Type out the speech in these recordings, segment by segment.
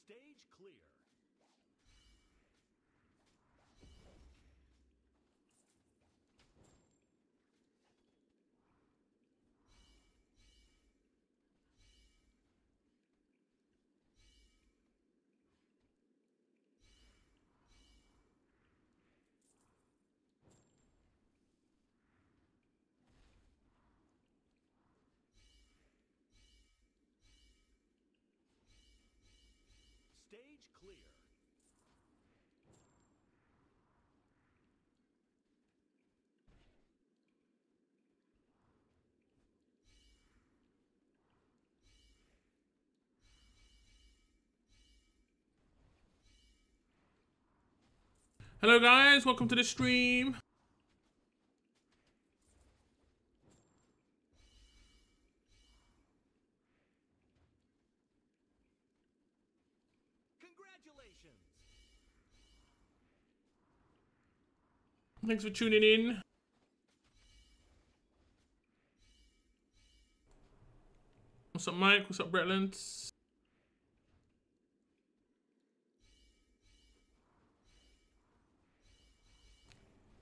Stage clear. Stage clear. Hello guys, welcome to the stream. Congratulations. Thanks for tuning in. What's up, Mike? What's up, Bretland?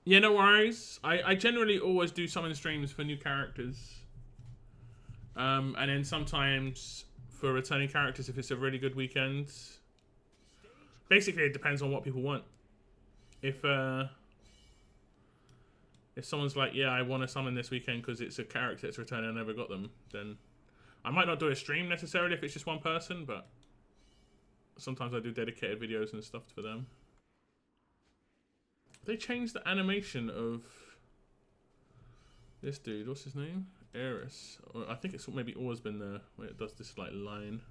Yeah, no worries. I generally always do summon streams for new characters. And then sometimes for returning characters if it's a really good weekend. Basically, it depends on what people want. If someone's like, yeah, I want to summon this weekend because it's a character that's returning and I never got them, then I might not do a stream necessarily if it's just one person, but sometimes I do dedicated videos and stuff for them. They changed the animation of this dude. What's his name? Eris. Or I think it's maybe always been there where it does this like line.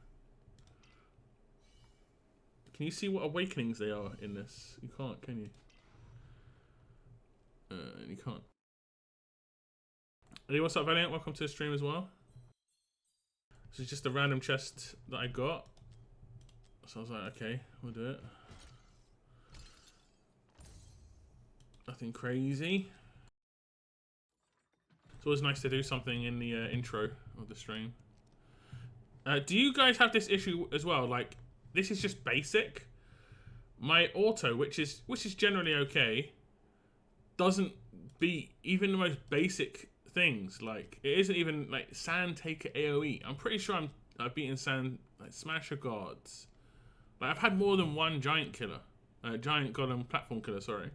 Can you see what awakenings they are in this? You can't, can you? You can't. Hey, what's up, Valiant? Welcome to the stream as well. This is just a random chest that I got. So I was like, okay, we'll do it. Nothing crazy. It's always nice to do something in the intro of the stream. Do you guys have this issue as well? Like, this is just basic. My auto, which is generally okay, doesn't beat even the most basic things. Like, it isn't even like Sand Taker AoE. I'm pretty sure I've beaten Sand like Smasher Gods. Like, I've had more than one giant killer, giant golem platform killer. Sorry.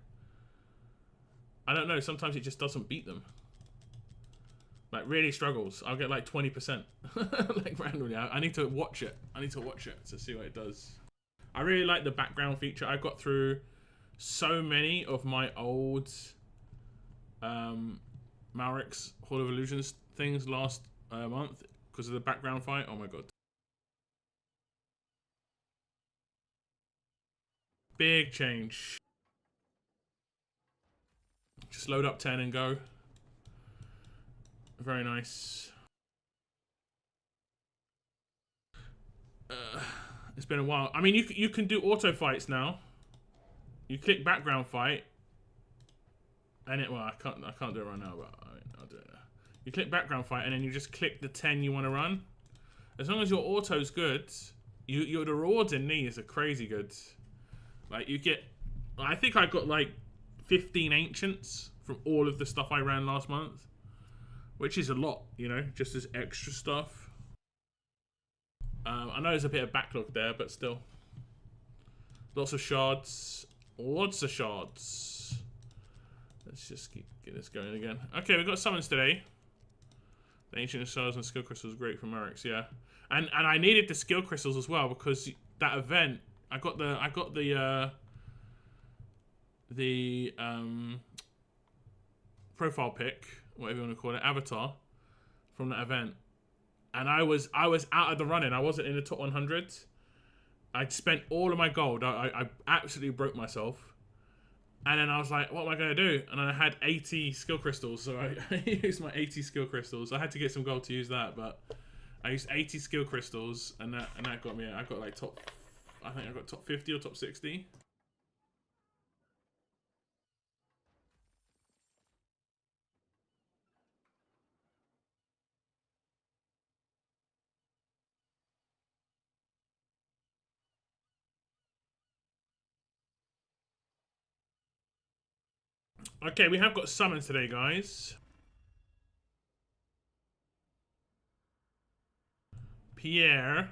I don't know. Sometimes it just doesn't beat them. Like, really struggles. I'll get like 20%. Like, randomly. I need to watch it. I need to watch it to see what it does. I really like the background feature. I got through so many of my old Malrix Hall of Illusions things last month because of the background fight. Oh my god. Big change. Just load up 10 and go. Very nice. It's been a while. I mean, you can do auto fights now. You click background fight, and well, I can't do it right now, but I'll do it. You click background fight, and then you just click the 10 you want to run. As long as your auto's good, the rewards in these are crazy good. Like, you get, I think I got like 15 ancients from all of the stuff I ran last month, which is a lot, you know, just as extra stuff. I know there's a bit of backlog there, but still. Lots of shards. Lots of shards. Let's just get this going again. Okay, we've got summons today. The ancient shards and skill crystals are great for Marix, yeah. And I needed the skill crystals as well because that event I got the profile pic, whatever you want to call it, avatar from that event. And I was out of the running. I wasn't in the top 100. I'd spent all of my gold. I absolutely broke myself. And then I was like, what am I going to do? And I had 80 skill crystals. So I used my 80 skill crystals. I had to get some gold to use that. But I used 80 skill crystals. And that got me. I got like I think I got top 50 or top 60. Okay, we have got summons today, guys. Pierre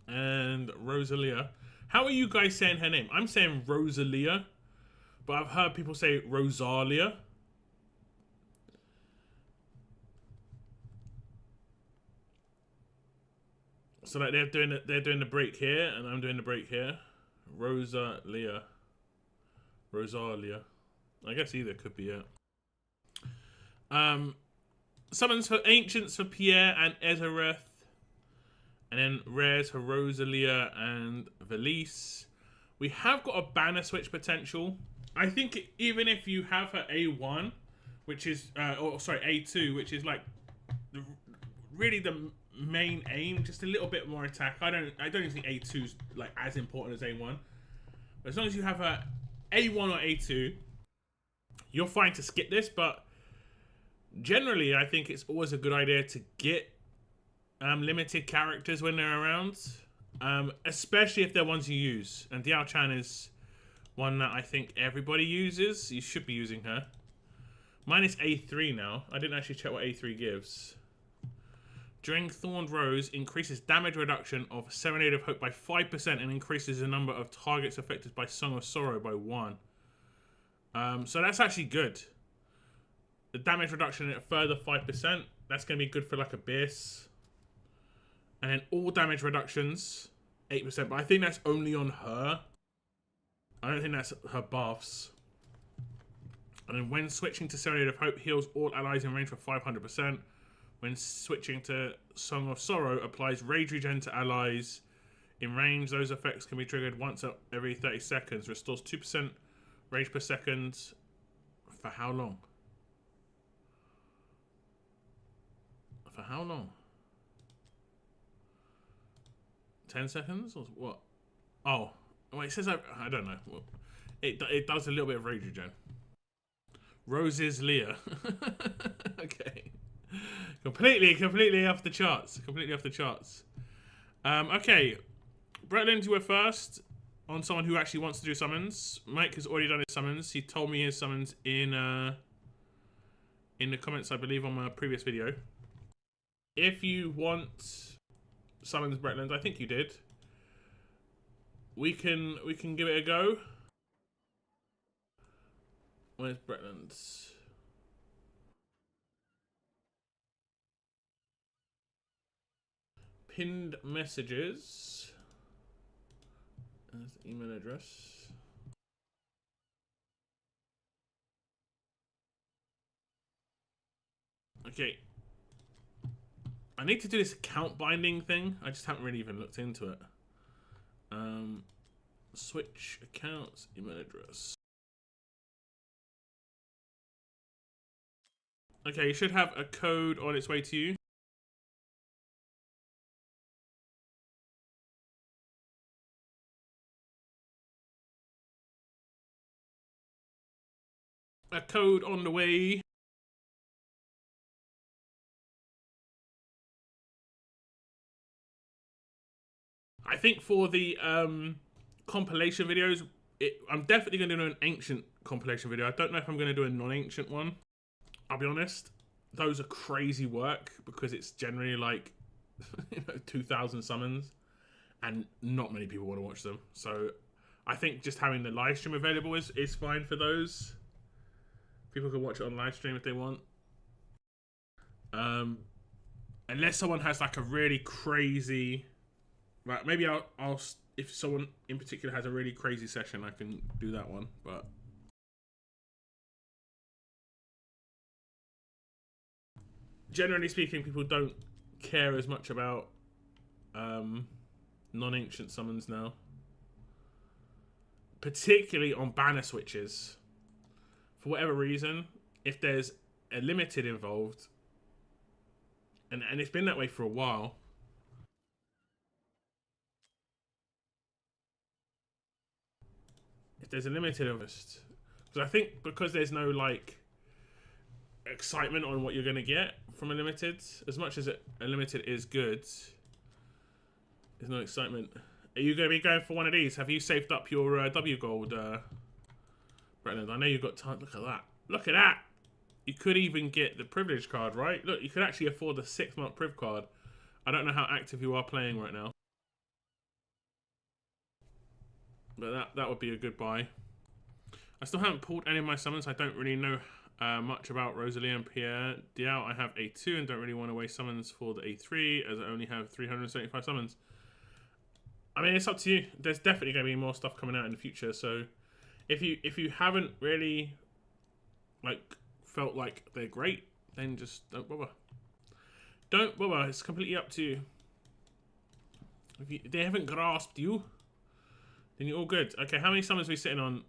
and Rosalia. How are you guys saying her name? I'm saying Rosalia, but I've heard people say Rosalia. So like they're doing the break here, and I'm doing the break here. Rosalia. I guess either could be it. Summons for Ancients for Pierre and Ezereth. And then rares for Rosalia and Valise. We have got a banner switch potential. I think even if you have her A1, which is, A2, which is like really the main aim, just a little bit more attack. I don't think A2's like as important as A1. But as long as you have a A1 or A2, you're fine to skip this. But generally, I think it's always a good idea to get limited characters when they're around, especially if they're ones you use. And Diaochan is one that I think everybody uses. You should be using her. Mine is A3 now. I didn't actually check what A3 gives. During Thorned Rose, increases damage reduction of Serenade of Hope by 5% and increases the number of targets affected by Song of Sorrow by 1. So that's actually good. The damage reduction at a further 5%. That's going to be good for like a Abyss. And then all damage reductions, 8%. But I think that's only on her. I don't think that's her buffs. And then when switching to Serenade of Hope, heals all allies in range for 500%. When switching to Song of Sorrow, applies Rage Regen to allies in range. Those effects can be triggered once every 30 seconds. Restores 2% rage per second. For how long? For how long? 10 seconds? Or what? Oh. Wait, it says I don't know. Well, it does a little bit of rage regen. Rose's Leah. Okay. Completely off the charts. Completely off the charts. Okay. Bretland, you were first on someone who actually wants to do summons. Mike has already done his summons. He told me his summons in the comments, I believe, on my previous video. If you want summons, Bretland, I think you did. We can give it a go. Where's Bretland's? Pinned messages. There's the email address. Okay. I need to do this account binding thing. I just haven't really even looked into it. Switch accounts, email address. Okay, you should have a code on its way to you. A code on the way. I think for the compilation videos, I'm definitely going to do an ancient compilation video. I don't know if I'm going to do a non-ancient one. I'll be honest. Those are crazy work because it's generally like 2,000 summons and not many people want to watch them. So I think just having the live stream available is fine for those. People can watch it on live stream if they want. Unless someone has like a really crazy... Right, maybe I'll if someone in particular has a really crazy session, I can do that one. But generally speaking, people don't care as much about non-ancient summons now, particularly on banner switches. For whatever reason, if there's a limited involved, and it's been that way for a while. If there's a limited invest, because I think because there's no like excitement on what you're going to get from a limited, as much as a limited is good, there's no excitement. Are you going to be going for one of these? Have you saved up your W gold, Bretland? Bretland. I know you've got time. Look at that. Look at that. You could even get the privilege card, right? Look, you could actually afford the 6-month priv card. I don't know how active you are playing right now. But that would be a good buy. I still haven't pulled any of my summons. I don't really know much about Rosalia and Pierre. Diao, I have A2 and don't really want to waste summons for the A3 as I only have 375 summons. I mean, it's up to you. There's definitely going to be more stuff coming out in the future. So if you haven't really felt like they're great, then just don't bother. Don't bother. It's completely up to you. If they haven't grasped you, then you're all good. Okay, how many summons are we sitting on?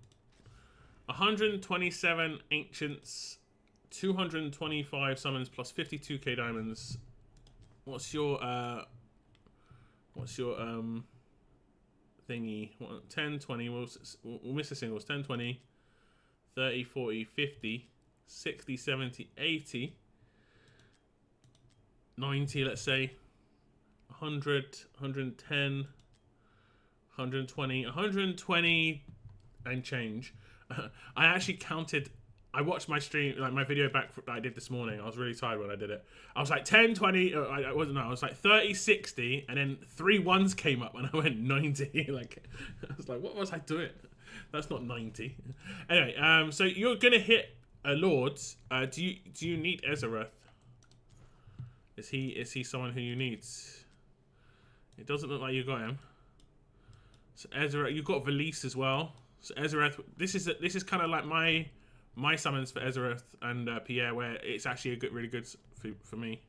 127 ancients, 225 summons plus 52k diamonds. What's your thingy? 10, 20. We'll miss the singles. 10, 20, 30, 40, 50, 60, 70, 80, 90. Let's say 100, 110, 120, 120 and change. I actually counted. I watched my stream, like my video back that I did this morning. I was really tired when I did it. I was like 10, 20. I wasn't. No, I was like 30, 60, and then 3 ones came up, and I went 90. Like I was like, what was I doing? That's not 90. Anyway, so you're gonna hit a Lords. Do you need Ezereth? Is he someone who you need? It doesn't look like you got him. So Ezereth, you've got Valise as well. So Ezereth, this is kind of like my summons for Ezereth and Pierre, where it's actually really good for me.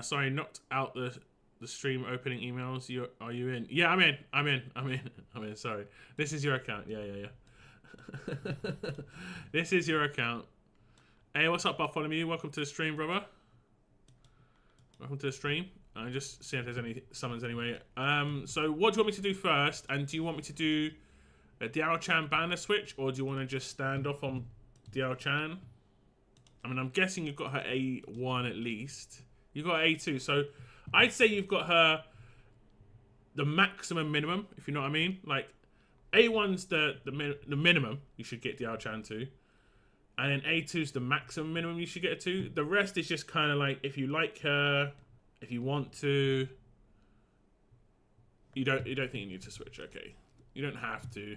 Sorry, knocked out the stream opening emails. Are you in? Yeah, I'm in. Sorry, this is your account. Yeah. This is your account. Hey, what's up, Bartholomew? Welcome to the stream, brother. Welcome to the stream. I just see if there's any summons anyway. So what do you want me to do first? And do you want me to do a Diaochan banner switch, or do you want to just stand off on Diaochan? I mean, I'm guessing you've got her A1 at least. You've got A2, so I'd say you've got her the maximum minimum, if you know what I mean. Like, A1's the minimum you should get Diaochan to. And then A2's the maximum minimum you should get to. The rest is just kind of like, if you like her, if you want to. You don't think you need to switch, okay. You don't have to.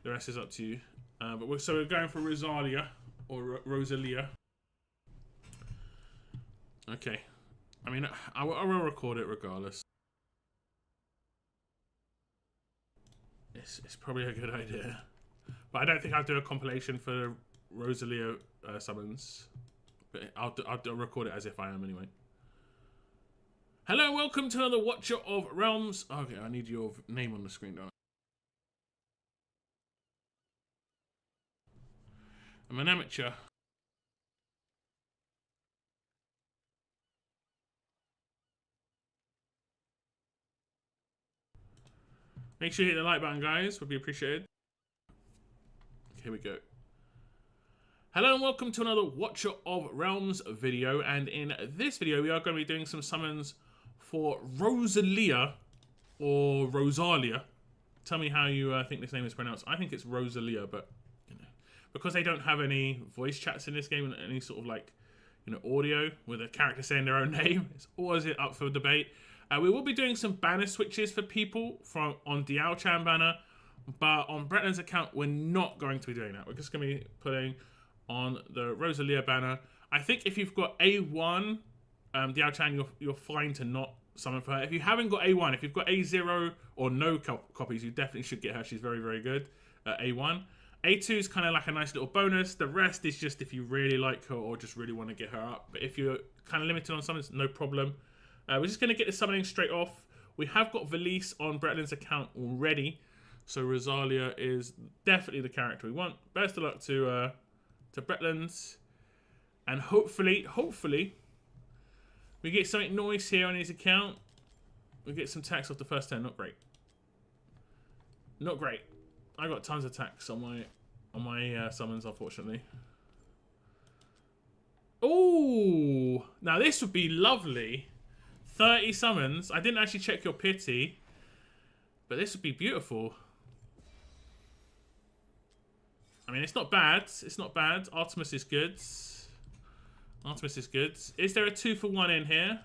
The rest is up to you. But we're going for Rosalia or Rosalia. Okay. I mean, I will record it regardless. It's probably a good idea, but I don't think I'll do a compilation for Rosalia summons. But I'll record it as if I am anyway. Hello, welcome to another Watcher of Realms. Okay, I need your name on the screen, don't I? I'm an amateur. Make sure you hit the like button, guys. Would be appreciated. Here we go. Hello and welcome to another Watcher of Realms video. And in this video, we are going to be doing some summons for Rosalia or Rosalia. Tell me how you think this name is pronounced. I think it's Rosalia, but you know, because they don't have any voice chats in this game and any sort of like, you know, audio with a character saying their own name, it's always up for debate. We will be doing some banner switches for people on Diaochan banner, but on Bretland's account, we're not going to be doing that. We're just going to be putting on the Rosalia banner. I think if you've got A1 Diaochan, you're fine to not summon for her. If you haven't got A1, if you've got A0 or no copies, you definitely should get her. She's very, very good at A1. A2 is kind of like a nice little bonus. The rest is just if you really like her or just really want to get her up. But if you're kind of limited on summons, no problem. We're just going to get the summoning straight off. We have got Valise on Bretland's account already. So Rosalia is definitely the character we want. Best of luck to Bretland's. And hopefully, we get something nice here on his account. We get some tax off the first 10. Not great. Not great. I got tons of tax on my summons, unfortunately. Oh, now this would be lovely. 30 summons. I didn't actually check your pity, but this would be beautiful. I mean, it's not bad. It's not bad. Artemis is good. Artemis is good. Is there a 2-for-1 in here?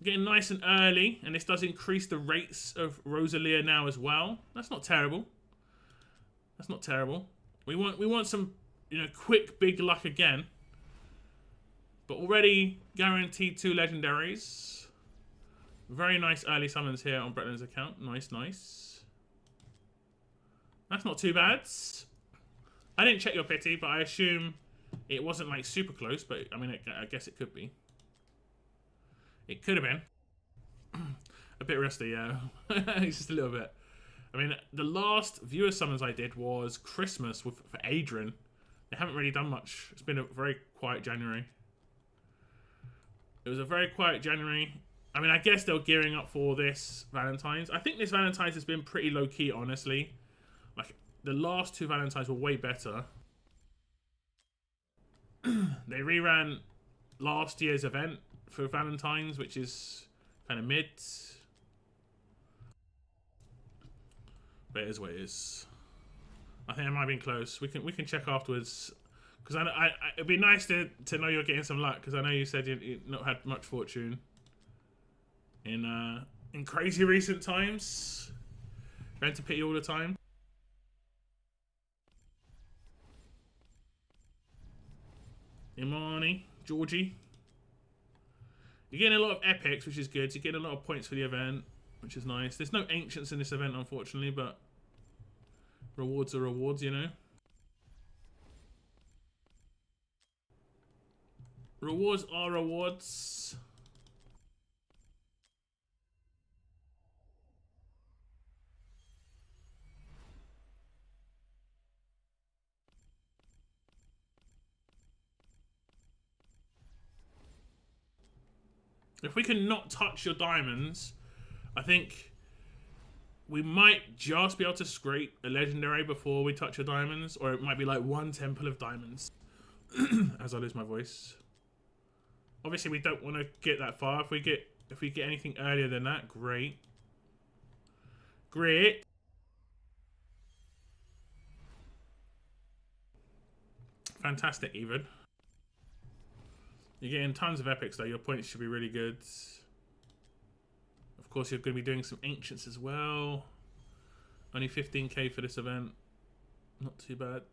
Getting nice and early, and this does increase the rates of Rosalia now as well. That's not terrible. That's not terrible. We want some, you know, quick big luck again. But already guaranteed 2 legendaries. Very nice early summons here on Bretland's account. Nice, nice. That's not too bad. I didn't check your pity, but I assume it wasn't like super close. But I mean, I guess it could be. It could have been. A bit rusty, yeah. It's just a little bit. I mean, the last viewer summons I did was Christmas for Adrian. They haven't really done much. It's been a very quiet January. It was a very quiet January. I mean, I guess they're gearing up for this Valentine's. I think this Valentine's has been pretty low-key, honestly. Like, the last 2 Valentine's were way better. They reran last year's event for Valentine's, which is kind of mid. But it is what it is. I think it might have been close. We can check afterwards. Because it'd be nice to know you're getting some luck. Because I know you said you've not had much fortune in crazy recent times. Going to pity all the time. Imani, Georgie. You're getting a lot of epics, which is good. You're getting a lot of points for the event, which is nice. There's no ancients in this event, unfortunately, but rewards are rewards, you know. Rewards are rewards. If we can not touch your diamonds, I think we might just be able to scrape a legendary before we touch your diamonds, or it might be like 1 temple of diamonds. As I lose my voice. Obviously, we don't want to get that far. If we get anything earlier than that, great. Great. Fantastic, even. You're getting tons of epics, though. Your points should be really good. Of course, you're going to be doing some ancients as well. Only 15k for this event. Not too bad.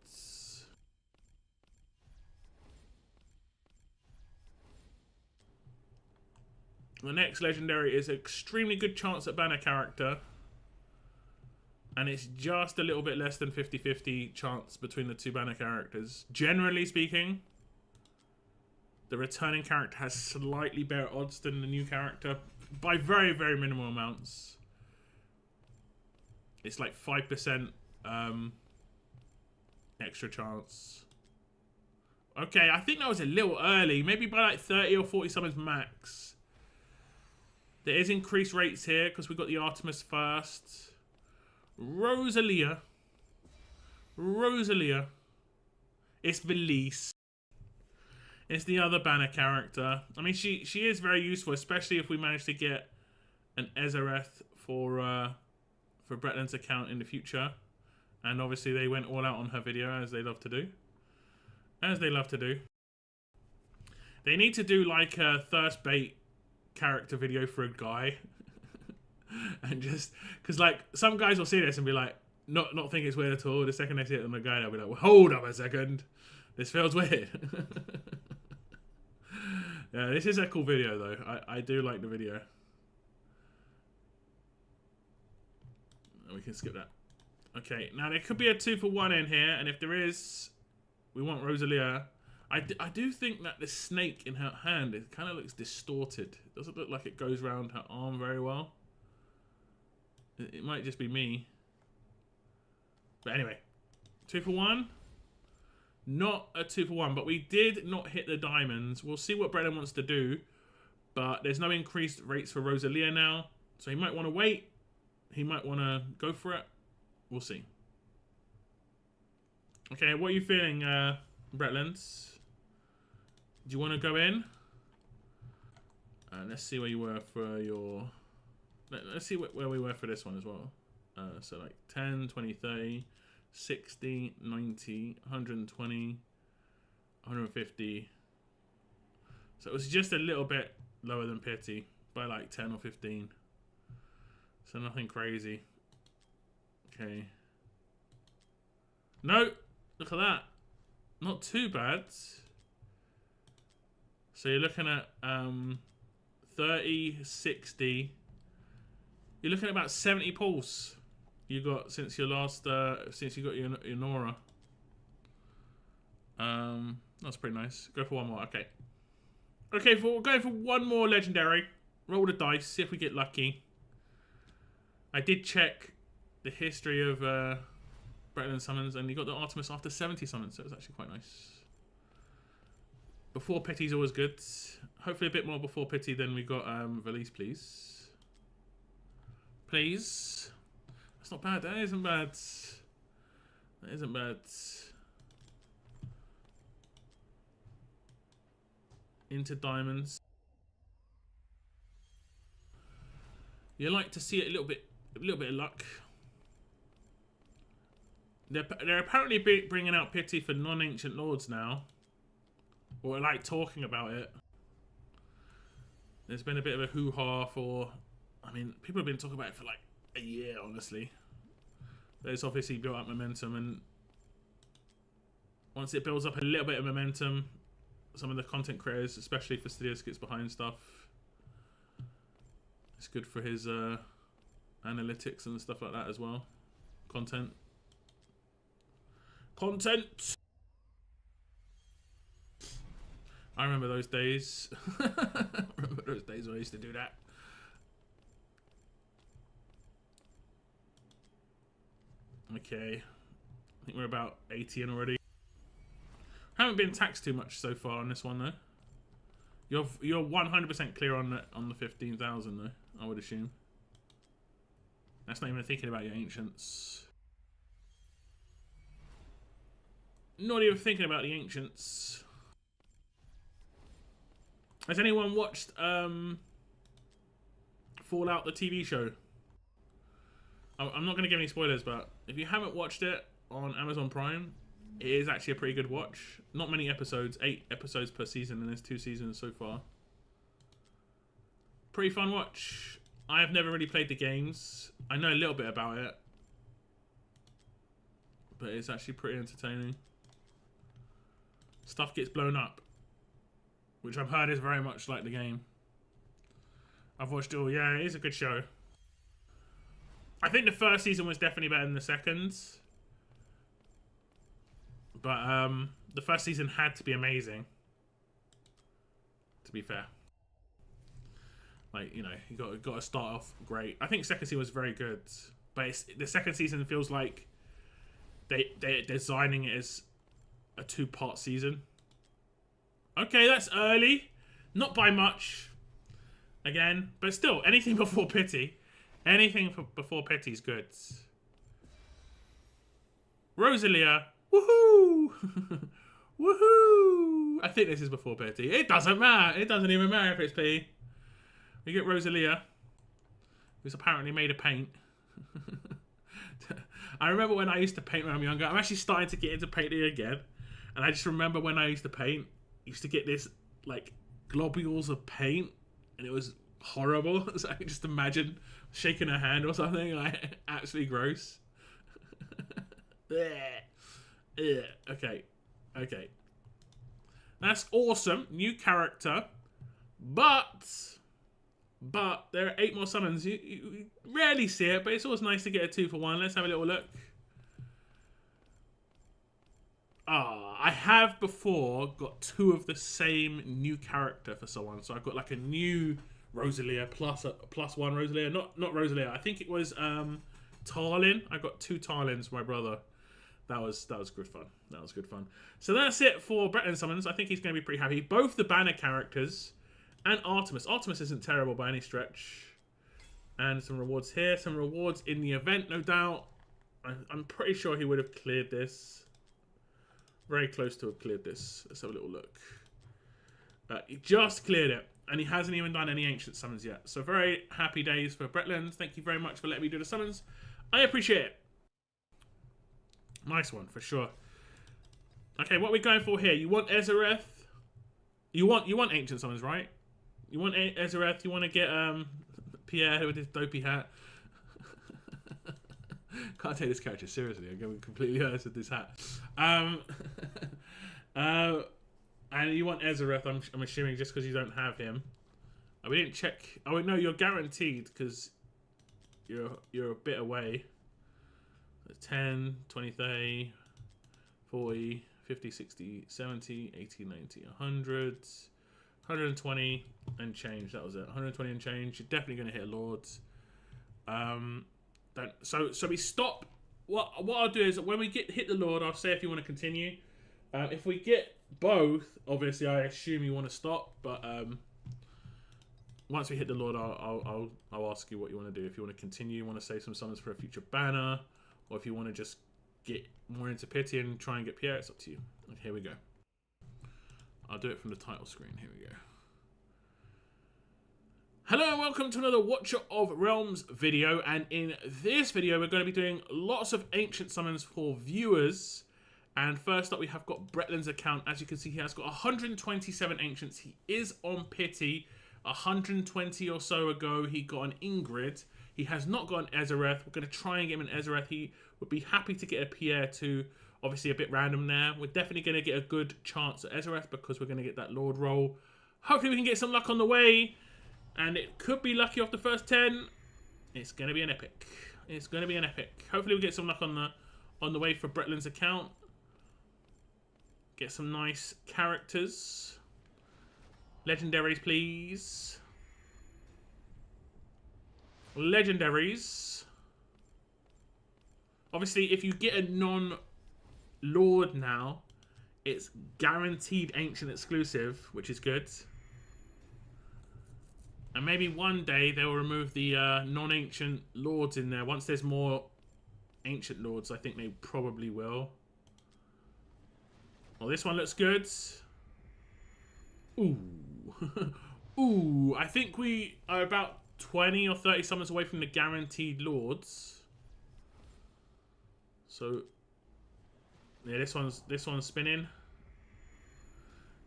The next legendary is an extremely good chance at banner character. And it's just a little bit less than 50-50 chance between the 2 banner characters. Generally speaking, the returning character has slightly better odds than the new character by very, very minimal amounts. It's like 5% extra chance. Okay, I think that was a little early. Maybe by like 30 or 40 summons max. There is increased rates here because we got the Artemis first. Rosalia. Rosalia. It's Velise. It's the other banner character. I mean, she is very useful, especially if we manage to get an Ezereth for Bretland's account in the future. And obviously they went all out on her video, as they love to do. As they love to do. They need to do like a thirst bait character video for a guy. And just, because like, some guys will see this and be like, not think it's weird at all. The second they see it on the guy, they'll be like, well, hold up a second. This feels weird. Yeah, this is a cool video though. I do like the video. We can skip that. Okay, now there could be a 2-for-1 in here, and if there is, we want Rosalia. I do think that the snake in her hand, it kind of looks distorted. It doesn't look like it goes around her arm very well. It might just be me. But anyway, 2-for-1. Not a 2-for-1, but we did not hit the diamonds. We'll see what Brennan wants to do, but there's no increased rates for Rosalia now, so he might want to wait. He might want to go for it. We'll see. Okay, what are you feeling, Bretlands? Do you want to go in? Let's see where you were for your... Let's see where we were for this one as well. So like 10, 20, 30, 60, 90, 120, 150. So it was just a little bit lower than pity by like 10 or 15. So nothing crazy. Okay. No, look at that. Not too bad. So you're looking at 30, 60. You're looking at about 70 pulls you got since your last since you got your Nora. That's pretty nice. Go for one more. Okay. Okay, we're going for one more legendary. Roll the dice, see if we get lucky. I did check the history of Bretland summons, and you got the Artemis after 70 summons, so it was actually quite nice. Before pity's always good. Hopefully a bit more before pity than we got release, please. Please. That's not bad. That isn't bad. That isn't bad. Into diamonds. You like to see it a little bit of luck. They're apparently bringing out pity for non-ancient lords now, or like talking about it. There's been a bit of a hoo-ha for, I mean, people have been talking about it for like a year, honestly. But it's obviously built up momentum, and once it builds up a little bit of momentum, some of the content creators, especially Fastidious, gets behind stuff. It's good for his analytics and stuff like that as well. Content. I remember those days. Remember those days when I used to do that. Okay. I think we're about 80 in already. Haven't been taxed too much so far on this one though. You're 100% clear on the 15,000 though, I would assume. That's not even thinking about your ancients. Not even thinking about the ancients. Has anyone watched Fallout the TV show? I'm not going to give any spoilers, but if you haven't watched it on Amazon Prime, it is actually a pretty good watch. Not many episodes, 8 episodes per season, and there's 2 seasons so far. Pretty fun watch. I have never really played the games. I know a little bit about it, but it's actually pretty entertaining. Stuff gets blown up, which I've heard is very much like the game. I've watched it all. Yeah, it is a good show. I think the first season was definitely better than the second. But the first season had to be amazing, to be fair. Like, you know, you got to start off great. I think second season was very good, but the second season feels like they're designing it as a 2-part season. Okay, that's early, not by much. Again, but still, anything before pity, before pity is good. Rosalia. Woohoo! Woohoo! I think this is before pity. It doesn't matter. It doesn't even matter if it's pity. We get Rosalia, who's apparently made of paint. I remember when I used to paint when I'm younger. I'm actually starting to get into painting again. And I just remember when I used to paint, I used to get this, like, globules of paint. And it was horrible. So I can just imagine shaking a hand or something. Like, absolutely gross. Okay. That's awesome. New character. But there are 8 more summons. You rarely see it, but it's always nice to get a 2 for 1. Let's have a little look. I have before got 2 of the same new character for someone. So I've got like a new Rosalia plus 1 Rosalia. Not Rosalia. I think it was Tarlin. I got 2 Tarlins for my brother. That was good fun. That was good fun. So that's it for Bretland summons. I think he's going to be pretty happy. Both the banner characters and Artemis. Artemis isn't terrible by any stretch. And some rewards here. Some rewards in the event, no doubt. I'm pretty sure he would have cleared this. Very close to have cleared this. Let's have a little look. He just cleared it. And he hasn't even done any ancient summons yet. So very happy days for Bretland. Thank you very much for letting me do the summons. I appreciate it. Nice one, for sure. Okay, what are we going for here? You want Ezereth? You want Ancient Summons, right? You want Ezereth, you want to get Pierre with his dopey hat. Can't take this character seriously. I'm going to be completely honest with this hat. And you want Ezereth, I'm assuming, just because you don't have him. We didn't check. Oh no, you're guaranteed because you're a bit away. 10, 20, 30, 40, 50, 60, 70, 80, 90, 100, 120 and change. That was it. 120 and change. You're definitely going to hit Lords. So we stop. What I'll do is when we hit the Lord, I'll say if you want to continue. If we get both, obviously I assume you want to stop. But once we hit the Lord, I'll ask you what you want to do. If you want to continue, you want to save some summons for a future banner, or if you want to just get more into Pity and try and get Pierre, it's up to you. Okay, here we go. I'll do it from the title screen. Here we go. Hello and welcome to another Watcher of Realms video, and in this video we're going to be doing lots of ancient summons for viewers. And first up we have got Bretland's account. As you can see, he has got 127 ancients. He is on Pity. 120 or so ago he got an Ingrid. He has not got an Ezereth. We're going to try and get him an Ezereth. He would be happy to get a Pierre too. Obviously a bit random there. We're definitely going to get a good chance at Ezereth because we're going to get that Lord roll. Hopefully we can get some luck on the way. And it could be lucky off the first 10. It's going to be an epic. It's going to be an epic. Hopefully we get some luck on the way for Bretland's account. Get some nice characters. Legendaries, please. Legendaries. Obviously, if you get a non-Lord now, it's guaranteed Ancient exclusive, which is good. And maybe one day they'll remove the non-Ancient Lords in there. Once there's more Ancient Lords, I think they probably will. Well, this one looks good. Ooh. Ooh, I think we are about 20 or 30 summons away from the guaranteed Lords. So yeah, this one's spinning.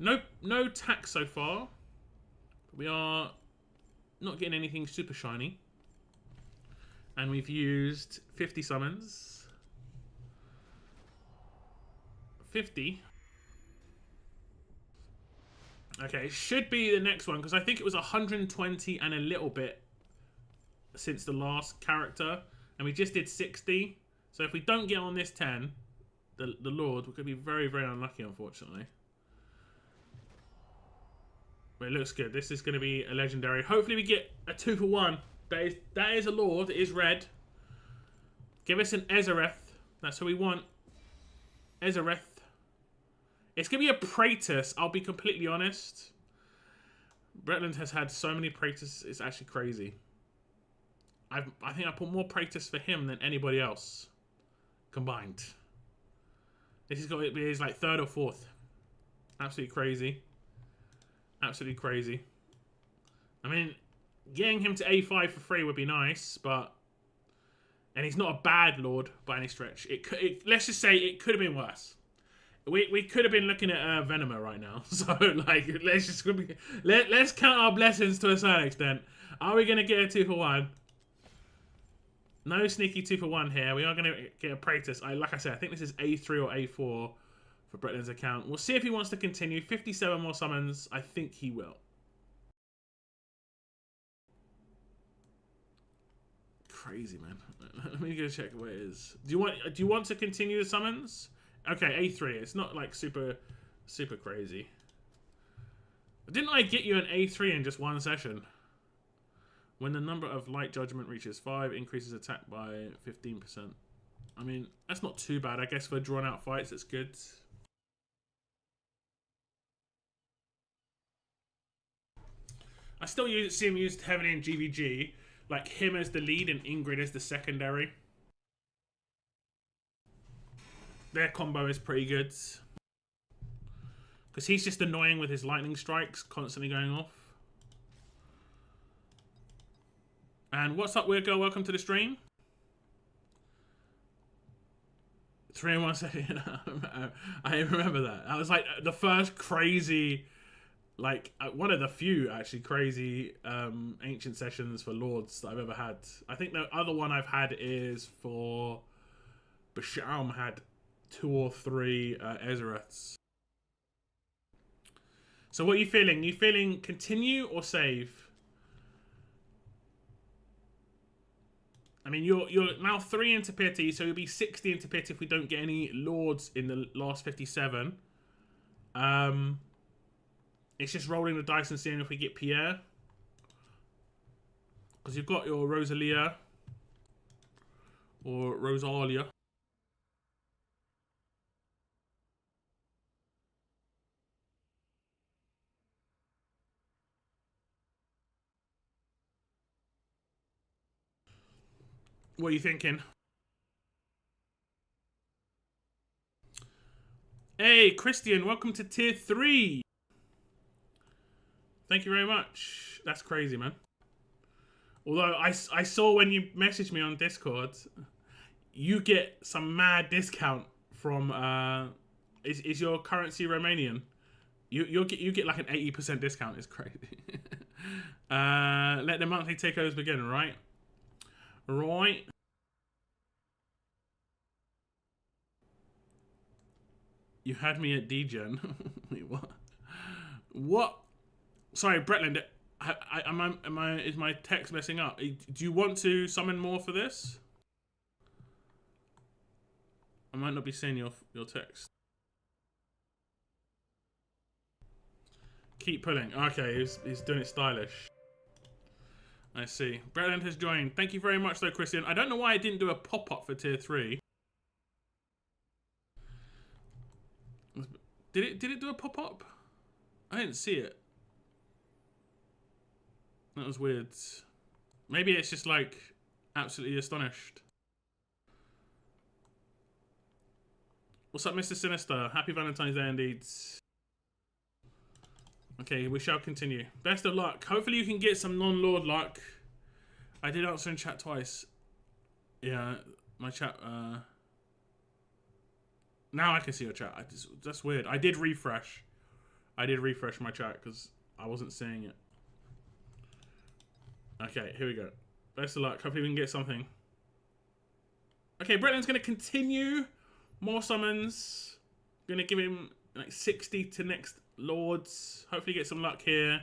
No tax so far. We are not getting anything super shiny. And we've used 50 summons. 50. Okay, it should be the next one because I think it was 120 and a little bit since the last character, and we just did 60. So if we don't get on this 10, the Lord, we're going to be very, very unlucky, unfortunately. But it looks good. This is going to be a legendary. Hopefully we get a 2 for 1. That is a Lord. It is red. Give us an Ezereth. That's who we want. Ezereth. It's going to be a Praetus, I'll be completely honest. Bretland has had so many Praetus, it's actually crazy. I think I put more Praetus for him than anybody else combined. This is got to be his like 3rd or 4th. Absolutely crazy. Absolutely crazy. I mean, getting him to A5 for free would be nice, but... And he's not a bad Lord by any stretch. Let's just say it could have been worse. We could have been looking at Venomer right now. So, like, let's count our blessings to a certain extent. Are we going to get a 2 for 1? No sneaky 2 for 1 here. We are going to get a Praetus. Like I said, I think this is A3 or A4 for Bretland's account. We'll see if he wants to continue. 57 more summons. I think he will. Crazy, man. Let me go check where it is. Do you want to continue the summons? Okay, A3. It's not like super crazy. Didn't I get you an A3 in just one session? When the number of light judgment reaches 5, increases attack by 15%. I mean, that's not too bad. I guess for drawn out fights, it's good. I still see him used heavily in GVG. Like him as the lead and Ingrid as the secondary. Their combo is pretty good. Because he's just annoying with his lightning strikes constantly going off. And what's up, weird girl? Welcome to the stream. 3 in 1 second. I remember that. That was like the first crazy, like one of the few actually crazy ancient sessions for Lords that I've ever had. I think the other one I've had is for Bashalm had 2 or 3 Ezereths. So what are you feeling? Are you feeling continue or save? I mean, you're now 3 into pity, so you'll be 60 into pity if we don't get any Lords in the last 57. It's just rolling the dice and seeing if we get Pierre. Because you've got your Rosalia. Or Rosalia. What are you thinking? Hey, Christian, welcome to tier 3. Thank you very much. That's crazy, man. Although I saw when you messaged me on Discord, you get some mad discount from is your currency Romanian? You get like an 80% discount. It's crazy. Let the monthly takeovers begin, right? Right. You had me at Diaochan. Wait, what? What? Sorry, Bretland. Is my text messing up? Do you want to summon more for this? I might not be seeing your text. Keep pulling. Okay, he's doing it stylish. I see. Bretland has joined. Thank you very much, though, Christian. I don't know why I didn't do a pop-up for tier 3. Did it do a pop-up? I didn't see it. That was weird. Maybe it's just like absolutely astonished. What's up, Mr. Sinister? Happy Valentine's Day indeed. Okay, we shall continue. Best of luck. Hopefully you can get some non-Lord luck. I did answer in chat twice. Yeah, my chat. Now I can see your chat. That's weird. I did refresh. I did refresh my chat because I wasn't seeing it. Okay, here we go. Best of luck. Hopefully we can get something. Okay, Bretland's going to continue. More summons. Going to give him like 60 to next Lords. Hopefully get some luck here.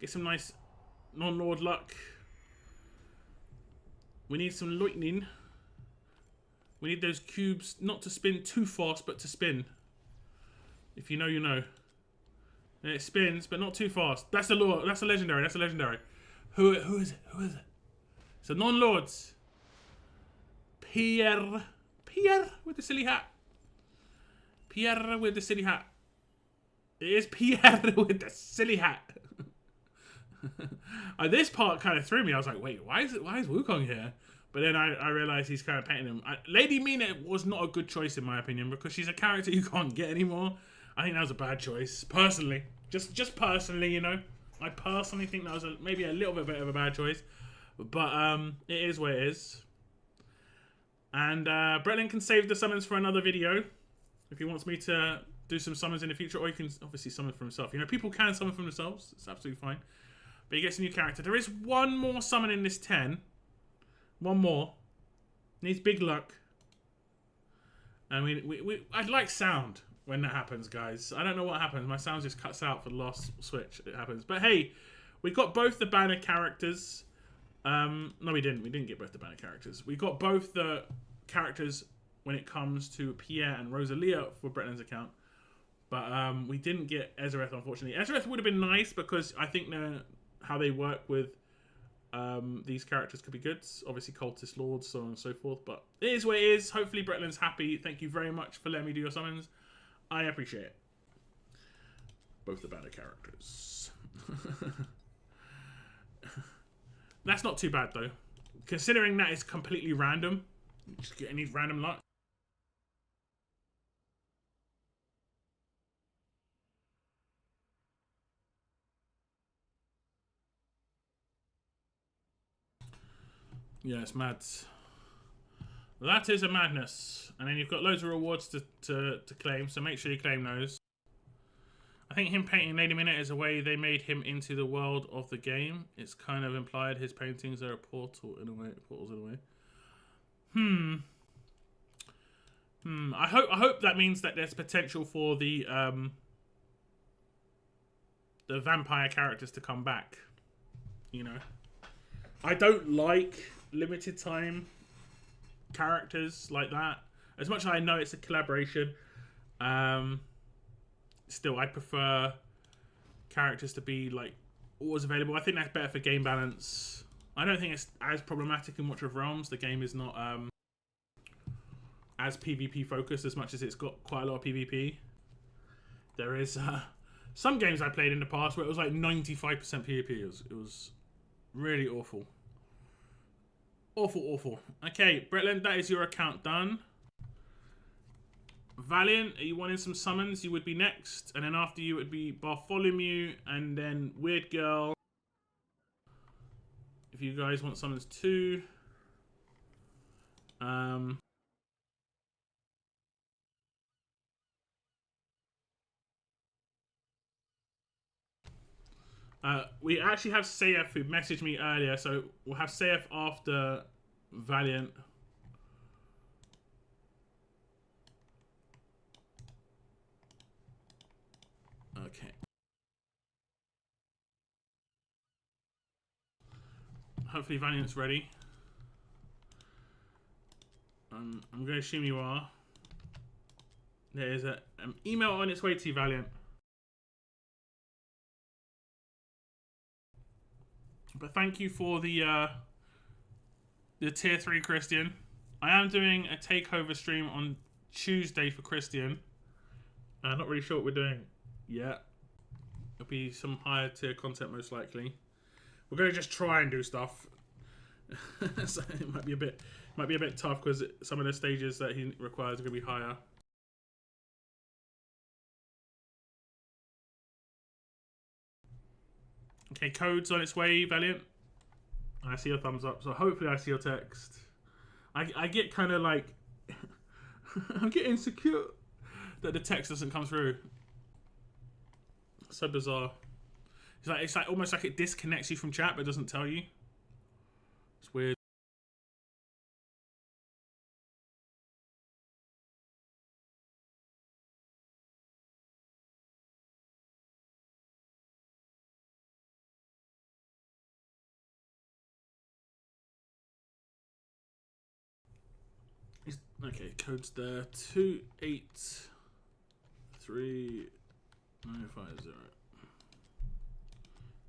Get some nice non-Lord luck. We need some lightning. We need those cubes not to spin too fast, but to spin. If you know, you know. And it spins, but not too fast. That's a Lord. That's a legendary. That's a legendary. Who is it? Who is it? So non-Lords. Pierre with the silly hat. Pierre with the silly hat. It is Pierre with the silly hat. This part kind of threw me. I was like, wait, why is Wukong here? But then I realized he's kind of painting him. Lady Mina was not a good choice in my opinion because she's a character you can't get anymore. I think that was a bad choice, personally. Just personally, you know. I personally think that was maybe a little bit of a bad choice. But it is what it is. And Bretland can save the summons for another video if he wants me to do some summons in the future. Or he can obviously summon for himself. You know, people can summon for themselves. It's absolutely fine. But he gets a new character. There is one more summon in this 10. One more. Needs big luck. And I'd like sound when that happens, guys. I don't know what happens. My sound just cuts out for the last switch. It happens. But hey, we got both the banner characters. No, we didn't. We didn't get both the banner characters. We got both the characters when it comes to Pierre and Rosalia for Bretland's account. But we didn't get Ezereth, unfortunately. Ezereth would have been nice because I think how they work with these characters could be good. Obviously, cultist lords, so on and so forth. But it is what it is. Hopefully, Bretland's happy. Thank you very much for letting me do your summons. I appreciate it. Both the banner characters. That's not too bad, though. Considering that it's completely random. Just get any random luck. Yeah, it's mad. That is a madness. And then you've got loads of rewards to claim, so make sure you claim those. I think him painting Lady Minute is a way they made him into the world of the game. It's kind of implied his paintings are a portal in a way. Portals in a way. I hope that means that there's potential for the vampire characters to come back. You know, I don't like limited time characters like that. As much as I know it's a collaboration, still I prefer characters to be like always available. I think that's better for game balance. I don't think it's as problematic in Watch of Realms. The game is not as PvP focused as much as it's got quite a lot of PvP. There is some games I played in the past where it was like 95% PvP. It was really awful. Awful. Okay, Bretland, that is your account done. Valiant, are you wanting some summons? You would be next. And then after you would be Bartholomew and then Weird Girl. If you guys want summons too. We actually have Sayef who messaged me earlier, so we'll have Sayef after Valiant. Okay. Hopefully Valiant's ready. I'm going to assume you are. There is an email on its way to you, Valiant. But thank you for the tier 3 Christian. I am doing a takeover stream on Tuesday for Christian. Not really sure what we're doing yet. It'll be some higher tier content most likely. We're gonna just try and do stuff. So it might be a bit tough because some of the stages that he requires are gonna be higher. Okay, code's on its way, Valiant. I see your thumbs up, so hopefully I see your text. I get kind of like... I get insecure that the text doesn't come through. So bizarre. It's like almost like it disconnects you from chat but doesn't tell you. It's weird. Okay, code's there. 283950.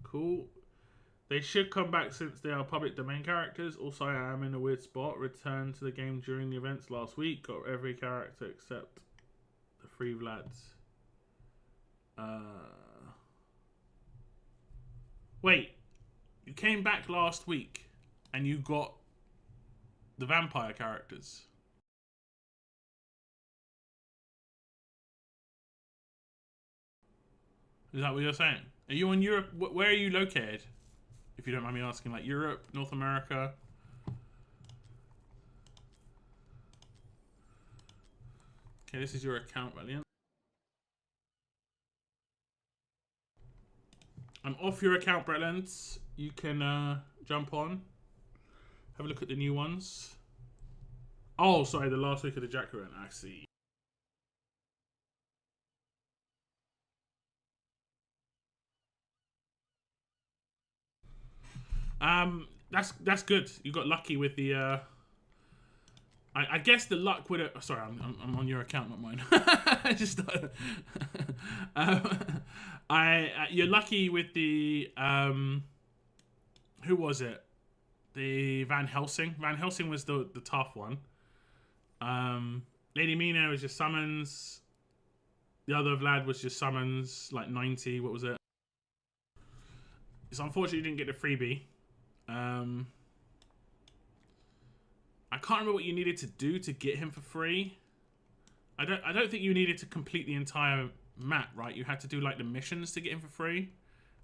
Cool. They should come back since they are public domain characters. Also, I am in a weird spot. Returned to the game during the events last week. Got every character except the 3 Vlads. Wait. You came back last week and you got the vampire characters. Is that what you're saying? Are you in Europe? Where are you located? If you don't mind me asking, like Europe, North America? Okay, this is your account, Valiant. I'm off your account, Bretlands. You can jump on. Have a look at the new ones. Oh, sorry, the last week of the Jack event. I see. That's good. You got lucky with the. I guess the luck would have. Sorry, I'm on your account, not mine. I just. You're lucky with the. Who was it? The Van Helsing. Van Helsing was the tough one. Lady Mina was just summons. The other Vlad was just summons, like 90. What was it? So unfortunately, you didn't get the freebie. I can't remember what you needed to do to get him for free. I don't think you needed to complete the entire map, right? You had to do like the missions to get him for free,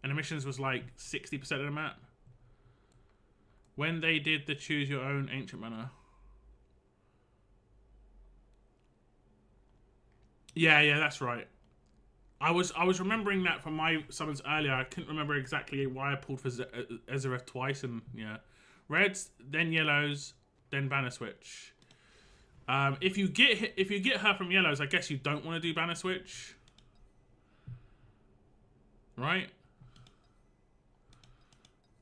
and the missions was like 60% of the map. When they did the choose your own ancient manor. Yeah, that's right. I was remembering that from my summons earlier. I couldn't remember exactly why I pulled for Ezereth twice, and yeah, reds, then yellows, then banner switch. If you get her from yellows, I guess you don't want to do banner switch, right?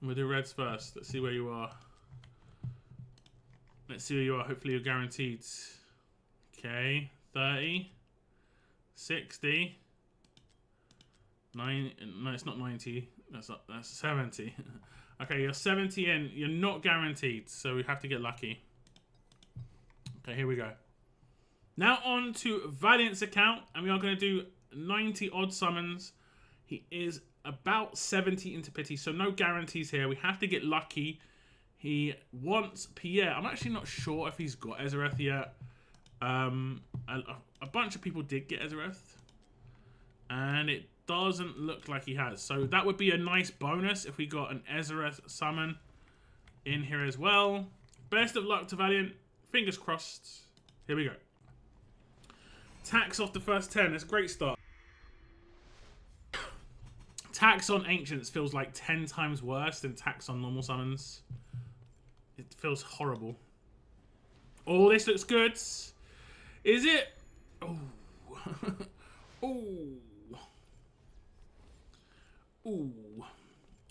We'll do reds first. Let's see where you are. Let's see where you are. Hopefully you're guaranteed. Okay, 30, 60. No, it's not 90. That's 70. Okay, you're 70 in. You're not guaranteed, so we have to get lucky. Okay, here we go. Now on to Valiant's account, and we are going to do 90 odd summons. He is about 70 into pity, so no guarantees here. We have to get lucky. He wants Pierre. I'm actually not sure if he's got Ezereth yet. A bunch of people did get Ezereth, and it doesn't look like he has. So that would be a nice bonus if we got an Ezereth summon in here as well. Best of luck to Valiant. Fingers crossed. Here we go. Tax off the first 10. That's a great start. Tax on Ancients feels like 10 times worse than tax on normal summons. It feels horrible. Oh, this looks good. Is it? Oh. Oh. Ooh.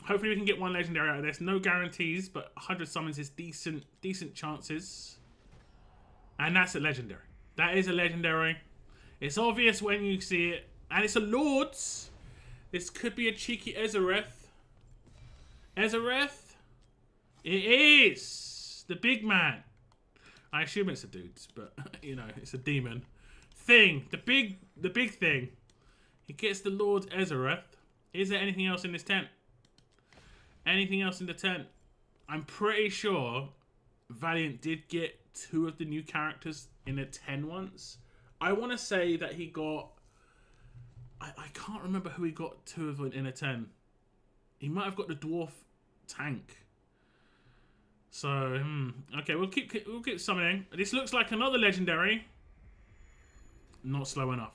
Hopefully we can get one legendary out of this. No guarantees, but 100 summons is decent chances. And that's a legendary. That is a legendary. It's obvious when you see it. And it's a Lord's. This could be a cheeky Ezereth. Ezereth? It is! The big man. I assume it's a dude, but, you know, it's a demon. Thing. The big thing. He gets the Lord Ezereth. Is there anything else in this tent? Anything else in the tent? I'm pretty sure Valiant did get 2 of the new characters in a 10 once. I want to say that he got... I can't remember who he got 2 of in a 10. He might have got the dwarf tank. So, okay, we'll keep summoning. This looks like another legendary. Not slow enough.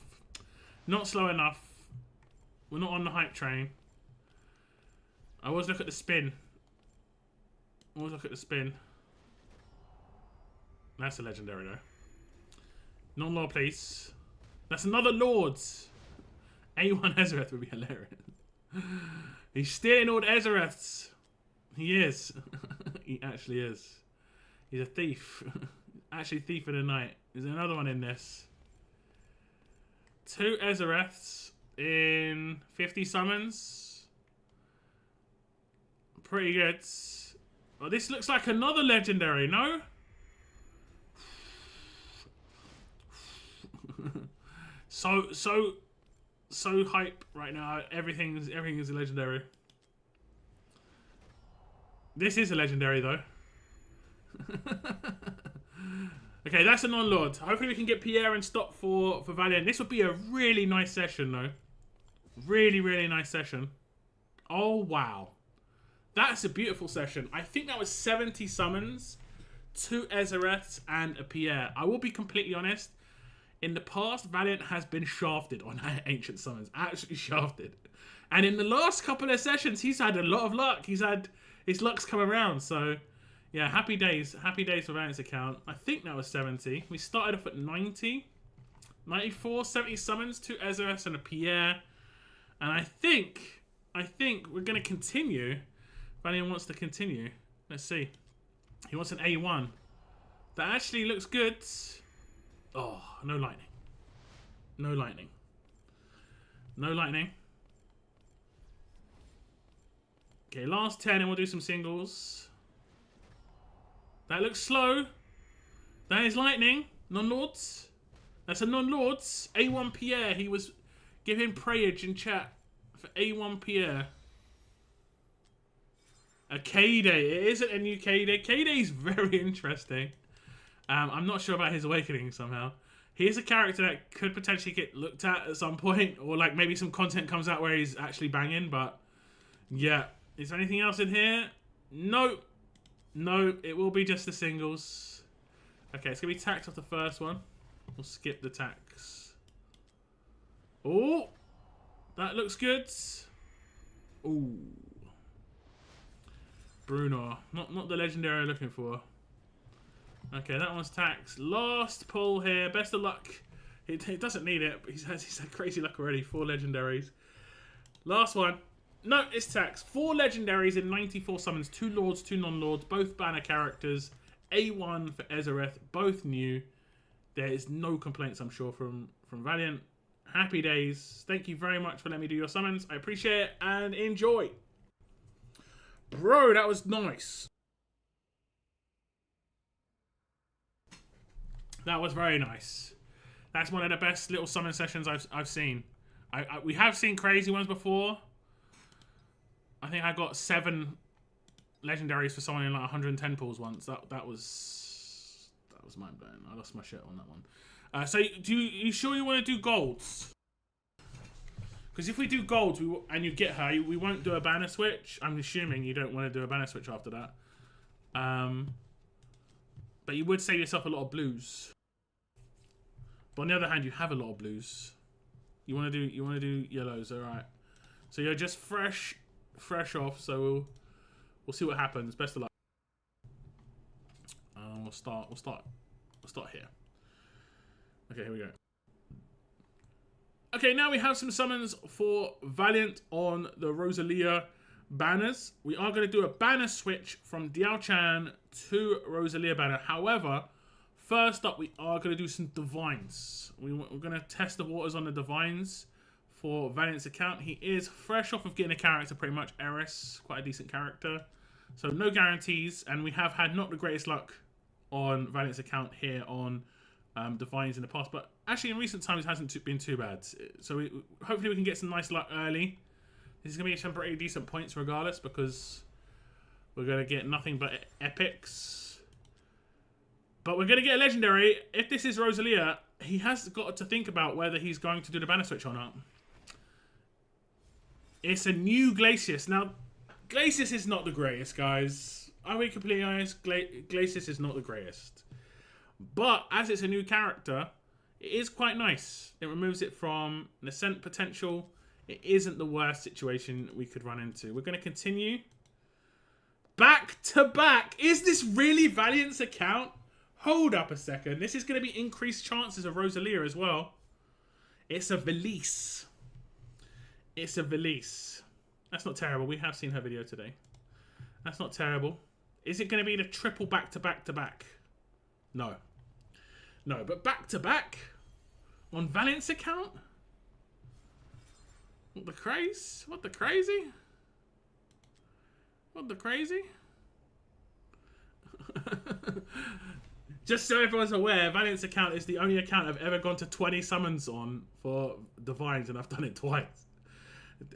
Not slow enough. We're not on the hype train. I always look at the spin. Always look at the spin. That's a legendary though. Non-lord, please. That's another Lord's. A1 Ezereth would be hilarious. He's stealing all the Ezereths. He is. He actually is. He's a thief. Actually, thief of the night. There's another one in this. 2 Ezereths in 50 summons. Pretty good. Oh, this looks like another legendary, no? So hype right now. Everything is a legendary. This is a legendary though. Okay, that's a non-lord. Hopefully we can get Pierre and stop for Valiant. This would be a really nice session though. Really, really nice session. Oh wow. That's a beautiful session. I think that was 70 summons, 2 Ezereths, and a Pierre. I will be completely honest. In the past, Valiant has been shafted on Ancient Summons. Absolutely shafted. And in the last couple of sessions, he's had a lot of luck. His luck's come around. So, yeah, happy days. Happy days for Valiant's account. I think that was 70. We started off at 90. 94, 70 summons, 2 Ezereths, and a Pierre. And I think we're going to continue. Valiant wants to continue. Let's see. He wants an A1. That actually looks good. Oh, no lightning. No lightning. No lightning. Okay, last 10 and we'll do some singles. That looks slow. That is lightning. Non-lords. That's a non-lords. A1 Pierre. He was giving prayage in chat for A1 Pierre. A K-Day. It isn't a new K-Day. K-Day is very interesting. I'm not sure about his awakening somehow. He is a character that could potentially get looked at some point. Or like maybe some content comes out where he's actually banging. But yeah. Is there anything else in here? No. No. It will be just the singles. Okay, it's going to be tax off the first one. We'll skip the tax. Oh, that looks good. Ooh. Bruno. Not the legendary I'm looking for. Okay, that one's tax. Last pull here. Best of luck. He doesn't need it, but he's had crazy luck already. 4 legendaries. Last one. No, it's tax. 4 legendaries in 94 summons. 2 lords, 2 non-lords. Both banner characters. A1 for Ezereth. Both new. There is no complaints, I'm sure, from Valiant. Happy days. Thank you very much for letting me do your summons. I appreciate it and enjoy. Bro, that was nice. That was very nice. That's one of the best little summon sessions I've seen. We have seen crazy ones before. I think I got 7 legendaries for someone in like 110 pulls once. That was mind blowing. I lost my shit on that one. So you sure you want to do golds? Because if we do golds and you get her, we won't do a banner switch. I'm assuming you don't want to do a banner switch after that. But you would save yourself a lot of blues. But on the other hand, you have a lot of blues. You want to do yellows, all right? So you're just fresh off. So we'll see what happens. Best of luck. We'll start here. Okay, here we go. Okay, now we have some summons for Valiant on the Rosalia banners. We are going to do a banner switch from Diaochan to Rosalia banner. However, first up, we are going to do some divines. We're going to test the waters on the divines for Valiant's account. He is fresh off of getting a character, pretty much. Eris, quite a decent character. So no guarantees, and we have had not the greatest luck on Valiant's account here on divines in the past, but actually in recent times it hasn't been too bad. So hopefully we can get some nice luck early. This is going to be some pretty decent points regardless, because we're going to get nothing but epics. But we're going to get a legendary. If this is Rosalia, he has got to think about whether he's going to do the banner switch or not. It's a new Glacius. Now, Glacius is not the greatest, guys. Are we completely honest? Glacius is not the greatest. But as it's a new character, it is quite nice. It removes it from an ascent potential. It isn't the worst situation we could run into. We're going to continue. Back to back. Is this really Valiant's account? Hold up a second. This is going to be increased chances of Rosalia as well. It's a Valise. It's a Valise. That's not terrible. We have seen her video today. That's not terrible. Is it going to be the triple back to back to back? No. No, but back to back on Valiant's account? What the craze? What the crazy? What the crazy? Just so everyone's aware, Valiant's account is the only account I've ever gone to 20 summons on for Divines, and I've done it twice.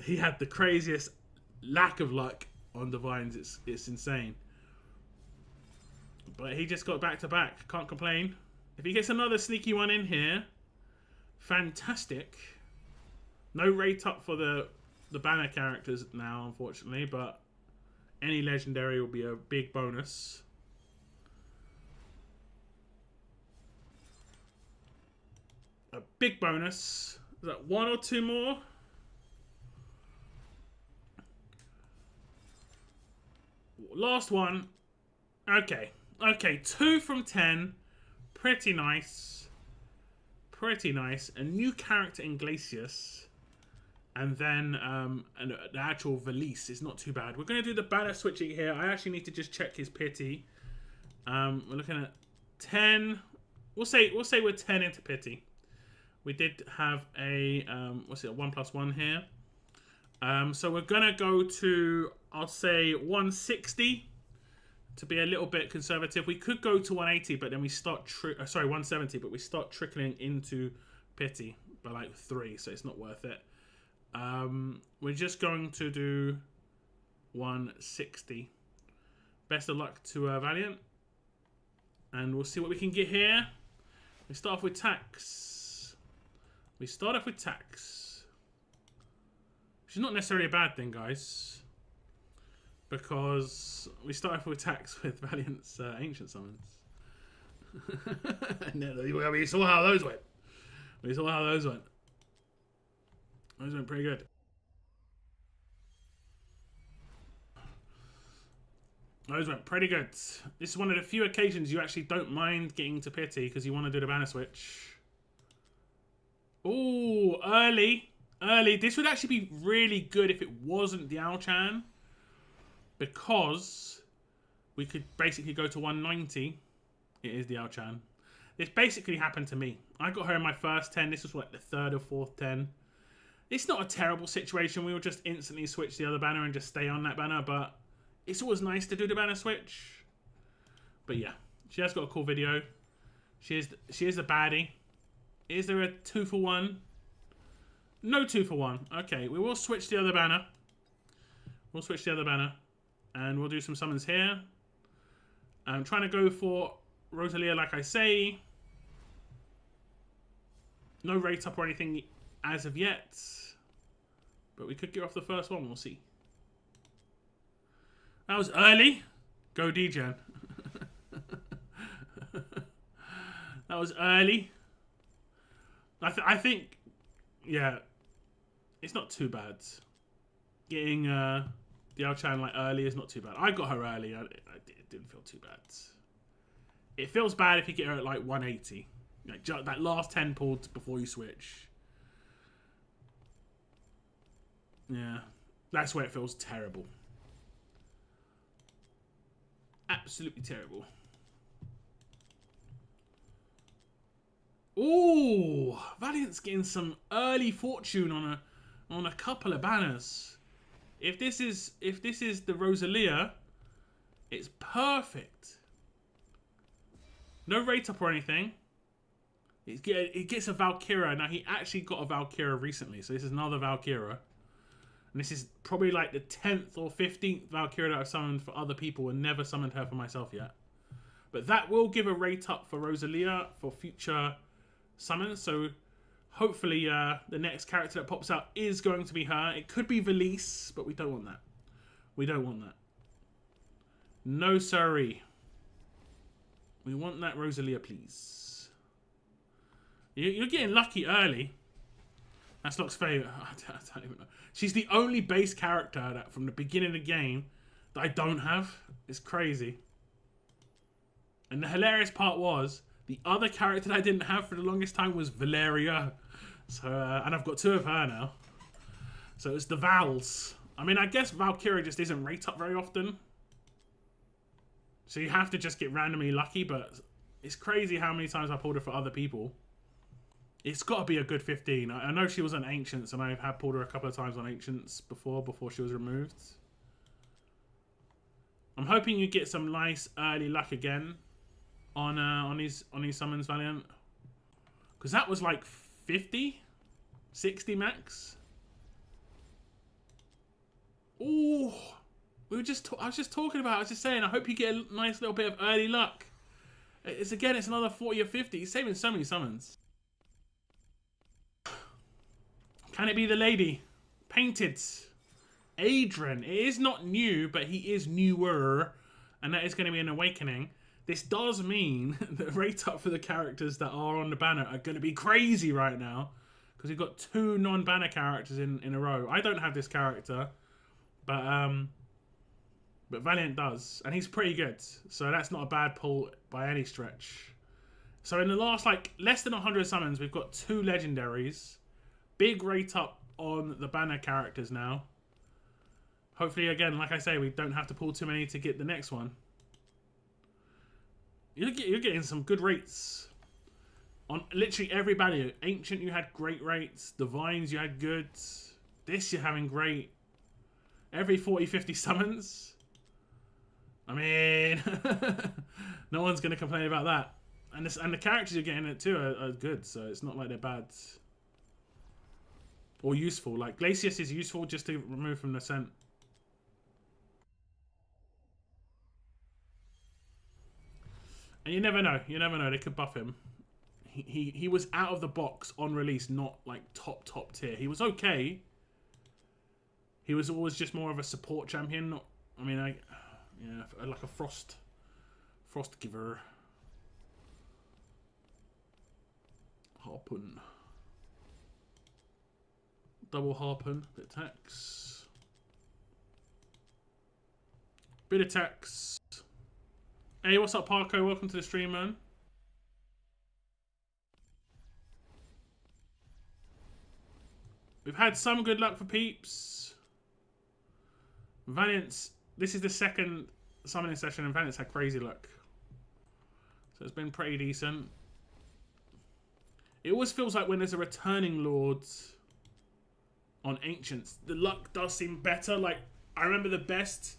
He had the craziest lack of luck on Divines. It's insane. But he just got back to back. Can't complain. If he gets another sneaky one in here, fantastic. No rate up for the banner characters now, unfortunately, but any legendary will be a big bonus. A big bonus. Is that 1 or 2 more? Last one. Okay. Okay, 2 from 10. Pretty nice. Pretty nice. A new character in Glacius. And then the actual Valise is not too bad. We're going to do the banner switching here. I actually need to just check his pity. We're looking at 10. We'll say we're 10 into pity. We did have a, what's it, a 1+1 here. So we're going to go to, I'll say 160 to be a little bit conservative. We could go to 180, but then we start, sorry, 170, but we start trickling into pity by like 3, so it's not worth it. We're just going to do 160. Best of luck to Valiant. And we'll see what we can get here. We start off with tax. We start off with tax. Which is not necessarily a bad thing, guys. Because we start off with tax with Valiant's Ancient Summons. We saw how those went. We saw how those went. Those went pretty good. Those went pretty good. This is one of the few occasions you actually don't mind getting to pity because you want to do the banner switch. Ooh, early. Early. This would actually be really good if it wasn't Diaochan, because we could basically go to 190. It is Diaochan. This basically happened to me. I got her in my first 10. This was like the third or fourth 10. It's not a terrible situation. We will just instantly switch the other banner and just stay on that banner, but it's always nice to do the banner switch. But yeah, she has got a cool video. She is the baddie. Is there a 2-for-1? No 2-for-1. Okay, we will switch the other banner. We'll switch the other banner. And we'll do some summons here. I'm trying to go for Rosalia, like I say. No rate up or anything as of yet. But we could get off the first one. We'll see. That was early. Go Diaochan. That was early. I think, yeah, it's not too bad. Getting Diaochan like early is not too bad. I got her early. It didn't feel too bad. It feels bad if you get her at like 180. Like that last 10 pulled before you switch. Yeah, that's where it feels terrible. Absolutely terrible. Ooh, Valiant's getting some early fortune on a couple of banners. If this is the Rosalia, it's perfect. No rate up or anything. It gets a Valkyra. Now he actually got a Valkyra recently, so this is another Valkyra. And this is probably like the 10th or 15th Valkyra that I've summoned for other people and never summoned her for myself yet. But that will give a rate up for Rosalia for future summons. So hopefully the next character that pops out is going to be her. It could be Valise, but we don't want that. We don't want that. No siree. We want that Rosalia, please. You're getting lucky early. That's Locke's favourite. I don't even know. She's the only base character that from the beginning of the game that I don't have. It's crazy. And the hilarious part was, the other character that I didn't have for the longest time was Valeria. So, and I've got 2 of her now. So it's the Vals. I mean, I guess Valkyria just isn't rate up very often. So you have to just get randomly lucky, but it's crazy how many times I pulled her for other people. It's got to be a good 15. I know she was on Ancients, and I have pulled her a couple of times on Ancients before she was removed. I'm hoping you get some nice early luck again on these summons, Valiant, because that was like 50, 60 max. Ooh, I was just talking about. I was just saying. I hope you get a nice little bit of early luck. It's another 40 or 50. He's saving so many summons. Can it be the lady? Painted. Adrian. It is not new, but he is newer. And that is going to be an awakening. This does mean the rate up for the characters that are on the banner are going to be crazy right now. Because we've got 2 non-banner characters in a row. I don't have this character. But Valiant does. And he's pretty good. So that's not a bad pull by any stretch. So in the last, like, less than 100 summons, we've got 2 legendaries. Big rate up on the banner characters now. Hopefully, again, like I say, we don't have to pull too many to get the next one. You're getting some good rates. On literally every banner. Ancient, you had great rates. Divines, you had good. This, you're having great. Every 40, 50 summons. I mean, no one's going to complain about that. And the characters you're getting it too are good, so it's not like they're bad. Or useful. Like, Glacius is useful just to remove from the scent. And you never know. You never know. They could buff him. He was out of the box on release, not like top tier. He was okay. He was always just more of a support champion. Not, I mean, yeah, like a frost giver. Harpoon. Double harpoon. Bit of tax. Bit of tax. Hey, what's up, Parko? Welcome to the stream, man. We've had some good luck for peeps. Valiant's... This is the second summoning session, and Valiant's had crazy luck. So it's been pretty decent. It always feels like when there's a returning Lord on Ancients, the luck does seem better. Like, I remember the best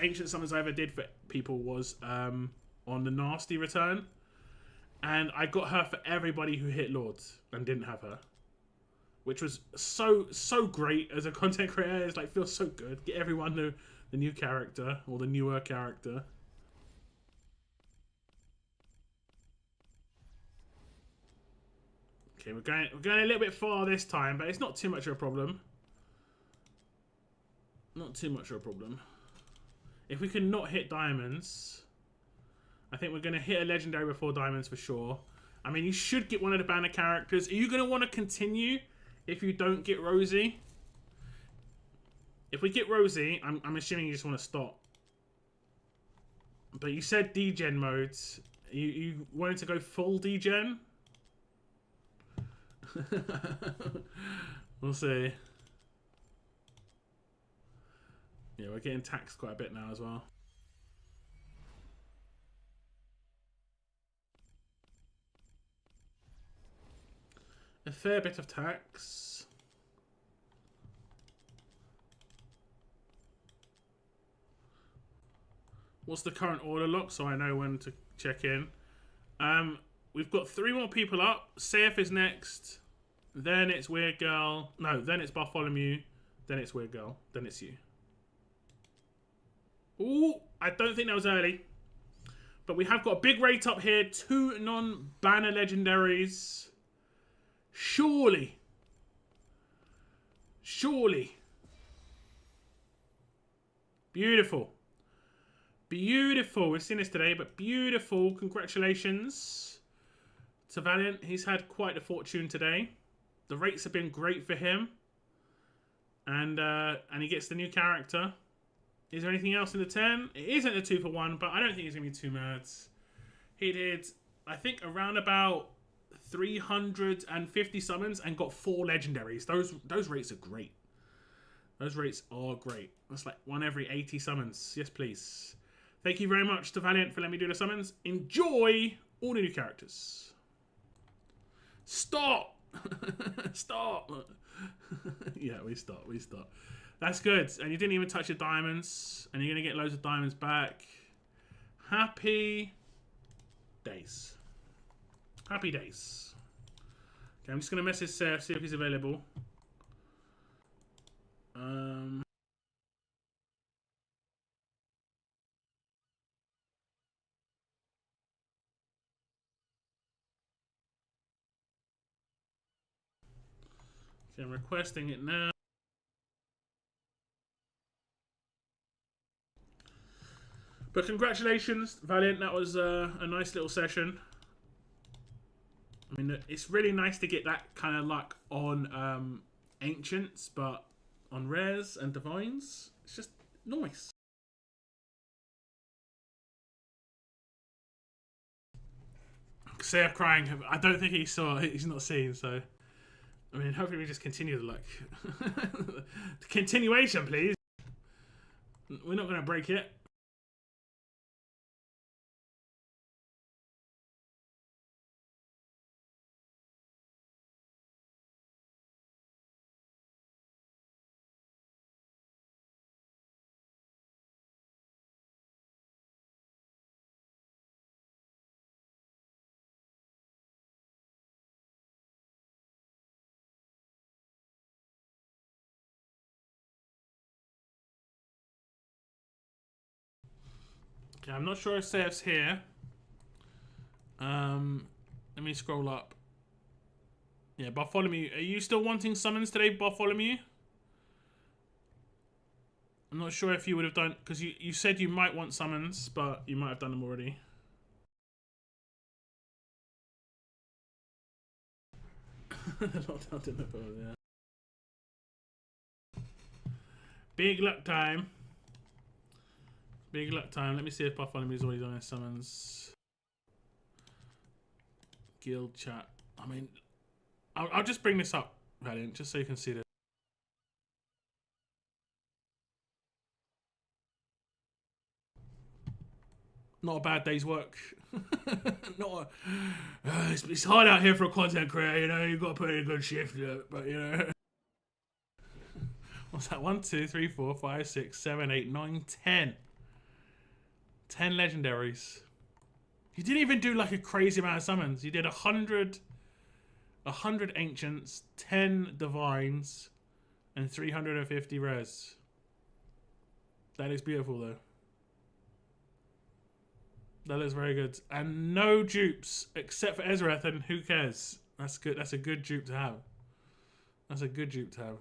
Ancient summons I ever did for people was on the Nasty return. And I got her for everybody who hit Lords and didn't have her. Which was so great as a content creator. It's like, feels so good. Get everyone the new character or the newer character. Okay, we're going a little bit far this time, but it's not too much of a problem. Not too much of a problem. If we can not hit diamonds, I think we're going to hit a legendary before diamonds for sure. I mean, you should get one of the banner characters. Are you going to want to continue if you don't get Rosie? If we get Rosie, I'm assuming you just want to stop. But you said degen modes. You wanted to go full degen? We'll see. Yeah, we're getting taxed quite a bit now as well. A fair bit of tax. What's the current order lock so I know when to check in? We've got 3 more people up. Saif is next. Then it's Weird Girl. No, then it's Bartholomew. Then it's Weird Girl. Then it's you. Ooh, I don't think that was early. But we have got a big rate up here. 2 non-banner legendaries. Surely. Surely. Beautiful. Beautiful. We've seen this today, but beautiful. Congratulations to Valiant. He's had quite a fortune today. The rates have been great for him. And he gets the new character. Is there anything else in the 10? It isn't a 2 for 1, but I don't think he's going to be too mad. He did, I think, around about 350 summons and got 4 legendaries. Those rates are great. Those rates are great. That's like 1 every 80 summons. Yes, please. Thank you very much to Valiant for letting me do the summons. Enjoy all the new characters. Stop! Stop! Yeah, we stop. That's good. And you didn't even touch your diamonds. And you're going to get loads of diamonds back. Happy days. Happy days. Okay, I'm just going to message Seth, see if he's available. Okay, I'm requesting it now. But congratulations, Valiant. That was a nice little session. I mean, it's really nice to get that kind of luck on Ancients, but on Rares and Divines, it's just nice. Saif crying. I don't think he saw. He's not seen, so... I mean, hopefully we just continue the luck. The continuation, please. We're not going to break it. Okay, I'm not sure if Saif's here. Let me scroll up. Yeah, Bartholomew. Are you still wanting summons today, Bartholomew? I'm not sure if you would have done... Because you said you might want summons, but you might have done them already. Lockdown didn't know, yeah. Big luck time. Big luck time. Let me see if Bartholomew's already done his summons. Guild chat. I mean, I'll just bring this up, Valiant, just so you can see this. Not a bad day's work. Not a, it's hard out here for a content creator, you know. You've got to put in a good shift, but you know. What's that? 1, 2, 3, 4, 5, 6, 7, 8, 9, 10. 10 legendaries. You didn't even do like a crazy amount of summons. You did 100 ancients, 10 divines, and 350 res. That is beautiful though. That looks very good. And no dupes except for Ezrath, and who cares? That's good. That's a good dupe to have. That's a good dupe to have.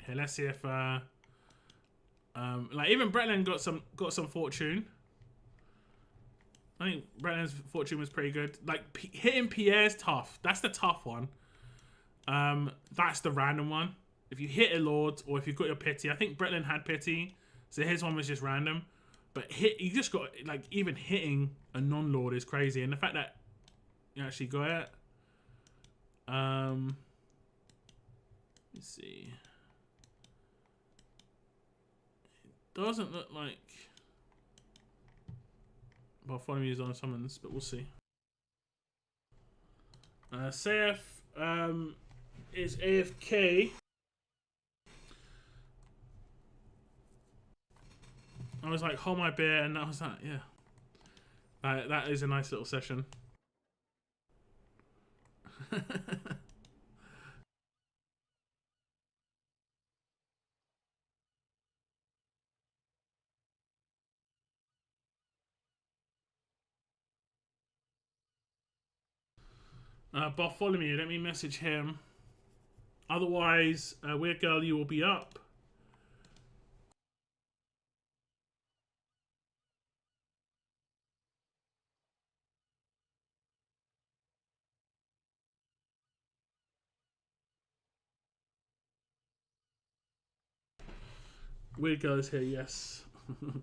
Okay, let's see if like even Bretland got some fortune. I think Bretland's fortune was pretty good. Like hitting Pierre's tough. That's the tough one. That's the random one. If you hit a lord or if you've got your pity, I think Bretland had pity, so his one was just random. But you just got like even hitting a non-lord is crazy, and the fact that you actually got it. Let's see. Doesn't look like Bartholomew is on summons, but we'll see. Saif is AFK. I was like, hold my beer, and that was that. Yeah, that is a nice little session. Bartholomew, let me message him. Otherwise, Weird Girl, you will be up. Weird Girl is here, yes. And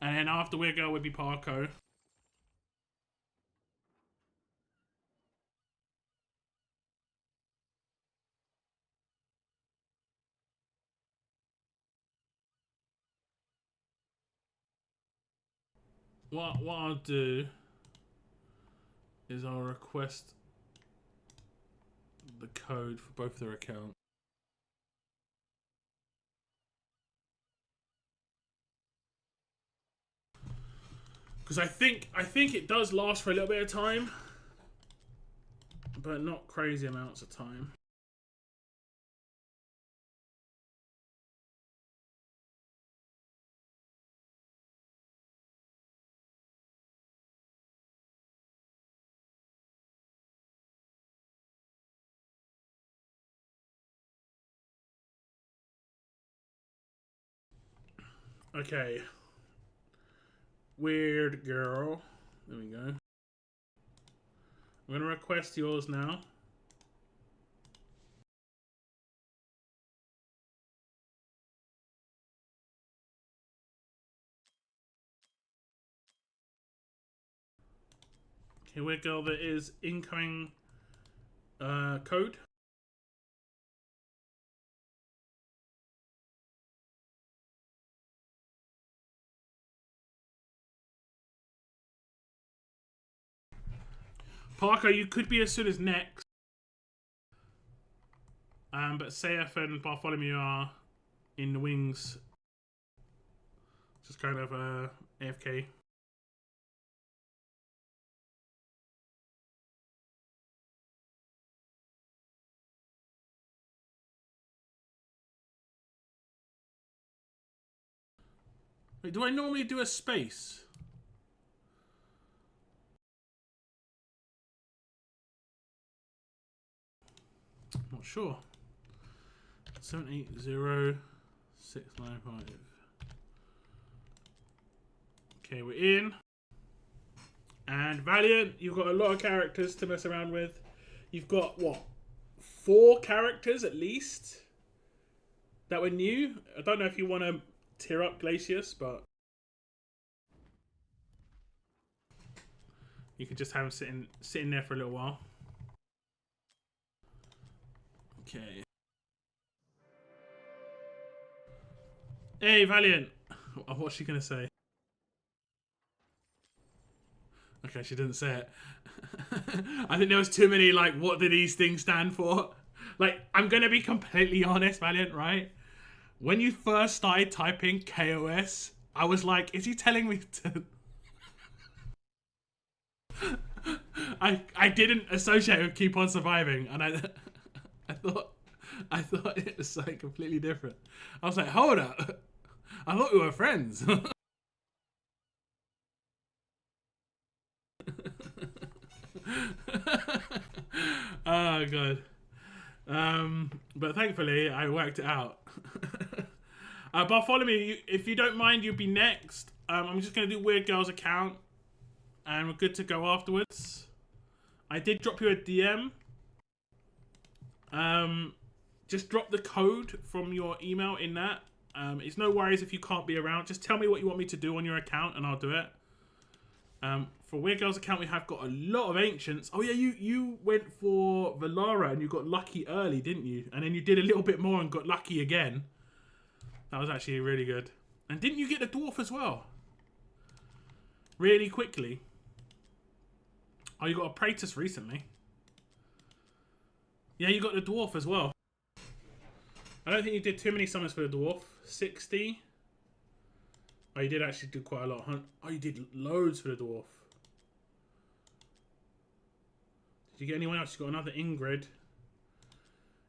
then after Weird Girl would be Parko. What I'll do is I'll request the code for both their accounts. Because I think it does last for a little bit of time, but not crazy amounts of time. Okay. Weird Girl. There we go. I'm going to request yours now. Okay, Weird Girl, there is incoming code. Parker, you could be as soon as next. But Saif and Bartholomew are in the wings. Just kind of AFK. Wait, do I normally do a space? Not sure. 780695. Okay, we're in. And Valiant, you've got a lot of characters to mess around with. You've got what? 4 characters at least that were new. I don't know if you want to tear up Glacius, but you could just have him sitting there for a little while. Okay. Hey, Valiant. What's she gonna say? Okay, she didn't say it. I think there was too many, like, what do these things stand for? Like, I'm gonna be completely honest, Valiant, right? When you first started typing KOS, I was like, is he telling me to... I didn't associate it with Keep On Surviving, and I thought it was something completely different. I was like, hold up. I thought we were friends. Oh god. But thankfully I worked it out. Bartholomew, if you don't mind, you'll be next. I'm just gonna do Weird Girl's account, and we're good to go afterwards. I did drop you a DM. Just drop the code from your email in that. It's no worries if you can't be around. Just tell me what you want me to do on your account, and I'll do it. For Weird Girl's account, we have got a lot of ancients. Oh yeah, you went for Valara and you got lucky early, didn't you? And then you did a little bit more and got lucky again. That was actually really good. And didn't you get the dwarf as well? Really quickly. Oh, you got a Praetus recently. Yeah, you got the dwarf as well. I don't think you did too many summons for the dwarf. 60. Oh, you did actually do quite a lot. Oh, you did loads for the dwarf. Did you get anyone else? You got another Ingrid.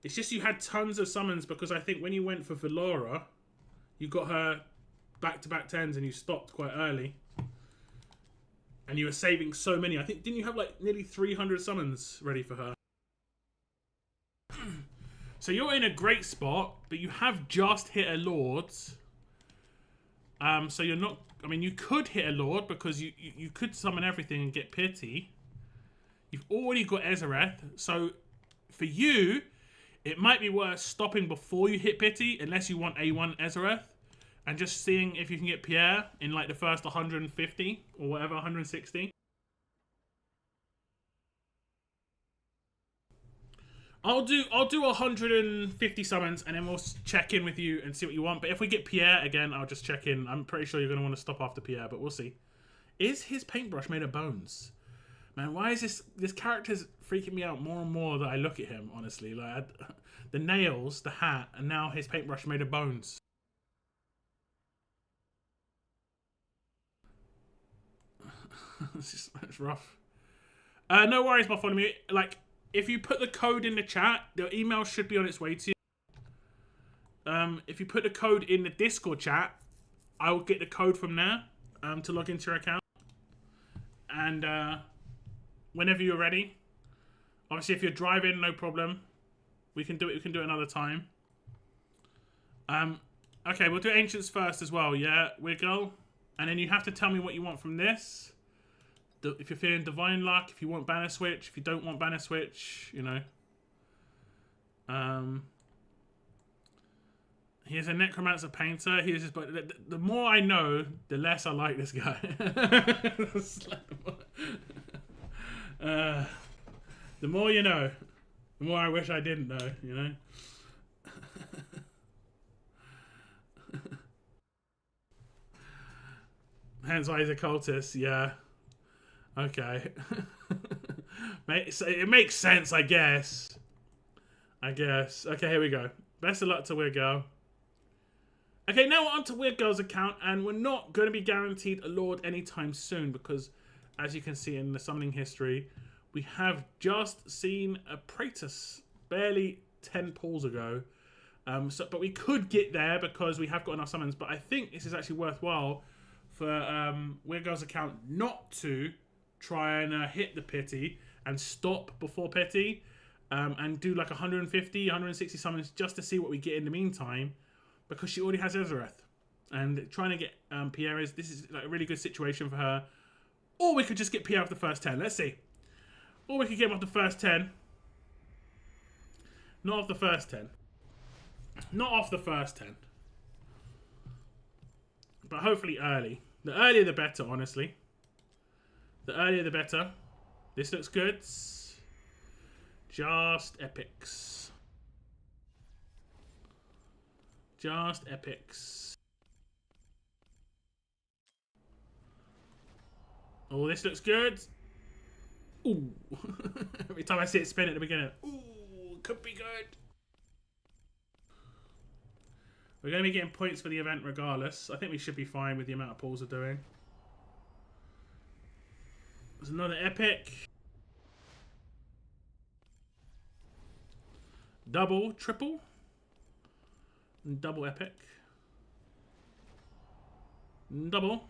It's just you had tons of summons because I think when you went for Valora, you got her back-to-back 10s and you stopped quite early. And you were saving so many. I think, didn't you have like nearly 300 summons ready for her? So you're in a great spot, but you have just hit a Lord's. So you're not... I mean, you could hit a Lord because you could summon everything and get Pity. You've already got Ezereth. So for you, it might be worth stopping before you hit Pity, unless you want A1 Ezereth, and just seeing if you can get Pierre in like the first 150 or whatever, 160. I'll do 150 summons and then we'll check in with you and see what you want. But if we get Pierre again, I'll just check in. I'm pretty sure you're going to want to stop after Pierre, but we'll see. Is his paintbrush made of bones? Man, why is this character's freaking me out more and more that I look at him, honestly. Like the nails, the hat, and now his paintbrush made of bones. It's rough. No worries, Bartholomew. Like, if you put the code in the chat, the email should be on its way to you. If you put the code in the Discord chat, I will get the code from there to log into your account. And whenever you're ready, obviously if you're driving, no problem. We can do it. We can do it another time. Okay, we'll do Ancients first as well. Yeah, Weird Girl. And then you have to tell me what you want from this. If you're feeling Divine Luck, if you want Banner Switch, if you don't want Banner Switch, you know. He's a Necromancer Painter. He's just, but the more I know, the less I like this guy. The more you know, the more I wish I didn't know, you know. Hence why he's a cultist, yeah. Okay. So it makes sense, I guess. Okay, here we go. Best of luck to Weird Girl. Okay, now we're on to Weird Girl's account, and we're not going to be guaranteed a Lord anytime soon because, as you can see in the summoning history, we have just seen a Praetus barely 10 pulls ago. But we could get there because we have got enough summons, but I think this is actually worthwhile for Weird Girl's account not to try and hit the Pity and stop before Pity and do like 150, 160 summons just to see what we get in the meantime because she already has Ezereth. And trying to get Pierre this is like a really good situation for her. Or we could just get Pierre off the first 10. Let's see. Or we could get him off the first 10. Not off the first 10. Not off the first 10. But hopefully early. The earlier the better, honestly. The earlier the better. This looks good. Just epics. Just epics. Oh, this looks good. Ooh. Every time I see it spin at the beginning. Ooh, could be good. We're going to be getting points for the event regardless. I think we should be fine with the amount of pulls we're doing. There's another epic. Double, triple. And double epic. Double.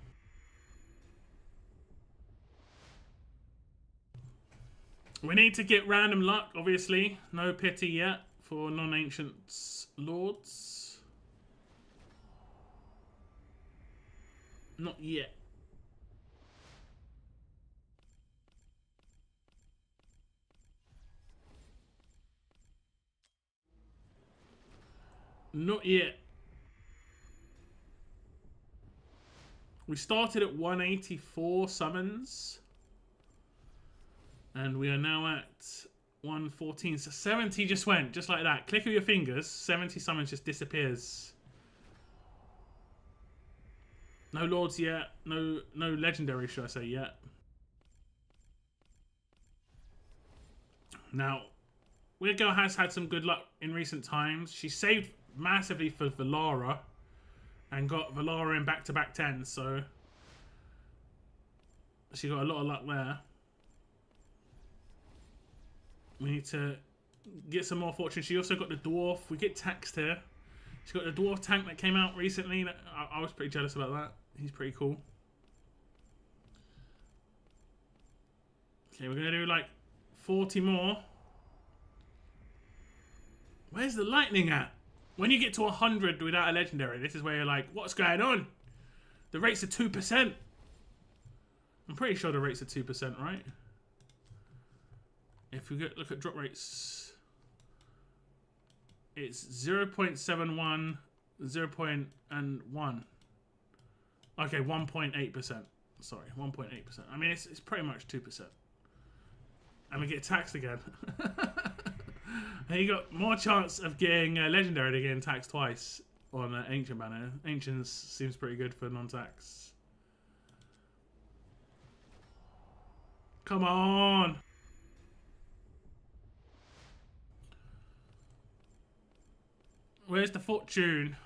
We need to get random luck, obviously. No pity yet for non-ancient lords. Not yet. Not yet. We started at 184 summons. And we are now at 114. So 70 just went, just like that. Click of your fingers, 70 summons just disappears. No lords yet. No legendary, should I say, yet. Now, Weird Girl has had some good luck in recent times. She saved massively for Valara and got Valara in back-to-back 10s, so she got a lot of luck there. We need to get some more fortune. She also got the dwarf. We get taxed here. She got the dwarf tank that came out recently. I was pretty jealous about that. He's pretty cool. Okay, we're going to do like 40 more. Where's the lightning at? When you get to 100 without a legendary, this is where you're like, what's going on? The rates are 2%. I'm pretty sure the rates are 2%, right? If we look at drop rates, it's 0.71, 0.1. Okay, 1.8%. Sorry, 1.8%. I mean, it's pretty much 2%. And we get taxed again. And you got more chance of getting legendary to getting taxed twice on Ancient banner. Ancients seems pretty good for non-tax. Come on! Where's the fortune?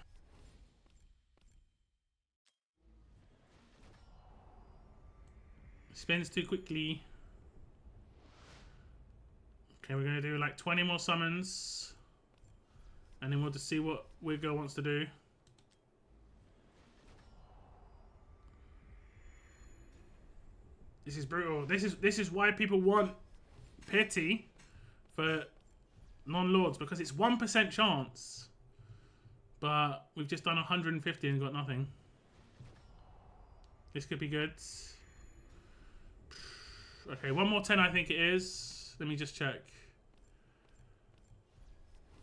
Spins too quickly. Okay, we're going to do like 20 more summons. And then we'll just see what Weird Girl wants to do. This is brutal. This is why people want pity for non-lords, because it's 1% chance. But we've just done 150 and got nothing. This could be good. Okay, one more 10 I think it is. Let me just check.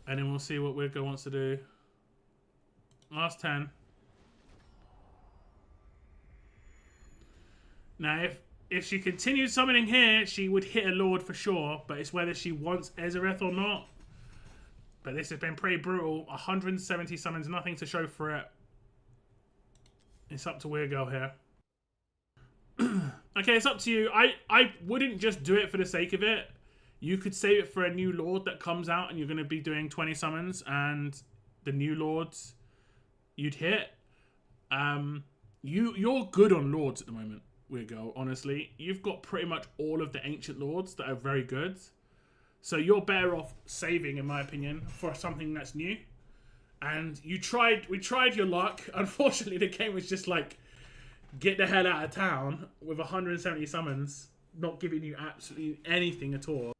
And then we'll see what Weird Girl wants to do. Last 10. Now, if she continued summoning here, she would hit a Lord for sure. But it's whether she wants Ezereth or not. But this has been pretty brutal. 170 summons, nothing to show for it. It's up to Weird Girl here. Okay, it's up to you. I wouldn't just do it for the sake of it. You could save it for a new Lord that comes out and you're going to be doing 20 summons and the new Lords you'd hit. You're good on Lords at the moment, Weird Girl, honestly. You've got pretty much all of the Ancient Lords that are very good. So you're better off saving, in my opinion, for something that's new. And we tried your luck. Unfortunately, the game was just like, get the hell out of town with 170 summons, not giving you absolutely anything at all.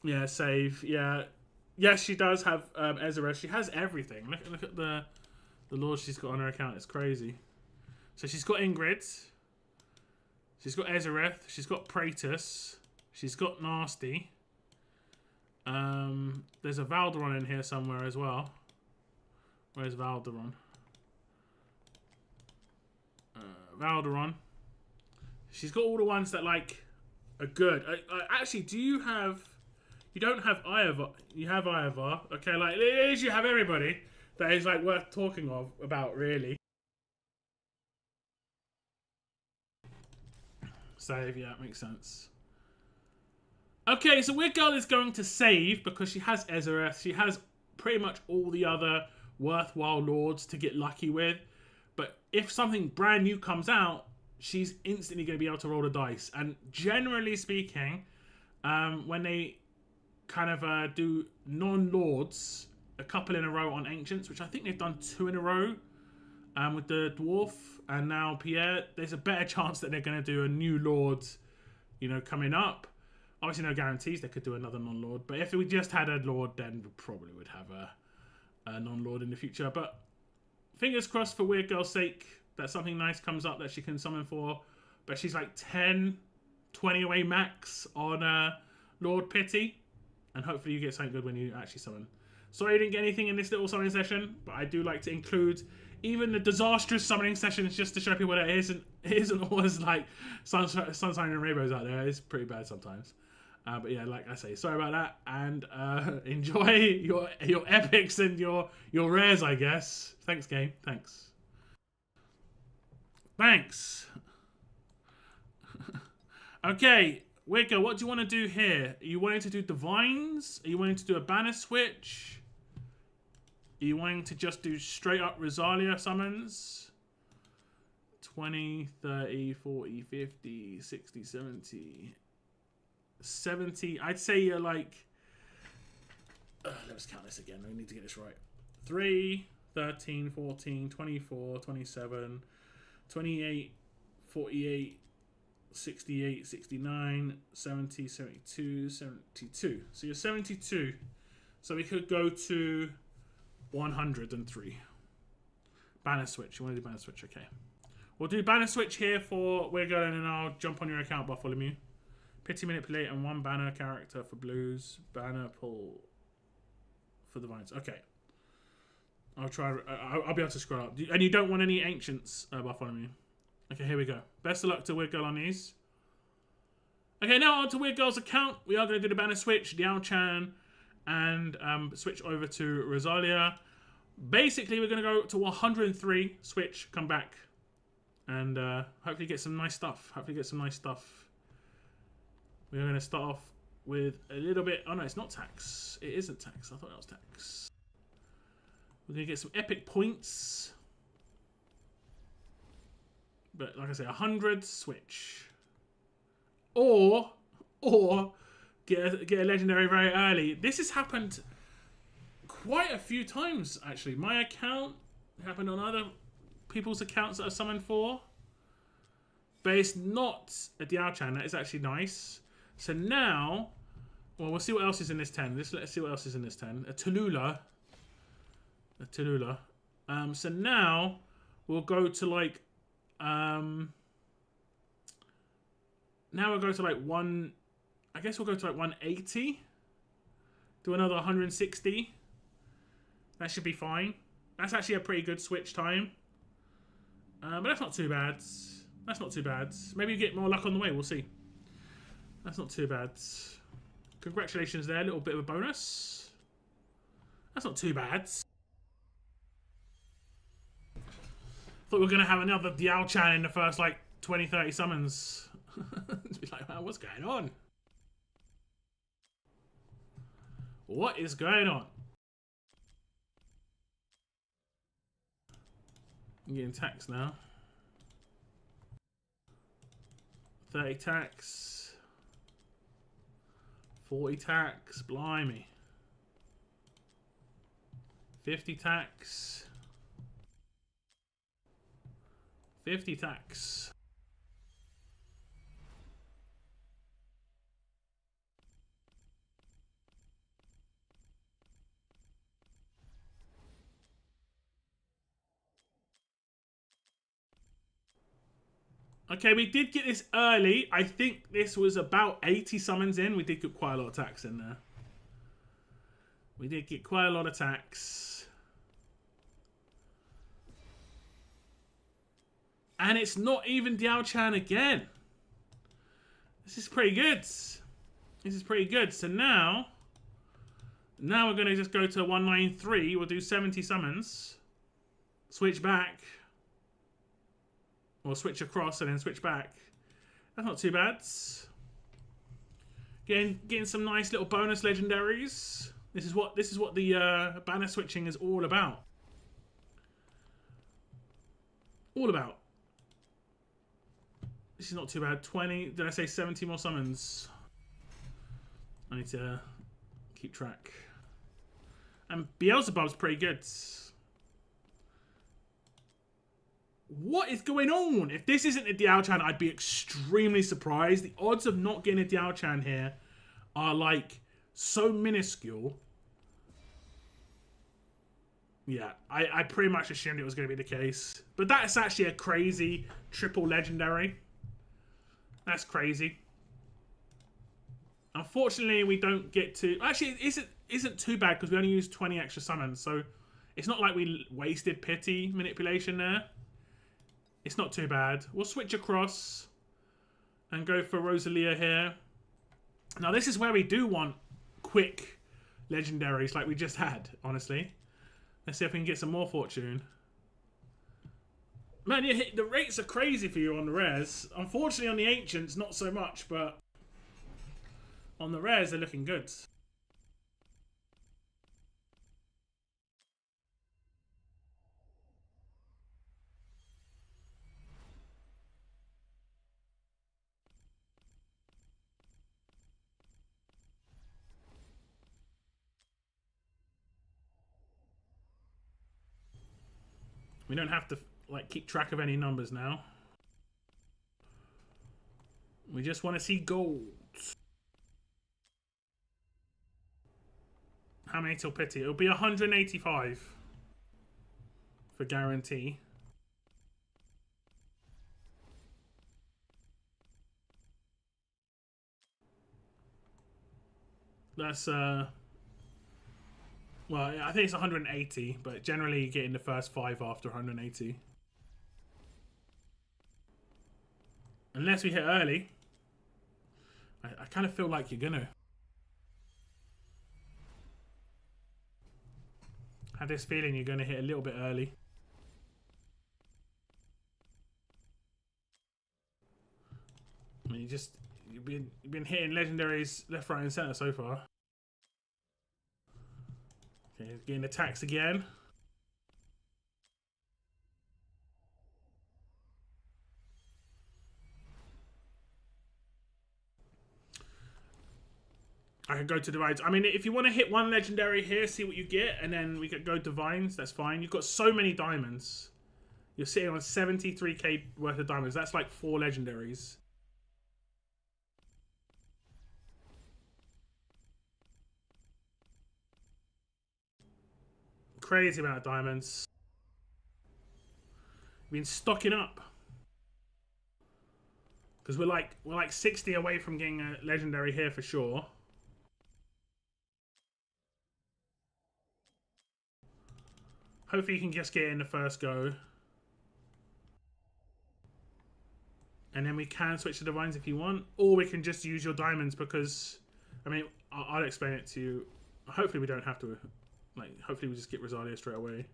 Yeah, save. Yeah. Yes, she does have Ezra. She has everything. Look at the lords she's got on her account. It's crazy. So she's got Ingrid. She's got Ezereth. She's got Praetus. She's got Nasty. There's a Valderon in here somewhere as well. Where's Valderon? Valderon. She's got all the ones that like are good. Actually, do you have? You don't have Ivar. You have Ivar. Okay, like at least you have everybody that is like worth talking about, really. Save, yeah, makes sense. Okay, so Weird Girl is going to save because she has Ezereth. She has pretty much all the other worthwhile lords to get lucky with. But if something brand new comes out, she's instantly going to be able to roll the dice. And generally speaking, when they kind of do non-lords, a couple in a row on Ancients, which I think they've done 2 in a row with the Dwarf and now Pierre, there's a better chance that they're going to do a new Lord, you know, coming up. Obviously no guarantees they could do another non-Lord, but if we just had a Lord, then we probably would have a non-Lord in the future. But fingers crossed for Weird Girl's sake that something nice comes up that she can summon for. But she's like 10, 20 away max on Lord Pity. And hopefully you get something good when you actually summon. Sorry I didn't get anything in this little summoning session, but I do like to include even the disastrous summoning sessions just to show people that it isn't always like sunshine and rainbows out there. It's pretty bad sometimes. But yeah, like I say, sorry about that, and enjoy your epics and your rares, I guess. Thanks, game. Thanks. Okay, Weird Girl, what do you want to do here? Are you wanting to do divines? Are you wanting to do a banner switch? Are you wanting to just do straight up Rosalia summons? 20, 30, 40, 50, 60, 70... 70. I'd say you're like let's count this again. I need to get this right. 3, 13, 14, 24, 27, 28, 48, 68, 69, 70, 72, 72. So you're 72. So we could go to 103. Banner switch. You want to do banner switch? Okay. We'll do banner switch here for Weird Girl, and then I'll jump on your account, Bartholomew. Pity, Manipulate, and 1 banner character for blues. Banner pull for the vines. Okay. I'll try. I'll be able to scroll up. And you don't want any ancients, Bartholomew. Okay, here we go. Best of luck to Weird Girl on these. Okay, now on to Weird Girl's account. We are going to do the banner switch, Diaochan, and switch over to Rosalia. Basically, we're going to go to 103, switch, come back, and hopefully get some nice stuff. We're going to start off with a little bit... Oh, no, it's not tax. It isn't tax. I thought that was tax. We're going to get some epic points. But, like I say, 100, switch. Or get a legendary very early. This has happened quite a few times, actually. My account happened on other people's accounts that I've summoned for. But it's not a Diaochan. That is actually nice. So now, well, we'll see what else is in this 10. Let's see what else is in this 10. A Tallulah. So now we'll go to like, now we'll go to like I guess we'll go to like 180. Do another 160. That should be fine. That's actually a pretty good switch time. But that's not too bad. Maybe you get more luck on the way. We'll see. That's not too bad. Congratulations there. A little bit of a bonus. That's not too bad. Thought we were going to have another Diaochan in the first, like, 20, 30 summons. Be like, man, what's going on? What is going on? I'm getting tax now. 30 tax. 40 tax, blimey. 50 tax. 50 tax. Okay, we did get this early. I think this was about 80 summons in. We did get quite a lot of tax in there. We did get quite a lot of attacks. And it's not even Diaochan again. This is pretty good. This is pretty good. So now we're going to just go to 193. We'll do 70 summons. Switch back. Or switch across and then switch back. That's not too bad. Getting some nice little bonus legendaries. This is what the banner switching is all about. All about. This is not too bad. 20. Did I say 70 more summons? I need to keep track. And Beelzebub's pretty good. What is going on? If this isn't a Diaochan, I'd be extremely surprised. The odds of not getting a Diaochan here are like so minuscule. Yeah, I pretty much assumed it was going to be the case. But that's actually a crazy triple legendary. That's crazy. Unfortunately, we don't get to... Actually, it isn't too bad because we only used 20 extra summons. So it's not like we wasted pity manipulation there. It's not too bad. We'll switch across and go for Rosalia here. Now, this is where we do want quick legendaries like we just had, honestly. Let's see if we can get some more fortune. Man, the rates are crazy for you on the rares. Unfortunately, on the ancients, not so much, but on the rares, they're looking good. We don't have to like keep track of any numbers now. We just want to see gold. How many till pity? It'll be 185 for guarantee. That's well, I think it's 180, but generally you get in the first 5 after 180. Unless we hit early. I kind of feel like you're gonna. I have this feeling you're gonna hit a little bit early. I mean, you've been hitting legendaries left, right, and center so far. Okay, getting attacks again. I could go to Divines. I mean, if you want to hit one legendary here, see what you get, and then we could go Divines, that's fine. You've got so many diamonds. You're sitting on 73k worth of diamonds. That's like 4 legendaries. Crazy amount of diamonds. We've been stocking up. Because we're like 60 away from getting a legendary here for sure. Hopefully you can just get in the first go. And then we can switch to Divines if you want. Or we can just use your diamonds because... I mean, I'll explain it to you. Hopefully we don't have to... Like, hopefully we just get Rosalia straight away.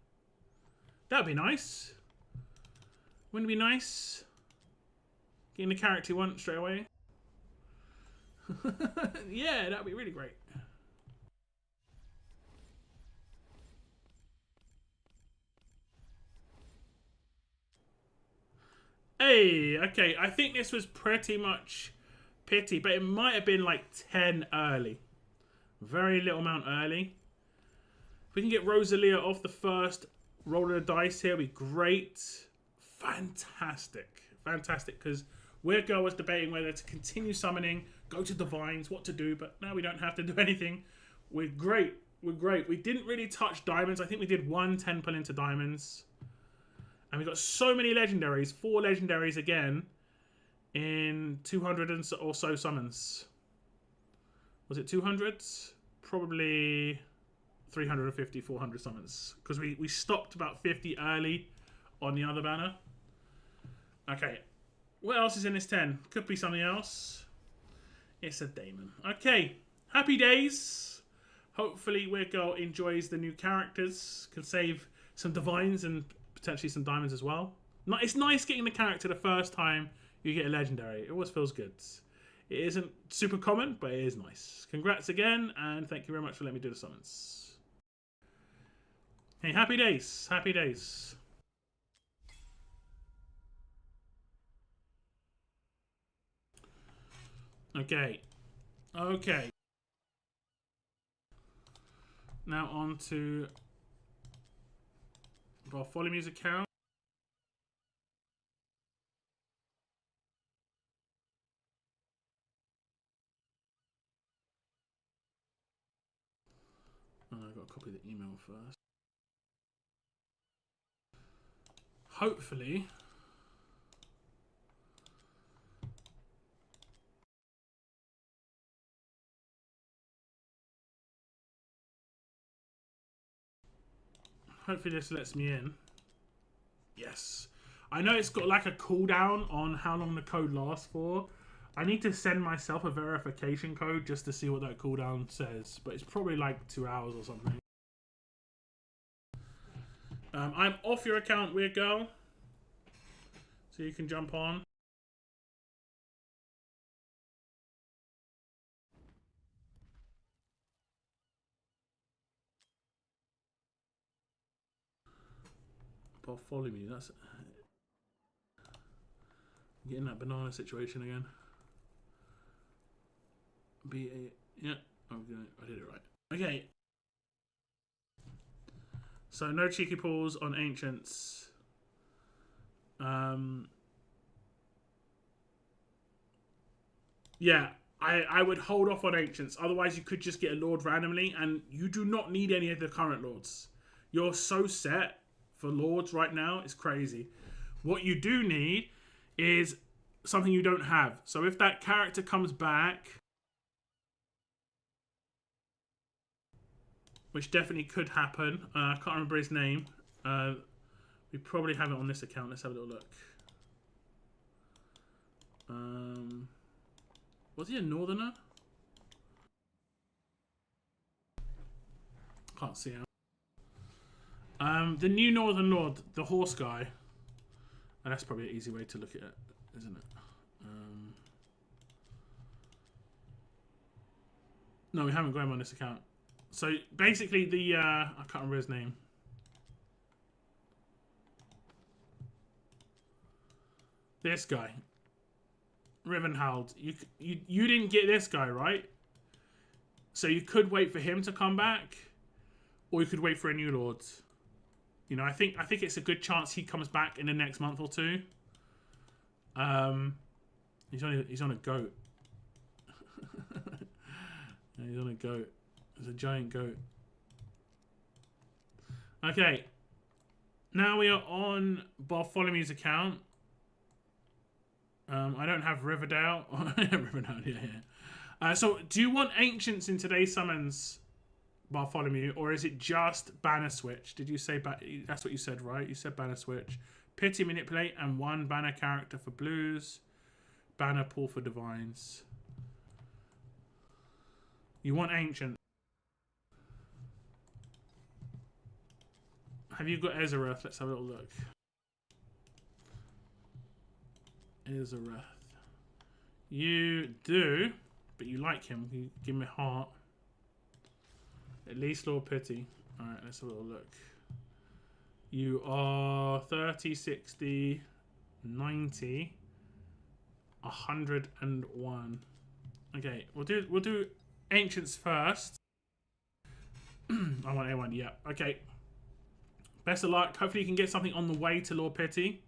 That'd be nice. Wouldn't it be nice? Getting the character you want straight away. Yeah, that'd be really great. Hey, okay, I think this was pretty much pity, but it might have been like 10 early. Very little amount early. If we can get Rosalia off the first roll of the dice here, it'd be great. Fantastic. Fantastic, because Weird was debating whether to continue summoning, go to Divines, what to do, but now we don't have to do anything. We're great. We're great. We didn't really touch diamonds. I think we did 1 10 pull into diamonds. And we got so many legendaries, 4 legendaries again, in 200 or so summons. Was it 200? Probably 350, 400 summons. Because we stopped about 50 early on the other banner. Okay. What else is in this 10? Could be something else. It's a Daemon. Okay. Happy days. Hopefully Weird enjoys the new characters. Can save some divines and potentially some diamonds as well. It's nice getting the character the first time you get a legendary. It always feels good. It isn't super common, but it is nice. Congrats again, and thank you very much for letting me do the summons. Hey, happy days. Happy days. Okay. Okay. Now on to Bartholomew's account. Oh, I've got to copy the email first. Hopefully. Hopefully this lets me in. Yes. I know it's got like a cooldown on how long the code lasts for. I need to send myself a verification code just to see what that cooldown says. But it's probably like 2 hours or something. I'm off your account, Weird Girl. So you can jump on. Bartholomew, that's... Getting that banana situation again. Yeah, I did it right. Okay. So no cheeky pulls on ancients. Yeah, I would hold off on ancients. Otherwise, you could just get a lord randomly, and you do not need any of the current lords. You're so set for lords right now. It's crazy. What you do need is something you don't have. So if that character comes back, which definitely could happen. I can't remember his name. We probably have it on this account. Let's have a little look. Was he a northerner? Can't see him. The new Northern Lord, the horse guy. And that's probably an easy way to look at it, isn't it? No, we haven't got him on this account. So basically, I can't remember his name. This guy, Rivenhald. You didn't get this guy, right? So you could wait for him to come back, or you could wait for a new lord. You know, I think it's a good chance he comes back in the next month or two. He's on a goat. Yeah, he's on a goat. There's a giant goat. Okay. Now we are on Bartholomew's account. I don't have Riverdale. Riverdale, yeah. So, do you want Ancients in today's summons, Bartholomew, or is it just Banner Switch? Did you say... That's what you said, right? You said Banner Switch. Pity, Manipulate, and 1 Banner character for blues. Banner Pool for divines. You want Ancient. Have you got Ezereth? Let's have a little look. Ezereth. You do, but you like him. You give him a heart. At least Lord Pity. Alright, let's have a little look. You are 30, 60, 90, 101. Okay, we'll do Ancients first. I want A1, yeah. Okay. Best of luck. Hopefully you can get something on the way to Lord Pity.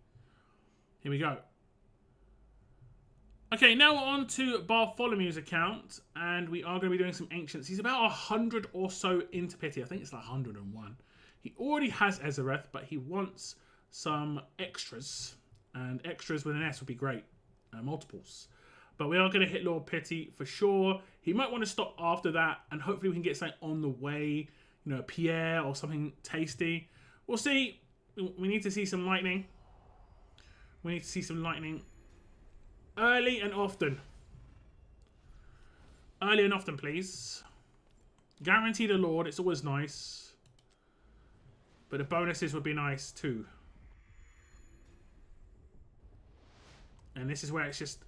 Here we go. Okay, now we're on to Bartholomew's account, and we are going to be doing some Ancients. He's about 100 or so into Pity. I think it's like 101. He already has Ezereth, but he wants some extras, and extras with an S would be great. Multiples. But we are going to hit Lord Pity for sure. He might want to stop after that, and hopefully we can get something on the way. you know, Pierre or something tasty. We'll see. We need to see some lightning. We need to see some lightning early and often. Early and often, please. Guarantee the Lord. It's always nice. But the bonuses would be nice too. And this is where it's just...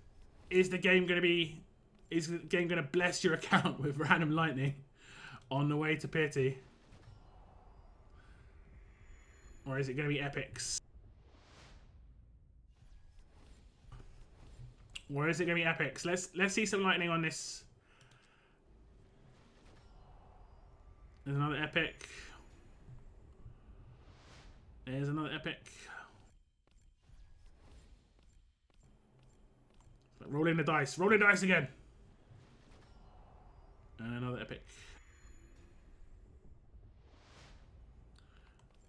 Is the game going to bless your account with random lightning on the way to pity? Or is it going to be epics? Or is it going to be epics? Let's see some lightning on this. There's another epic. There's another epic. Rolling the dice. Rolling the dice again. And another epic.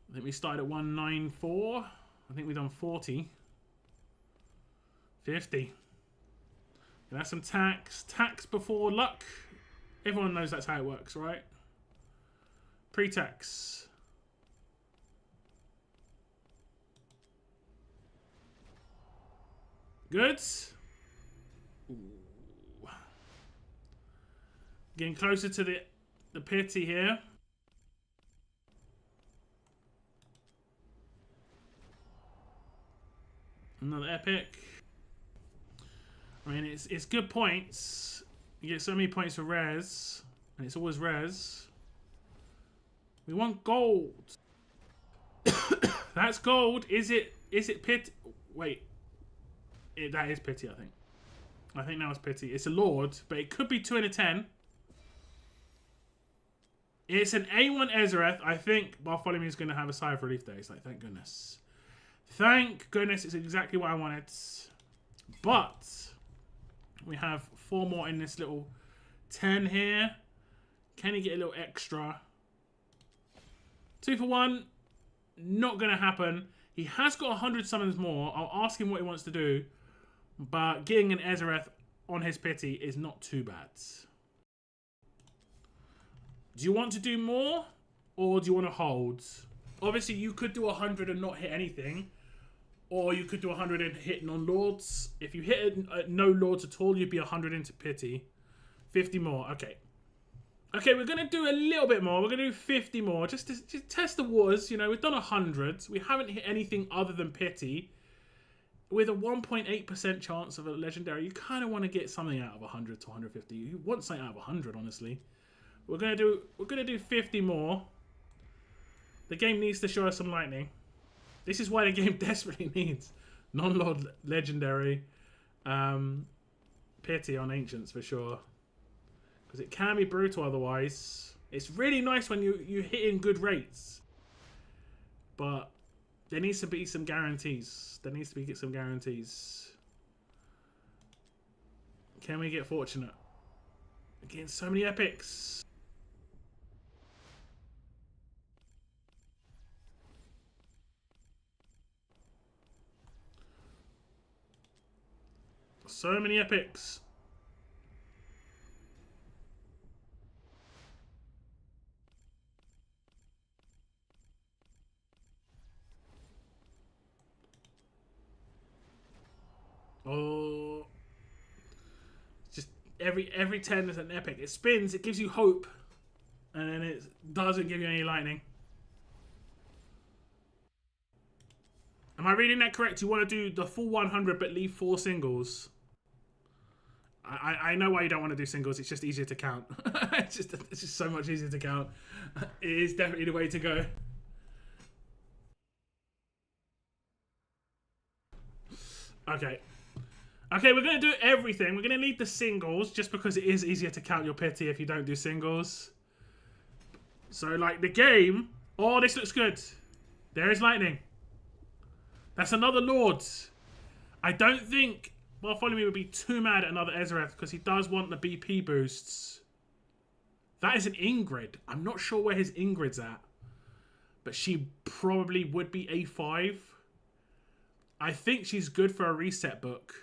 I think we started at 194. I think we've done 40. 50. And that's some tax. Tax before luck. Everyone knows that's how it works, right? Pre-tax. Good. Ooh. Getting closer to the pity here. Another epic. I mean, it's good points. You get so many points for res, and it's always res. We want gold. That's gold. Is it pity? Wait. That is pity, I think. I think that was pity. It's a Lord, but it could be 2 and a 10. It's an A1 Ezereth. I think Bartholomew is going to have a sigh of relief there. It's like, thank goodness. Thank goodness, it's exactly what I wanted. But we have 4 more in this little 10 here. Can he get a little extra? 2 for 1. Not going to happen. He has got 100 summons more. I'll ask him what he wants to do. But getting an Ezereth on his pity is not too bad. Do you want to do more? Or do you want to hold? Obviously, you could do 100 and not hit anything. Or you could do 100 and hit non-lords. If you hit no lords at all, you'd be 100 into pity. 50 more. Okay. Okay, we're going to do a little bit more. We're going to do 50 more. Just to test the waters. You know, we've done 100. We haven't hit anything other than pity. With a 1.8% chance of a legendary, you kind of want to get something out of 100 to 150. You want something out of 100, honestly. We're going to do 50 more. The game needs to show us some lightning. This is why the game desperately needs non-lord legendary pity on ancients for sure. Because it can be brutal otherwise. It's really nice when you hit in good rates. But there needs to be some guarantees. There needs to be some guarantees. Can we get fortunate? Again, so many epics. So many epics. Oh, just every 10 is an epic. It spins, it gives you hope, and then it doesn't give you any lightning. Am I reading that correct? You want to do the full 100 but leave 4 singles? I know why you don't want to do singles. It's just easier to count. it's just so much easier to count. It is definitely the way to go. Okay. Okay, we're going to do everything. We're going to need the singles just because it is easier to count your pity if you don't do singles. So, like, the game... Oh, this looks good. There is lightning. That's another Lord. I don't think Bartholomew would be too mad at another Ezereth because he does want the BP boosts. That is an Ingrid. I'm not sure where his Ingrid's at. But she probably would be A5. I think she's good for a reset book.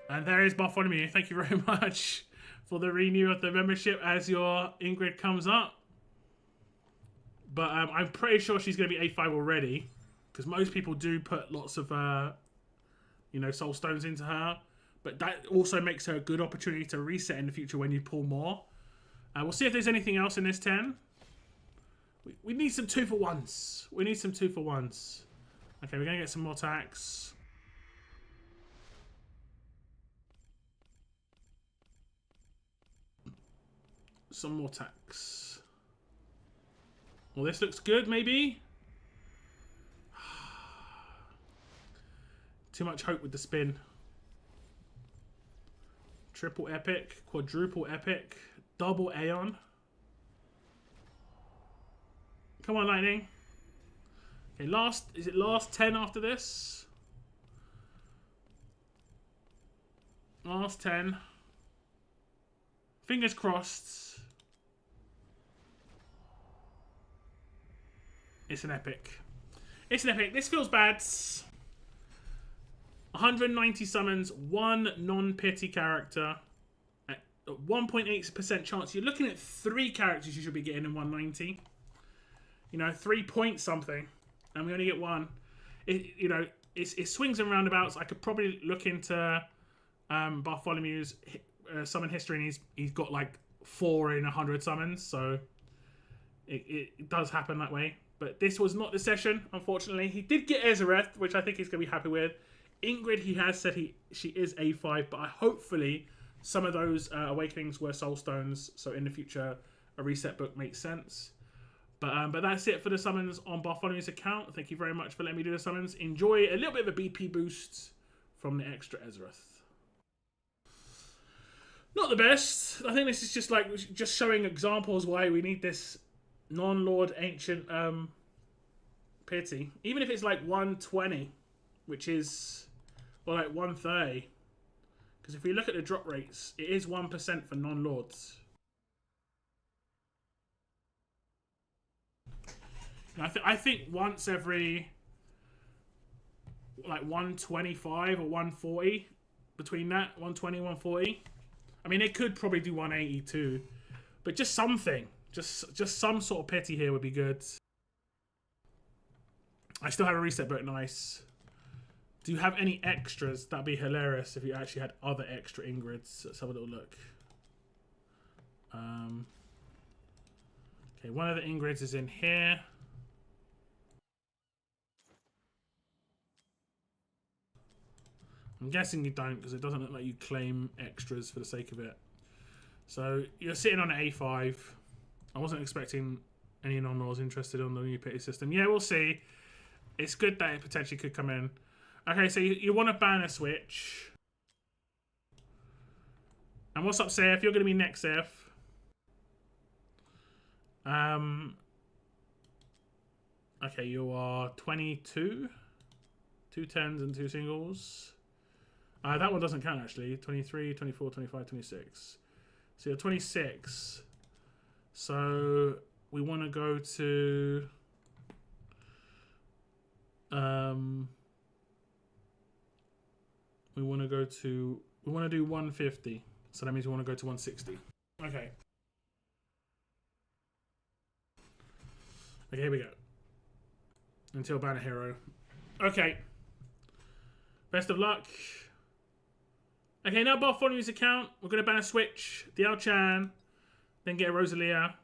And there is Bartholomew. Thank you very much for the renew of the membership as your Ingrid comes up. But I'm pretty sure she's going to be A5 already, because most people do put lots of, soul stones into her. But that also makes her a good opportunity to reset in the future when you pull more. We'll see if there's anything else in this 10. We need some 2-for-1s. We need some 2-for-1s. Okay, we're going to get some more attacks. Some more attacks. Well, this looks good, maybe? Too much hope with the spin. Triple epic, quadruple epic, double Aeon. Come on, Lightning. Okay, is it last 10 after this? Last 10. Fingers crossed. It's an epic. It's an epic. This feels bad. 190 summons, 1 non-pity character. At 1.8% chance. You're looking at 3 characters you should be getting in 190. 3 point something. And we only get 1. It swings and roundabouts. I could probably look into Bartholomew's summon history, and he's got like 4 in 100 summons. So it does happen that way. But this was not the session, unfortunately. He did get Ezereth, which I think he's going to be happy with. Ingrid, he has said she is A5, but hopefully some of those awakenings were soul stones. So in the future, a reset book makes sense. But that's it for the summons on Bartholomew's account. Thank you very much for letting me do the summons. Enjoy a little bit of a BP boost from the extra Ezereth. Not the best. I think this is just showing examples why we need this non-Lord Ancient pity. Even if it's like 120, which is, or like 130. Because if we look at the drop rates, it is 1% for non-Lords. I think once every like 125 or 140, between that 120 140. I mean, they could probably do 180 too, but just something, just some sort of pity here would be good. I still have a reset book, nice. Do you have any extras? That'd be hilarious if you actually had other extra Ingrids. Let's have a little look. Okay, one of the Ingrids is in here. I'm guessing you don't, because it doesn't look like you claim extras for the sake of it. So you're sitting on an A5. I wasn't expecting any non-laws interested on the new pity system. Yeah, we'll see. It's good that it potentially could come in. Okay, so you want to ban a switch. And what's up, Seth? You're going to be next, Seth. Okay, you are 22. 2 10s and 2 singles. That one doesn't count, actually. 23, 24, 25, 26. So you're 26. So we want to go to... we want to do 150. So that means we want to go to 160. Okay. Okay, here we go. Until ban a hero. Okay. Best of luck. Okay, now Bartholomew's account. We're going to ban a switch. Diaochan. Then get a Rosalia.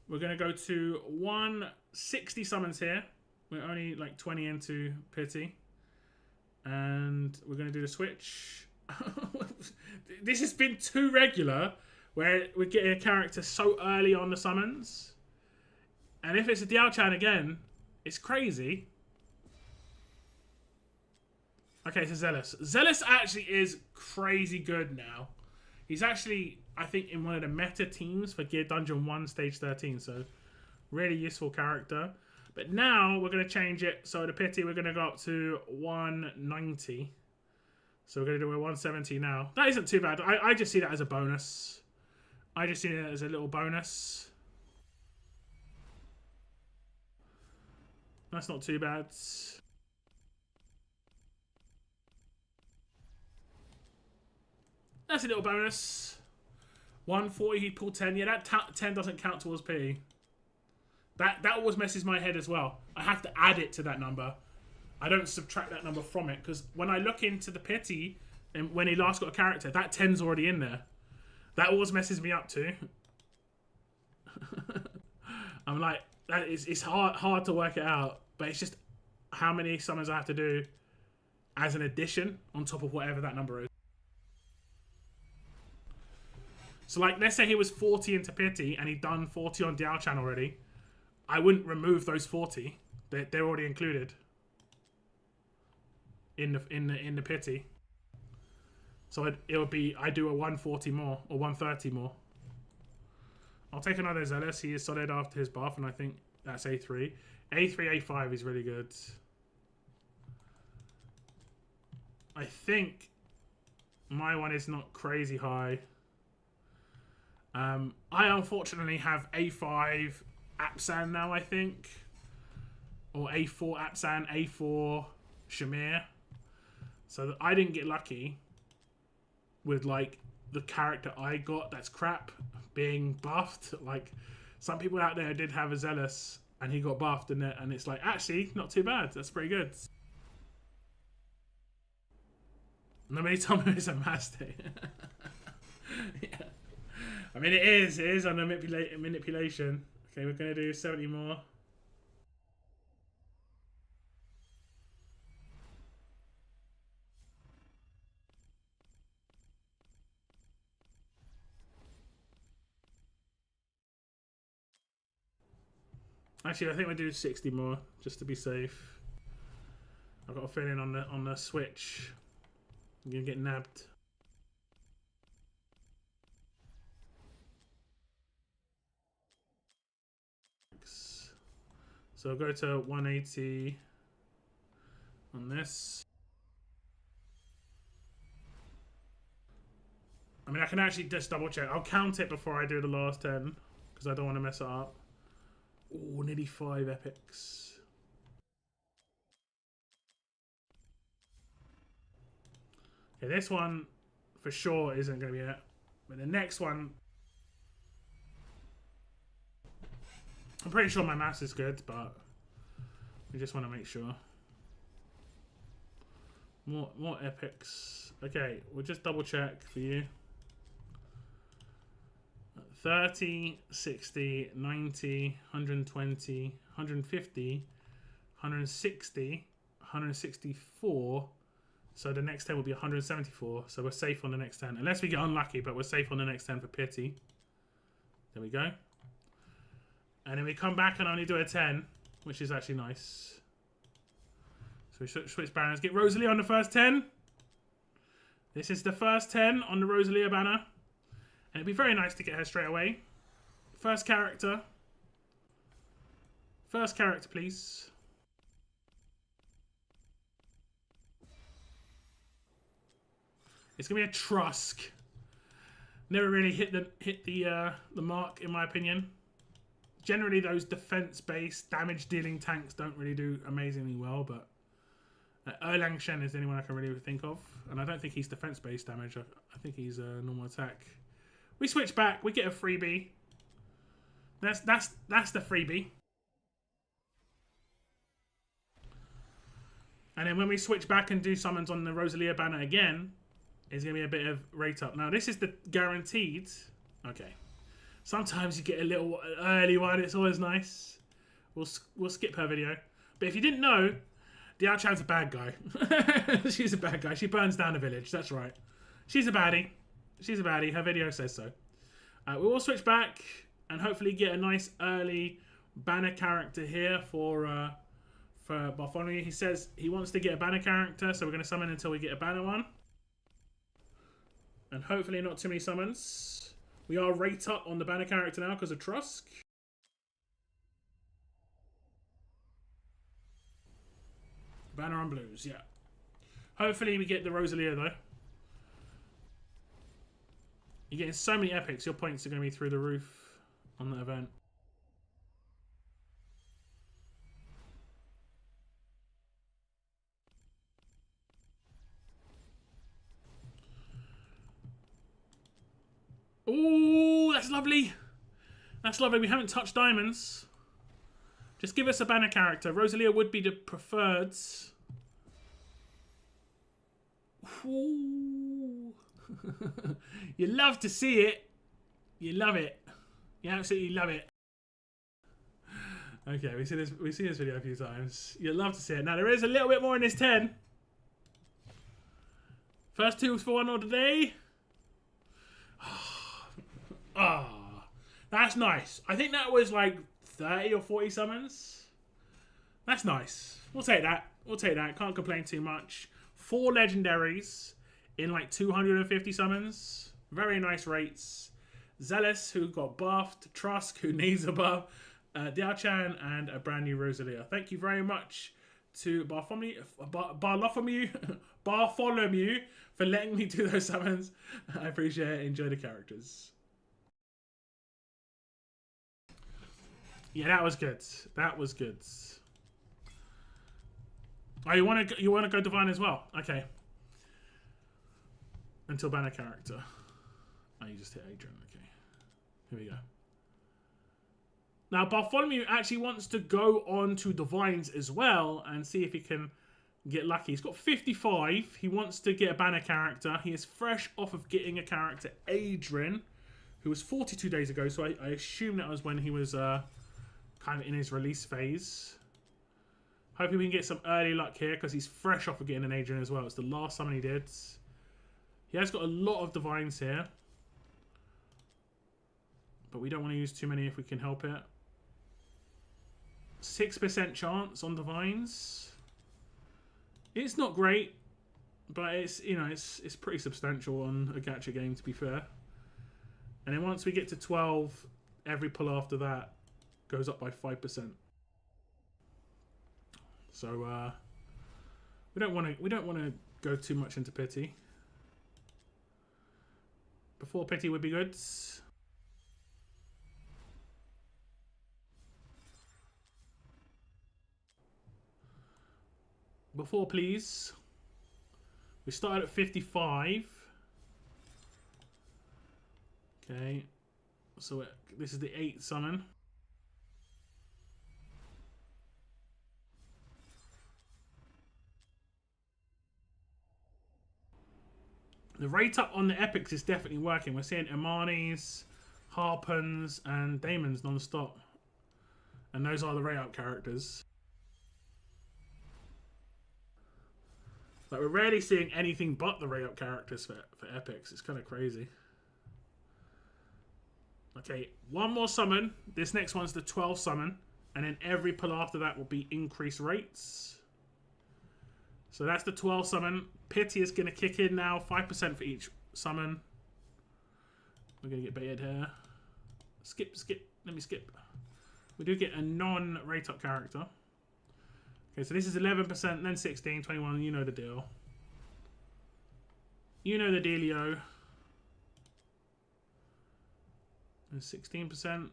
We're going to go to 160 summons here. We're only like 20 into pity. And we're going to do the switch. This has been too regular, where we're getting a character so early on the summons. And if it's a Diaochan again, it's crazy. Okay, so Zealous. Zealous actually is crazy good now. He's actually, I think, in one of the meta teams for Gear Dungeon 1 Stage 13. So, really useful character. But now, we're going to change it. So, the pity, we're going to go up to 190. So, we're going to do a 170 now. That isn't too bad. I just see that as a bonus. I just see it as a little bonus. That's not too bad. That's a little bonus. 140, he pulled 10. Yeah, that 10 doesn't count towards pity. That always messes my head as well. I have to add it to that number. I don't subtract that number from it, because when I look into the pity, and when he last got a character, that 10's already in there. That always messes me up too. I'm like, it's hard to work it out, but it's just how many summons I have to do as an addition on top of whatever that number is. So like, let's say he was 40 into pity and he'd done 40 on Diaochan already. I wouldn't remove those 40. They're already included in the pity. So it would be, I do a 140 more or 130 more. I'll take another Zealous. He is solid after his buff, and I think that's A3. A3, A5 is really good. I think my one is not crazy high. I unfortunately have A5 Apsan now, I think. Or A4 Apsan, A4 Shamir. So I didn't get lucky with like the character I got that's crap being buffed. Like some people out there did have a Zealous and he got buffed, and it's like, actually not too bad. That's pretty good. Nobody told me it's a Master. Yeah. I mean, it is on a manipulation. Okay, we're gonna do 70 more. Actually, I think we'll do 60 more just to be safe. I've got a feeling on the Switch I'm gonna get nabbed. So I'll go to 180 on this. I mean, I can actually just double check. I'll count it before I do the last 10 because I don't want to mess it up. Oh, nearly 5 epics. Okay, this one for sure isn't going to be it. But the next one, I'm pretty sure my maths is good, but we just want to make sure. More epics. Okay, we'll just double check for you. 30, 60, 90, 120, 150, 160, 164. So the next 10 will be 174. So we're safe on the next 10. Unless we get unlucky, but we're safe on the next 10 for pity. There we go. And then we come back and only do a 10, which is actually nice. So we switch banners. Get Rosalia on the first 10. This is the first 10 on the Rosalia banner. And it'd be very nice to get her straight away. First character. First character, please. It's gonna be a Trusk. Never really hit the mark, in my opinion. Generally, those defense-based, damage-dealing tanks don't really do amazingly well, but Erlang Shen is the only one I can really think of, and I don't think he's defense-based damage. I think he's a normal attack. We switch back. We get a freebie. That's the freebie. And then when we switch back and do summons on the Rosalia banner again, it's going to be a bit of rate up. Now, this is the guaranteed. Okay. Sometimes you get a little early one. It's always nice. We'll skip her video. But if you didn't know, Diaochan's a bad guy. She's a bad guy. She burns down a village. That's right. She's a baddie. She's a baddie. Her video says so. We will switch back and hopefully get a nice early banner character here for Bartholomew. He says he wants to get a banner character, so we're going to summon until we get a banner one. And hopefully not too many summons. We are rate up on the banner character now because of Trusk. Banner on blues, yeah. Hopefully we get the Rosalia though. You're getting so many epics, your points are going to be through the roof on that event. Ooh! lovely. That's lovely. We haven't touched diamonds. Just give us a banner character. Rosalia would be the preferred. Ooh. You love to see it. You love it. You absolutely love it. Okay, we've seen this video a few times. You'll love to see it. Now there is a little bit more in this 10. First 2 for 1 order day. Ah, that's nice. I think that was like 30 or 40 summons. That's nice. We'll take that. We'll take that. Can't complain too much. 4 legendaries in like 250 summons. Very nice rates. Zealous, who got buffed. Trusk, who needs a buff. Diaochan, and a brand new Rosalia. Thank you very much to Bartholomew for letting me do those summons. I appreciate it. Enjoy the characters. Yeah, that was good. That was good. Oh, you want to go divine as well? Okay. Until banner character. Oh, you just hit Adrian. Okay. Here we go. Now, Bartholomew actually wants to go on to divines as well and see if he can get lucky. He's got 55. He wants to get a banner character. He is fresh off of getting a character, Adrian, who was 42 days ago. So I assume that was when he was kind of in his release phase. Hoping we can get some early luck here because he's fresh off of getting an Adrian as well. It's the last summon he did. He has got a lot of divines here. But we don't want to use too many if we can help it. 6% chance on divines. It's not great, but it's, you know, it's pretty substantial on a gacha game, to be fair. And then once we get to 12, every pull after that goes up by 5%. So we don't want to go too much into pity. Before pity would be good. Before, please. We started at 55. Okay. So this is the 8th summon. The rate up on the epics is definitely working. We're seeing Imani's, Harpens, and Daemons non-stop. And those are the rate up characters. Like, we're rarely seeing anything but the rate up characters for epics. It's kind of crazy. Okay, one more summon. This next one's the 12th summon. And then every pull after that will be increased rates. So that's the 12th summon. Pity is going to kick in now. 5% for each summon. We're going to get baited here. Skip. Let me skip. We do get a non-rate up character. Okay, so this is 11%, then 16, 21. You know the deal. You know the dealio. And 16%. And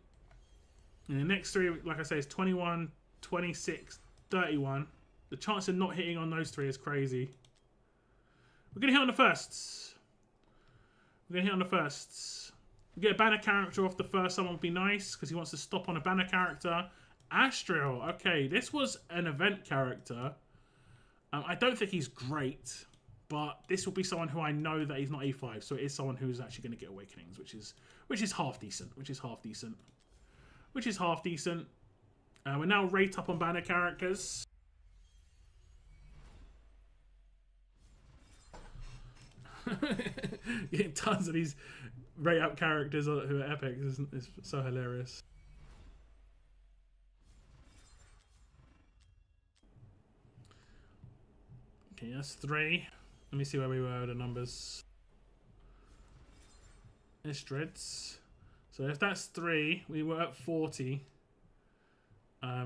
the next 3, like I say, is 21, 26, 31. The chance of not hitting on those 3 is crazy. We're going to hit on the firsts. We're going to hit on the firsts. We get a banner character off the first summon would be nice because he wants to stop on a banner character. Astriel. Okay, this was an event character. I don't think he's great, but this will be someone who I know that he's not A5, so it is someone who's actually going to get Awakenings, which is half decent. We're now rate up on banner characters. Getting tons of these rate up characters who are epic is so hilarious. Okay, that's 3. Let me see where we were with the numbers. Istrids. So if that's 3, we were at 40.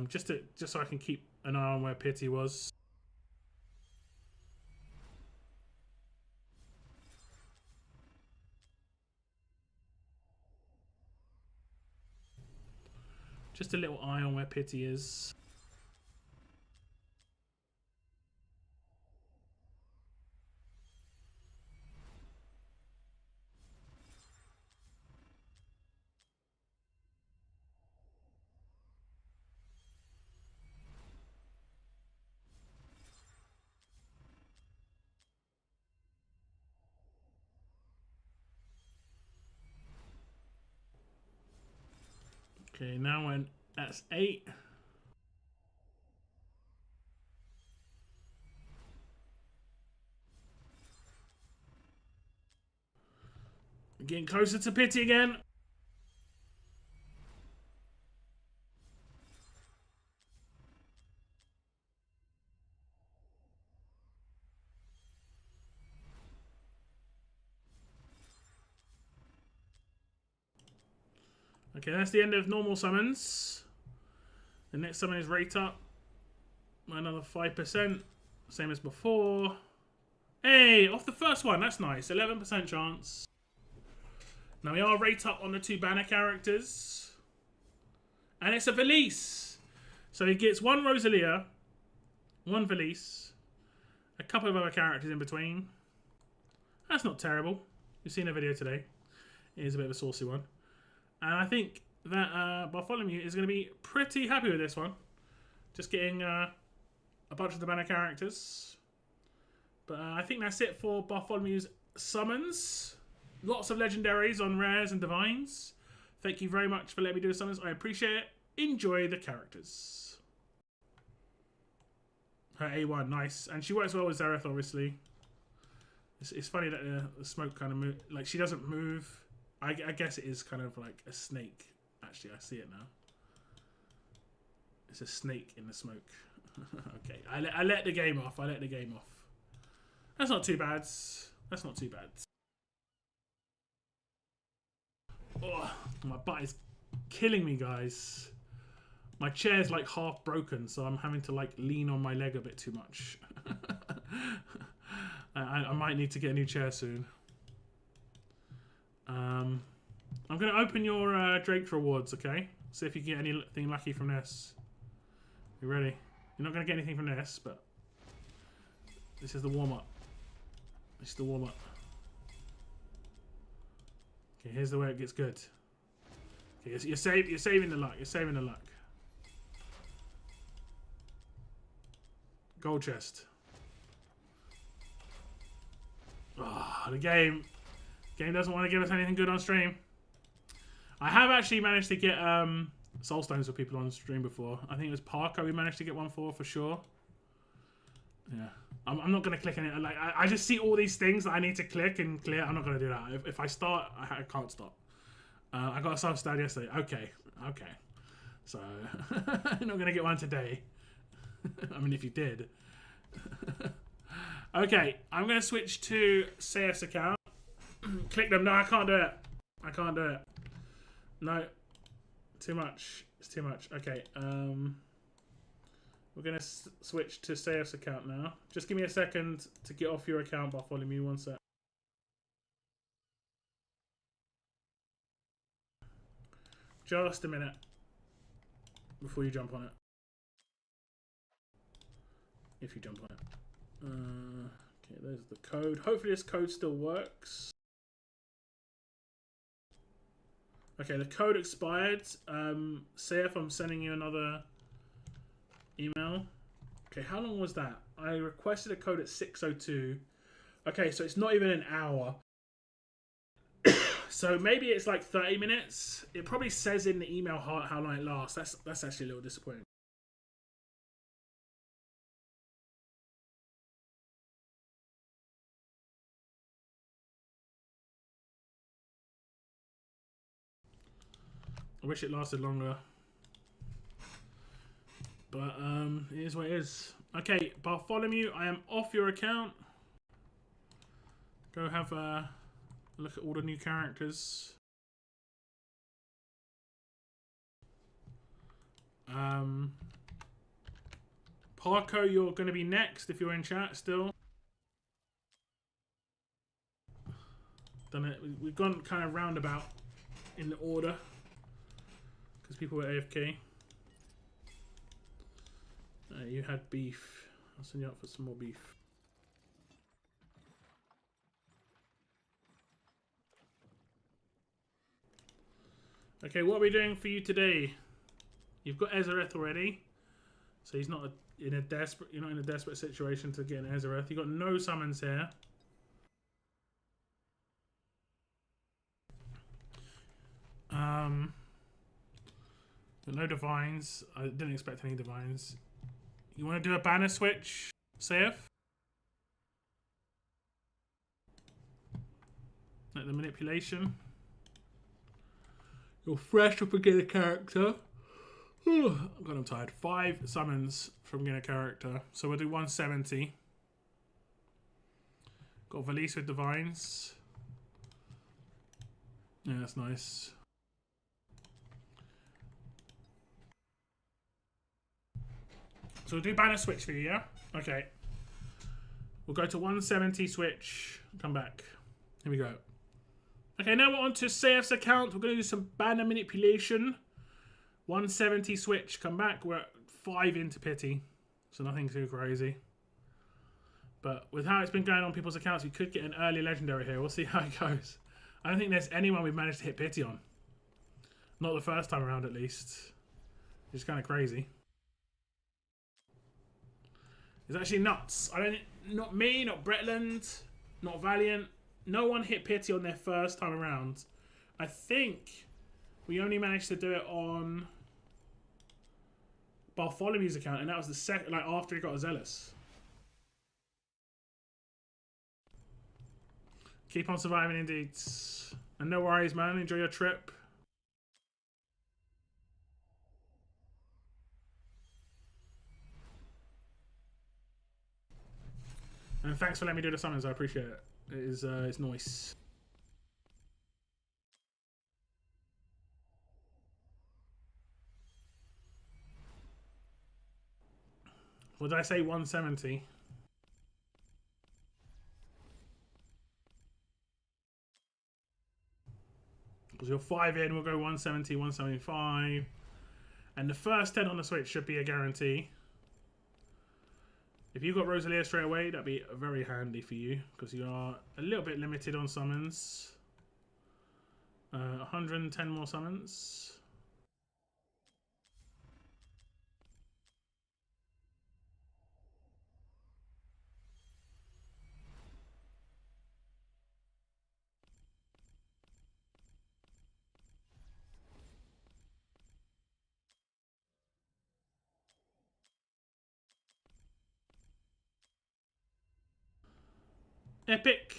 Just so I can keep an eye on where Pity was. Just a little eye on where Pity is. Okay, now when that's 8. Getting closer to pity again. Okay, that's the end of normal summons. The next summon is rate up by another 5%. Same as before. Hey, off the first one. That's nice. 11% chance. Now we are rate up on the 2 banner characters. And it's a Valise. So he gets 1 Rosalia, 1 Valise, a couple of other characters in between. That's not terrible. You've seen a video today. It is a bit of a saucy one. And I think that Bartholomew is going to be pretty happy with this one. Just getting a bunch of the banner characters. But I think that's it for Bartholomew's summons. Lots of legendaries on rares and divines. Thank you very much for letting me do the summons. I appreciate it. Enjoy the characters. Her A1, nice. And she works well with Zareth, obviously. It's funny that the smoke kind of move. Like, she doesn't move. I guess it is kind of like a snake. Actually, I see it now. It's a snake in the smoke. Okay, I let the game off. I let the game off. That's not too bad. That's not too bad. Oh, my butt is killing me, guys. My chair's like half broken, so I'm having to like lean on my leg a bit too much. I might need to get a new chair soon. I'm going to open your Drake's rewards, okay? See if you get anything lucky from this. You ready? You're not going to get anything from this, but this is the warm-up. This is the warm-up. Okay, here's the way it gets good. Okay, you're saving the luck. You're saving the luck. Gold chest. Ah, the game doesn't want to give us anything good on stream. I have actually managed to get soul stones for people on stream before. I think it was Parker we managed to get one for sure. Yeah, I'm not gonna click on it. Like I just see all these things that I need to click and clear. I'm not gonna do that. If I start, I can't stop. I got a self stand yesterday. Okay. So you're not gonna get one today. I mean, if you did. Okay, I'm gonna switch to CS account. Click them. No, I can't do it. I can't do it. No, too much. It's too much. Okay. We're going to switch to Seif's account now. Just give me a second to get off your account, Bartholomew. One sec. Just a minute before you jump on it. If you jump on it. Okay, there's the code. Hopefully this code still works. Okay, the code expired. Seif, I'm sending you another email. Okay, how long was that? I requested a code at 6:02. Okay, so it's not even an hour. So maybe it's like 30 minutes. It probably says in the email how long it lasts. That's actually a little disappointing. I wish it lasted longer. But it is what it is. Okay, Bartholomew, I am off your account. Go have a look at all the new characters. Parko, you're going to be next if you're in chat still. Done it. We've gone kind of roundabout in the order because people were AFK. You had beef. I'll send you out for some more beef. Okay, what are we doing for you today? You've got Ezereth already, so he's not in a desperate. You're not in a desperate situation to get an Ezereth. You've got no summons here. No divines. I didn't expect any divines. You want to do a banner switch, Saif? Like the manipulation. You're fresh up again a character. God, I'm tired. 5 summons from getting a character. So we'll do 170. Got Valise with divines. Yeah, that's nice. So we'll do banner switch for you, yeah? Okay. We'll go to 170 switch. Come back. Here we go. Okay, now we're on to Saif's account. We're going to do some banner manipulation. 170 switch. Come back. We're at 5 into pity. So nothing too crazy. But with how it's been going on people's accounts, we could get an early legendary here. We'll see how it goes. I don't think there's anyone we've managed to hit pity on. Not the first time around, at least. It's kind of crazy. It's actually nuts. Not me, not Bretland, not Valiant. No one hit pity on their first time around. I think we only managed to do it on Bartholomew's account, and that was the second, like after he got a Zealous. Keep on surviving, indeed. And no worries, man. Enjoy your trip. And thanks for letting me do the summons. I appreciate it. It's nice. What did I say? 170. Because you're 5 in, we'll go 170, 175. And the first 10 on the switch should be a guarantee. If you got Rosalia straight away, that'd be very handy for you, because you are a little bit limited on summons. 110 more summons. Epic.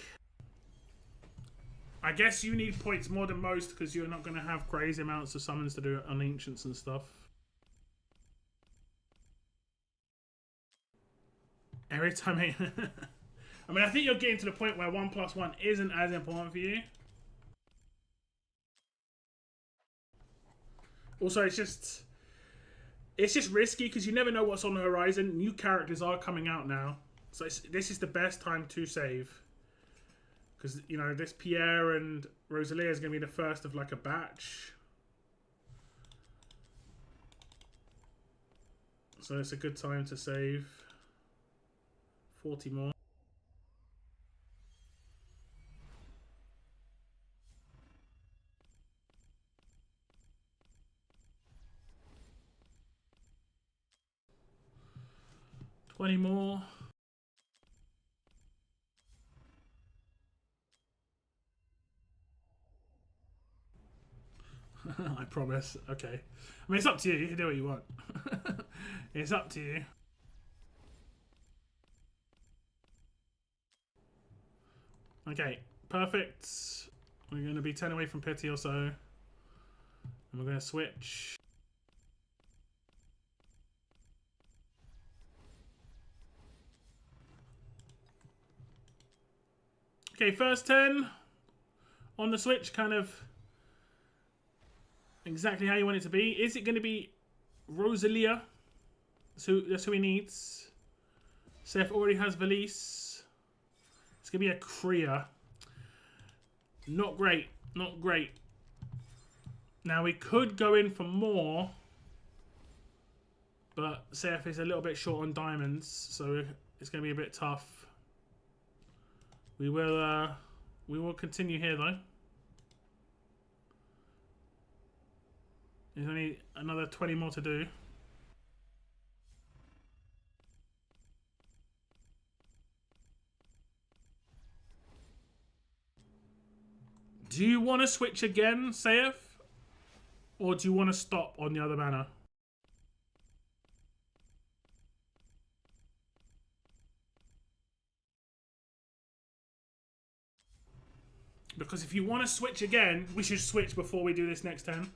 I guess you need points more than most because you're not going to have crazy amounts of summons to do on Ancients and stuff. Every time I mean, I think you're getting to the point where 1+1 isn't as important for you. Also, it's just risky because you never know what's on the horizon. New characters are coming out now. So this is the best time to save. Because, you know, this Pierre and Rosalia is going to be the first of like a batch. So it's a good time to save. 40 more. $20 more. I promise. Okay. I mean, it's up to you. You can do what you want. It's up to you. Okay. Perfect. We're going to be 10 away from pity or so. And we're going to switch. Okay, first 10 on the switch, kind of exactly how you want it to be. Is it going to be Rosalia? So that's who he needs. Seth already has Valise. It's going to be a Kriya. Not great. Not great. Now we could go in for more, but Seth is a little bit short on diamonds, so it's going to be a bit tough. We will continue here though. There's only another 20 more to do. Do you want to switch again, Saif? Or do you want to stop on the other banner? Because if you want to switch again, we should switch before we do this next turn.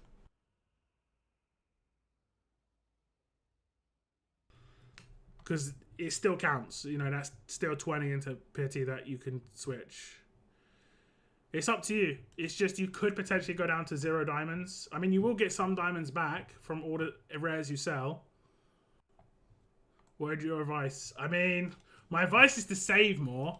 Because it still counts. You know, that's still 20 into pity that you can switch. It's up to you. It's just you could potentially go down to 0 diamonds. I mean, you will get some diamonds back from all the rares you sell. What would your advice? I mean, my advice is to save more.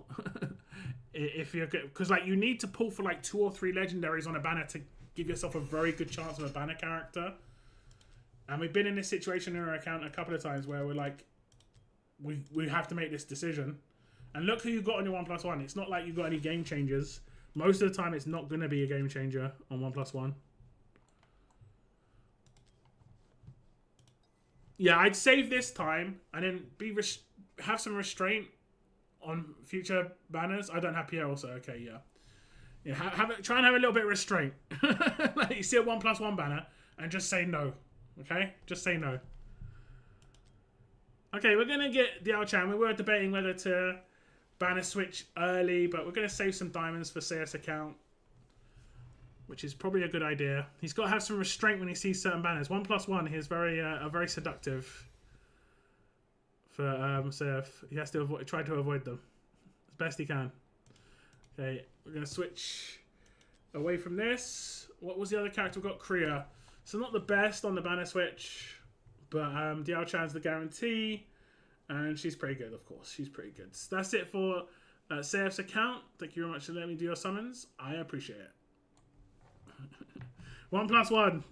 If you're good, because like you need to pull for like 2 or 3 legendaries on a banner to give yourself a very good chance of a banner character. And we've been in this situation in our account a couple of times where we're like, we have to make this decision. And look who you got on your 1+1. It's not like you got any game changers. Most of the time, it's not going to be a game changer on 1+1. Yeah, I'd save this time and then have some restraint on future banners. I don't have Pierre also. Okay, yeah. Try and have a little bit of restraint. Like you see a 1+1 banner and just say no. Okay? Just say no. Okay, we're going to get Diaochan. We were debating whether to banner switch early, but we're going to save some diamonds for CS account, which is probably a good idea. He's got to have some restraint when he sees certain banners. 1+1 is very seductive for CF. He has to try to avoid them as best he can. Okay, we're going to switch away from this. What was the other character? We've got Kriya. So not the best on the banner switch, but Diaochan's the guarantee. And she's pretty good, of course. She's pretty good. So that's it for CF's account. Thank you very much for letting me do your summons. I appreciate it. 1+1.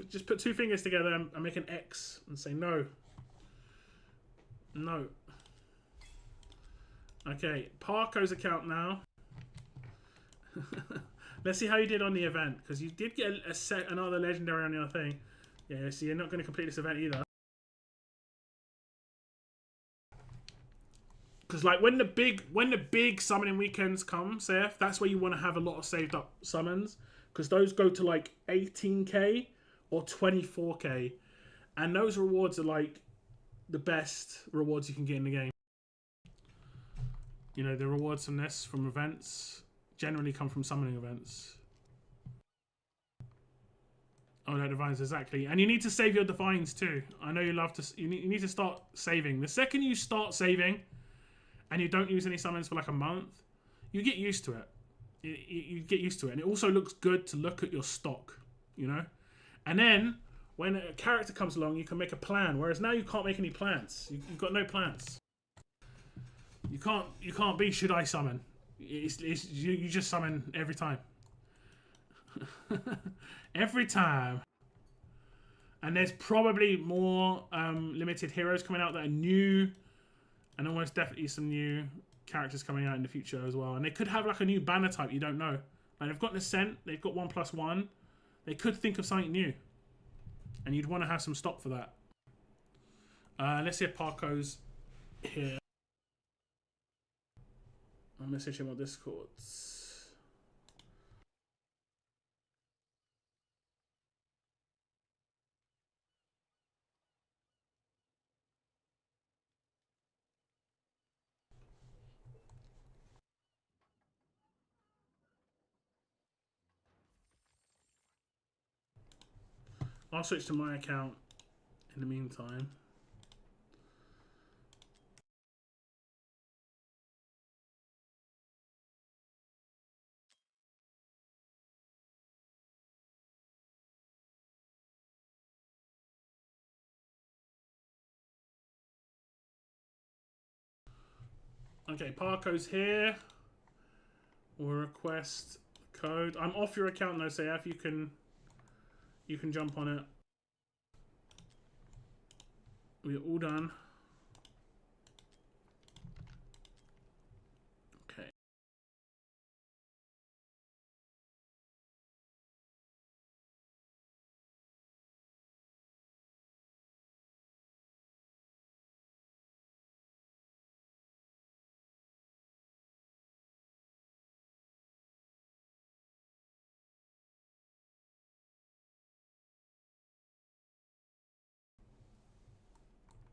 Just put 2 fingers together and make an X and say no. No. Okay, Parko's account now. Let's see how you did on the event, because you did get another legendary on your thing. Yeah, so you're not going to complete this event either. Because like when the big summoning weekends come, CF, that's where you want to have a lot of saved up summons, because those go to like 18k or 24k, and those rewards are like the best rewards you can get in the game. You know, the rewards from this, from events, generally come from summoning events. Oh, no, divines, exactly. And you need to save your divines too. I know you love to. You need to start saving. The second you start saving, and you don't use any summons for like a month, you get used to it. You get used to it, and it also looks good to look at your stock, you know. And then when a character comes along, you can make a plan. Whereas now you can't make any plans. You've got no plans. You can't be should I summon? You just summon every time. Every time. And there's probably more limited heroes coming out that are new, and almost definitely some new characters coming out in the future as well. And they could have like a new banner type, you don't know. Like they've got an Ascent, they've got 1+1. They could think of something new, and you'd want to have some stock for that. Let's see if Parko's here. I'll message him on Discord. I'll switch to my account in the meantime. Okay, Parko's here. We'll request code. I'm off your account though, so if you can jump on it. We're all done. Okay.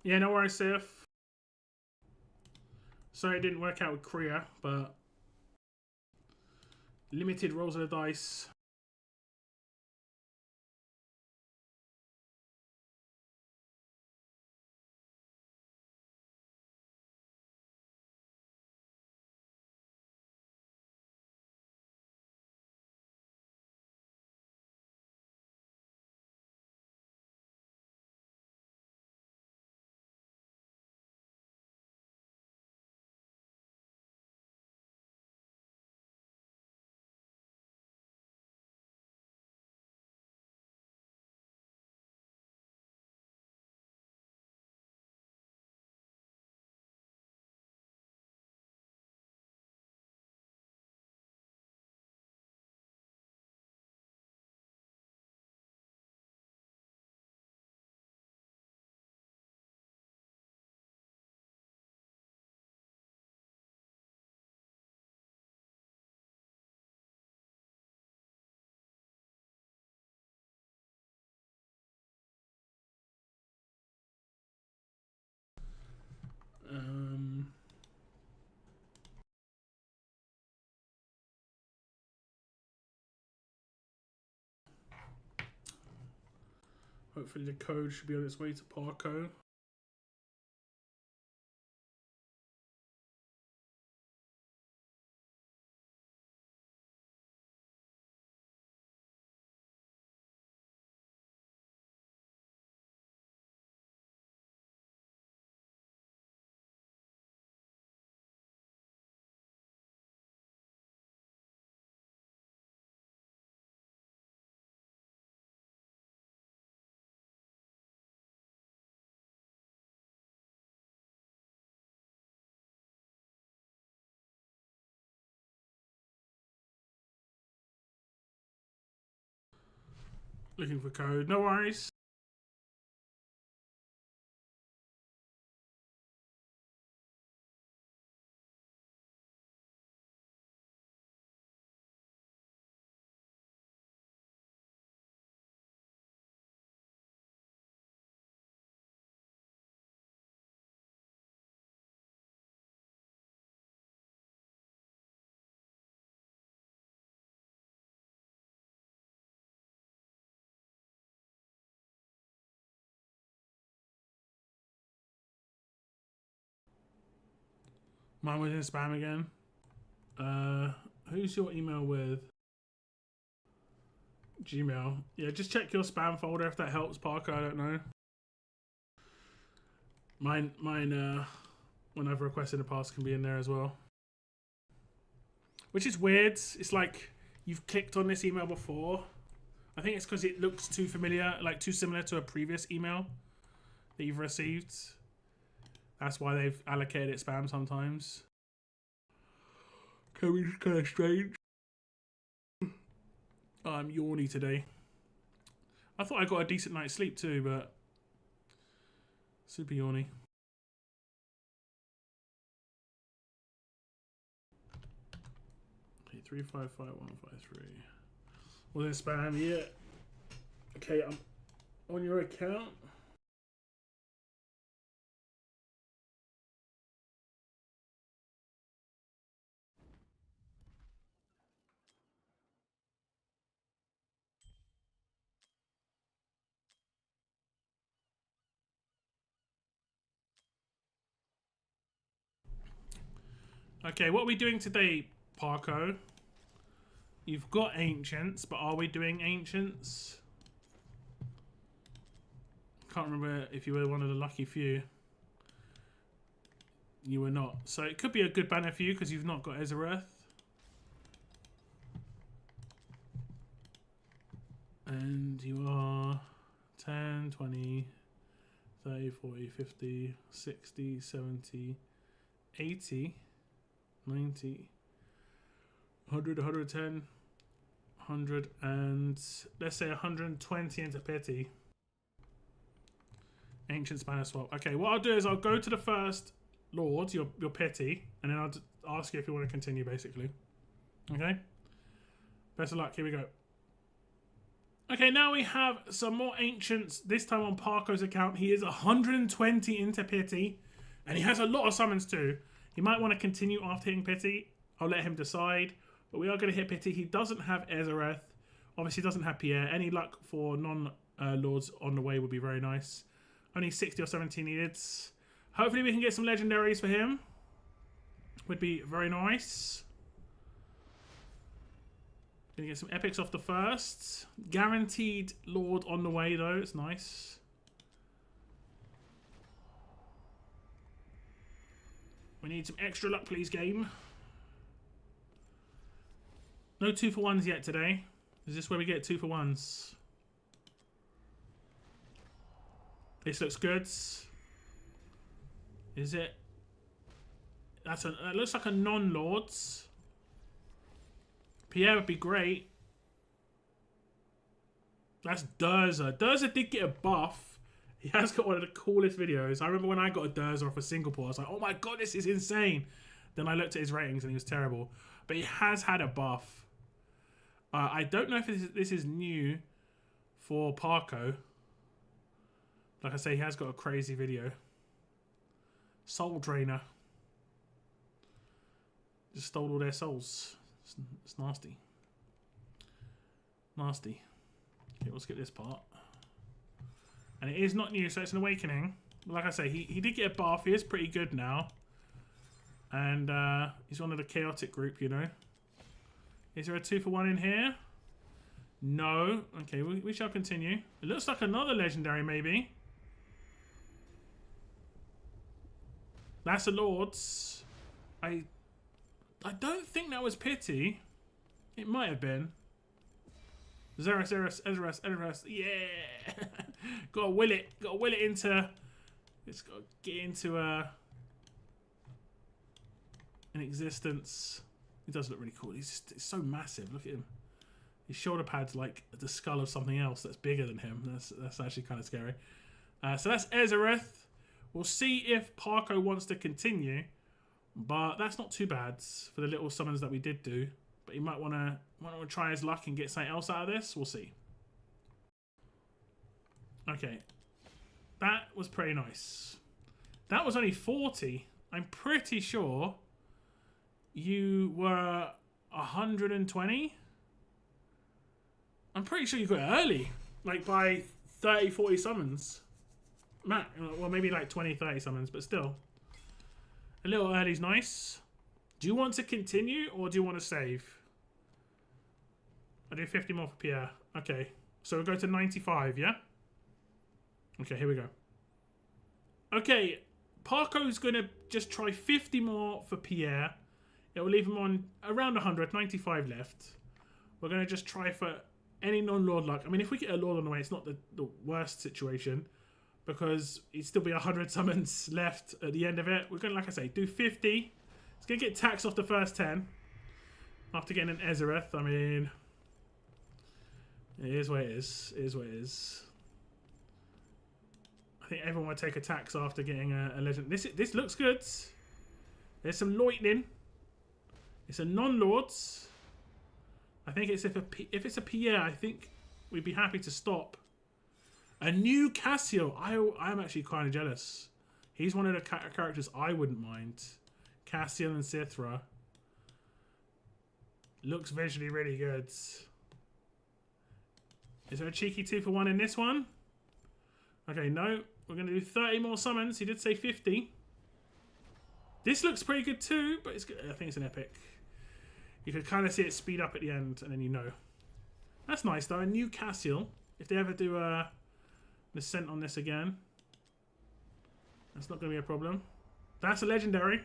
Yeah, no worries, Sif. Sorry it didn't work out with Kriya, but limited rolls of the dice. Hopefully the code should be on its way to Parco. Looking for code. No worries. Mine was in spam again. Who's your email with? Gmail. Yeah, just check your spam folder if that helps, Parker. I don't know. Mine. When I've requested in the past, can be in there as well. Which is weird. It's like you've clicked on this email before. I think it's because it looks too familiar, like too similar to a previous email that you've received. That's why they've allocated it spam sometimes. Can be kind of strange. I'm yawny today. I thought I got a decent night's sleep too, but super yawny. Okay, 355-153. Was it spam? Yeah. Okay, I'm on your account. Okay, what are we doing today, Parco? You've got ancients, but are we doing ancients? Can't remember if you were one of the lucky few. You were not. So it could be a good banner for you because you've not got Ezereth. And you are 10, 20, 30, 40, 50, 60, 70, 80, 90, 100, 110, 100, and let's say 120 into pity. Ancient Spanish swap. Okay, what I'll do is I'll go to the first lord, your pity, and then I'll ask you if you want to continue, basically. Okay? Best of luck. Here we go. Okay, now we have some more ancients, this time on Parko's account. He is 120 into pity, and he has a lot of summons too. He might want to continue after hitting pity. I'll let him decide, but we are going to hit pity. He doesn't have Ezereth. Obviously doesn't have Pierre. Any luck for non-lords on the way would be very nice. Only 60 or 70 needed. Hopefully we can get some legendaries for him. Would be very nice. Gonna get some epics off the first. Guaranteed Lord on the way though, it's nice. We need some extra luck please, game. No 2-for-1s yet today. Is this where we get 2-for-1s? This looks good. Is it? That looks like a non-lords. Pierre would be great. That's Durza. Durza did get a buff. He has got one of the coolest videos. I remember when I got a Durza off a Singapore, I was like, oh my god, this is insane. Then I looked at his ratings and he was terrible. But he has had a buff. I don't know if this is new for Parko. Like I say, he has got a crazy video. Soul Drainer. Just stole all their souls. It's nasty. Nasty. Okay, we'll skip this part. And it is not new, so it's an awakening. Like I say, he did get a buff. He is pretty good now. And he's one of the chaotic group, you know. Is there a 2-for-1 in here? No. Okay, we shall continue. It looks like another legendary, maybe. That's a Lord's. I don't think that was pity. It might have been. Ezereth. Yeah. Gotta will it into. It's got to get into an existence. He does look really cool. He's so massive. Look at him. His shoulder pad's like the skull of something else that's bigger than him. That's actually kind of scary. So that's Ezereth. We'll see if Parko wants to continue, but that's not too bad for the little summons that we did do. But he might want to try his luck and get something else out of this. We'll see. Okay, that was pretty nice. That was only 40. I'm pretty sure you were 120. I'm pretty sure you got it early, like by 30, 40 summons. Well, maybe like 20, 30 summons, but still. A little early's nice. Do you want to continue or do you want to save? I do 50 more for Pierre. Okay, so we'll go to 95, yeah? Okay, here we go. Okay, Parko's going to just try 50 more for Pierre. It will leave him on around 100, 95 left. We're going to just try for any non-Lord luck. I mean, if we get a Lord on the way, it's not the worst situation, because it'd still be 100 summons left at the end of it. We're going to, like I say, do 50. It's going to get taxed off the first 10. After getting an Ezereth, I mean, it is what it is. It is what it is. I think everyone would take a tax after getting a legend. This looks good. There's some lightning. It's a non-Lords. I think it's if it's a Pierre, I think we'd be happy to stop. A new Cassio. I'm actually kind of jealous. He's one of the characters I wouldn't mind. Cassio and Cithra. Looks visually really good. Is there a cheeky 2-for-1 in this one? Okay, no. We're going to do 30 more summons. He did say 50. This looks pretty good too, but it's good. I think it's an epic. You can kind of see it speed up at the end, and then you know. That's nice though. A new Cassiel. If they ever do an ascent on this again, that's not going to be a problem. That's a legendary.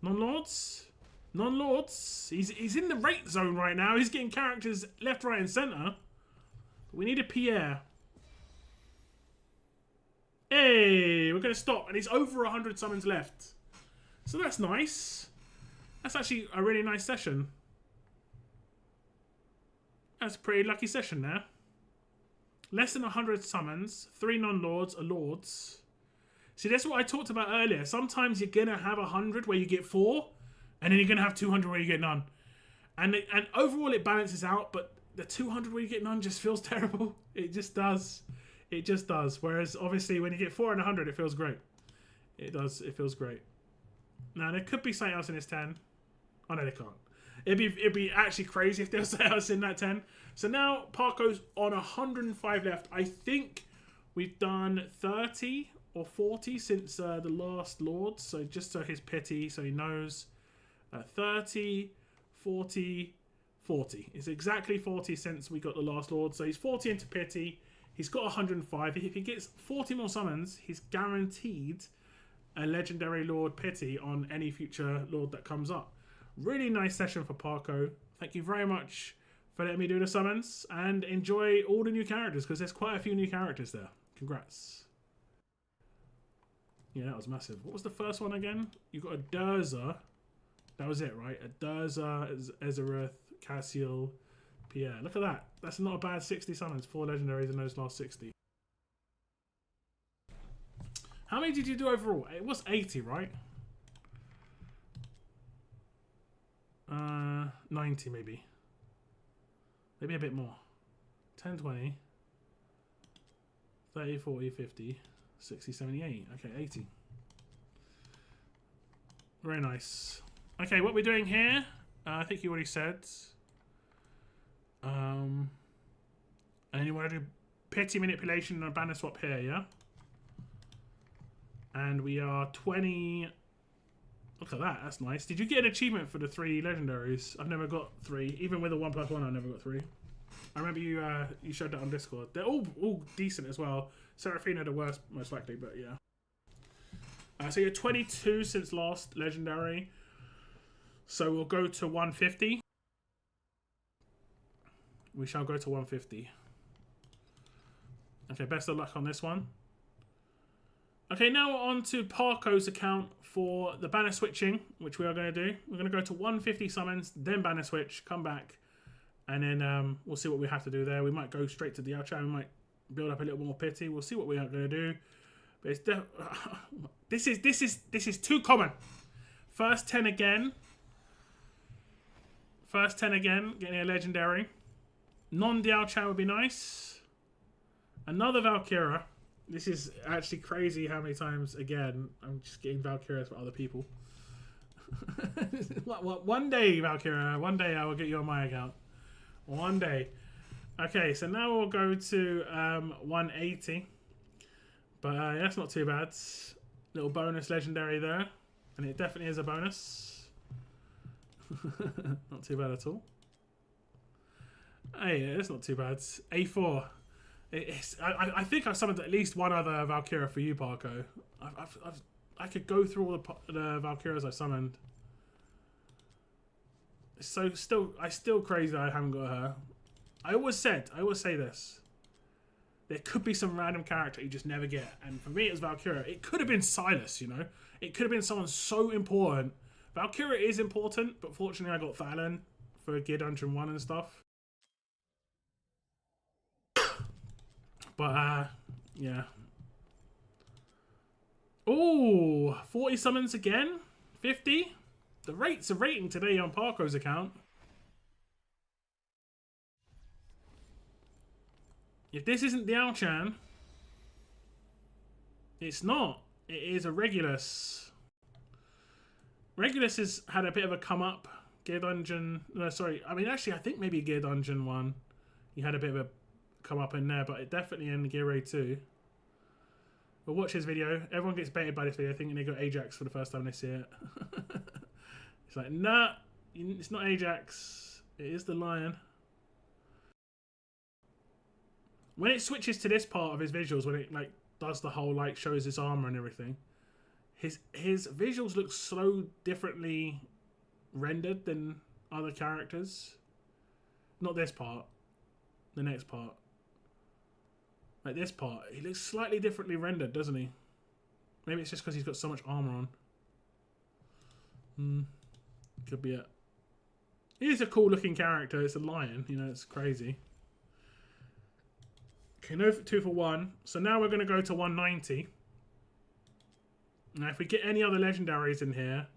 Non-Lords? Non-Lords. He's in the rate zone right now. He's getting characters left, right, and centre. We need a Pierre. Hey, we're going to stop. And he's over 100 summons left. So that's nice. That's actually a really nice session. That's a pretty lucky session there. Less than 100 summons. 3 non-Lords, a Lords. See, that's what I talked about earlier. Sometimes you're going to have 100 where you get 4. And then you're going to have 200 where you get none. And overall it balances out. But the 200 where you get none just feels terrible. It just does. It just does. Whereas obviously when you get 4 and 100, it feels great. It does. It feels great. Now there could be something else in this 10. Oh no, they can't. It'd be actually crazy if there was something else in that 10. So now Parko's on 105 left. I think we've done 30 or 40 since the last Lord. So just so his pity, so he knows. 30, 40, 40. It's exactly 40 since we got the last Lord. So he's 40 into pity. He's got 105. If he gets 40 more summons, he's guaranteed a legendary Lord pity on any future Lord that comes up. Really nice session for Parko. Thank you very much for letting me do the summons. And enjoy all the new characters, because there's quite a few new characters there. Congrats. Yeah, that was massive. What was the first one again? You got a Durza. That was it, right? A Durza, Ezereth, Cassiel, Pierre. Look at that. That's not a bad 60 summons. 4 legendaries in those last 60. How many did you do overall? It was 80, right? 90 maybe. Maybe a bit more. 10, 20. 30, 40, 50, 60, 70, 80. Okay, 80. Very nice. Okay, what we're doing here, I think you already said. And you want to do pity manipulation and a banner swap here, yeah? And we are 20... Look at that, that's nice. Did you get an achievement for the 3 legendaries? I've never got 3. Even with a 1+1, I never got 3. I remember you showed that on Discord. They're all decent as well. Seraphina the worst, most likely, but yeah. So you're 22 since last legendary. So we'll go to 150. We shall go to 150. Okay, best of luck on this one. Okay, now we're on to Parko's account for the banner switching, which we are going to do. We're going to go to 150 summons, then banner switch, come back, and then we'll see what we have to do there. We might go straight to Diaochan. We might build up a little more pity. We'll see what we are going to do. But it's this is too common. First 10 again. First 10 again, getting a legendary. Non-Diaochan would be nice. Another Valkyra. This is actually crazy how many times, again, I'm just getting Valkyras for other people. One day, Valkyra, one day I will get you on my account. One day. Okay, so now we'll go to 180. But that's not too bad. Little bonus legendary there. And it definitely is a bonus. Not too bad at all. Hey, that's not too bad. A4. I think I've summoned at least one other Valkyra for you, Parko. I could go through all the Valkyras I've summoned. So I still crazy that I haven't got her. I always say this. There could be some random character you just never get, and for me it was Valkyra. It could have been Silas, you know. It could have been someone so important. Valkyra is important, but fortunately I got Fallon for Gear Dungeon 1 and stuff. But, yeah. Oh, 40 summons again? 50? The rates are rating today on Parko's account. If this isn't Diaochan, it's not. It is a Regulus. Regulus has had a bit of a come up. Gear Dungeon... No, sorry. I mean, actually, I think maybe Gear Dungeon 1. He had a bit of a come up in there, but it definitely in Gear Raid 2. We'll watch his video. Everyone gets baited by this video thinking they got Ajax for the first time they see it. It's like, nah, it's not Ajax. It is the lion. When it switches to this part of his visuals, when it like does the whole like shows his armor and everything, his visuals look so differently rendered than other characters. Not this part. The next part. Like this part, he looks slightly differently rendered, doesn't he? Maybe it's just because he's got so much armor on. Could be it. He is a cool looking character. It's a lion, you know, it's crazy. Okay, no 2 for 1. So now we're going to go to 190. Now if we get any other legendaries in here,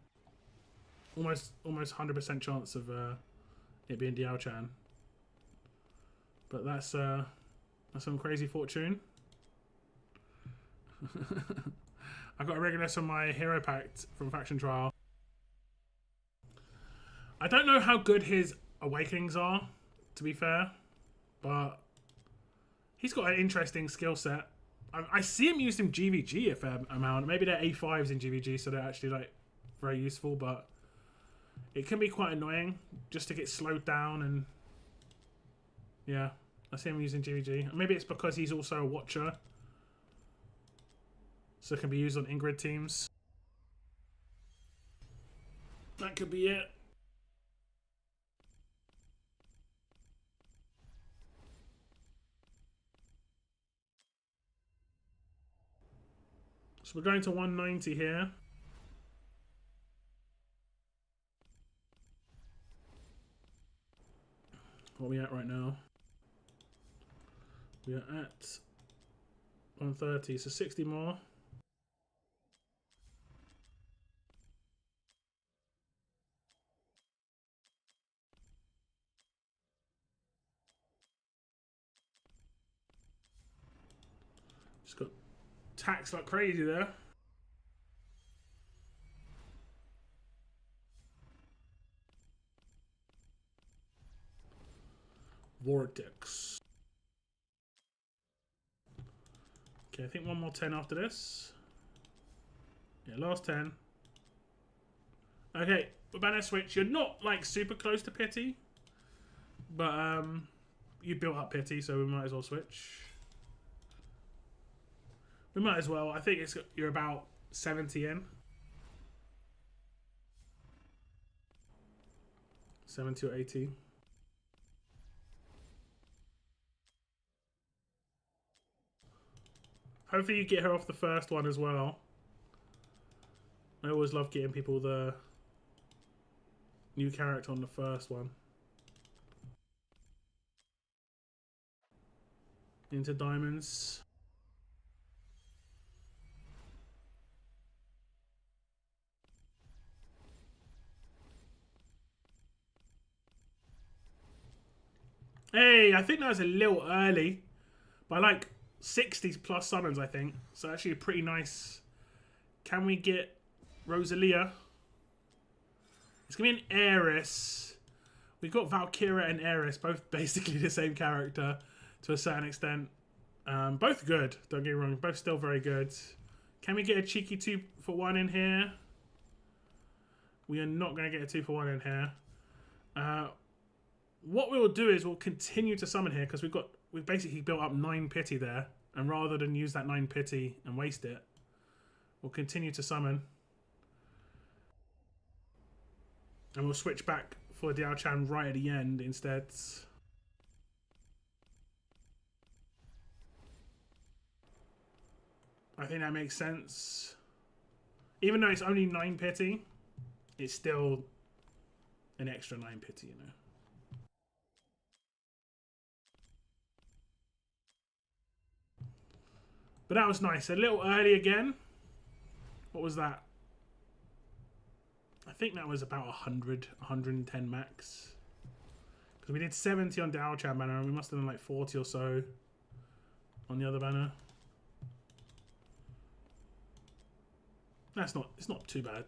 almost 100% chance of it being Diaochan. But that's some crazy fortune. I got a Regulus on my hero pack from Faction Trial. I don't know how good his awakenings are, to be fair, but he's got an interesting skill set. I see him used in GVG a fair amount. Maybe they're A5s in GVG, so they're actually like very useful, but it can be quite annoying just to get slowed down. And yeah, I see him using GVG. Maybe it's because he's also a Watcher, so it can be used on Ingrid teams. That could be it. So we're going to 190 here. What are we at right now? We are at 130, so 60 more. Just got taxed like crazy there. Vortex. Okay, I think one more 10 after this. Yeah, last 10. Okay, we're about to switch. You're not like super close to Pity, but you built up Pity, so we might as well switch. We might as well. I think you're about 70 in. 70 or 80. Hopefully you get her off the first one as well. I always love getting people the new character on the first one. Into diamonds. Hey, I think that was a little early. By like 60 plus summons, I think. So actually pretty nice. Can we get Rosalia? It's going to be an Heiress. We've got Valkyria and Heiress, both basically the same character to a certain extent. Both good, don't get me wrong. Both still very good. Can we get a cheeky 2-for-1 in here? We are not going to get a 2-for-1 in here. What we will do is we'll continue to summon here because we've basically built up 9 Pity there, and rather than use that 9 Pity and waste it, we'll continue to summon, and we'll switch back for Diaochan right at the end instead. I think that makes sense. Even though it's only 9 Pity, it's still an extra 9 Pity, you know. But that was nice. A little early again. What was that? I think that was about 100, 110 max. Because we did 70 on Diaochan banner and we must have done like 40 or so on the other banner. It's not too bad.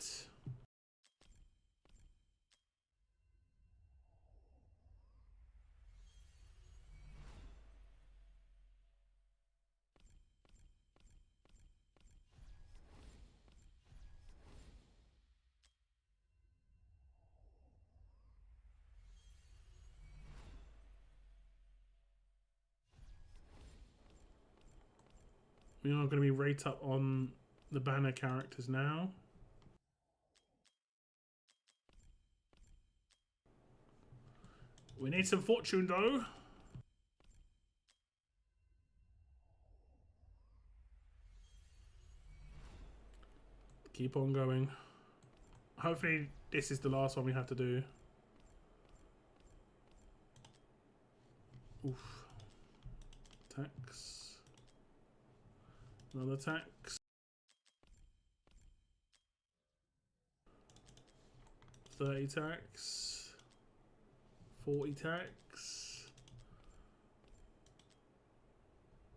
We are going to be rate up on the banner characters now. We need some fortune though. Keep on going. Hopefully this is the last one we have to do. Oof. Tax. Another tax. 30 tax. 40 tax.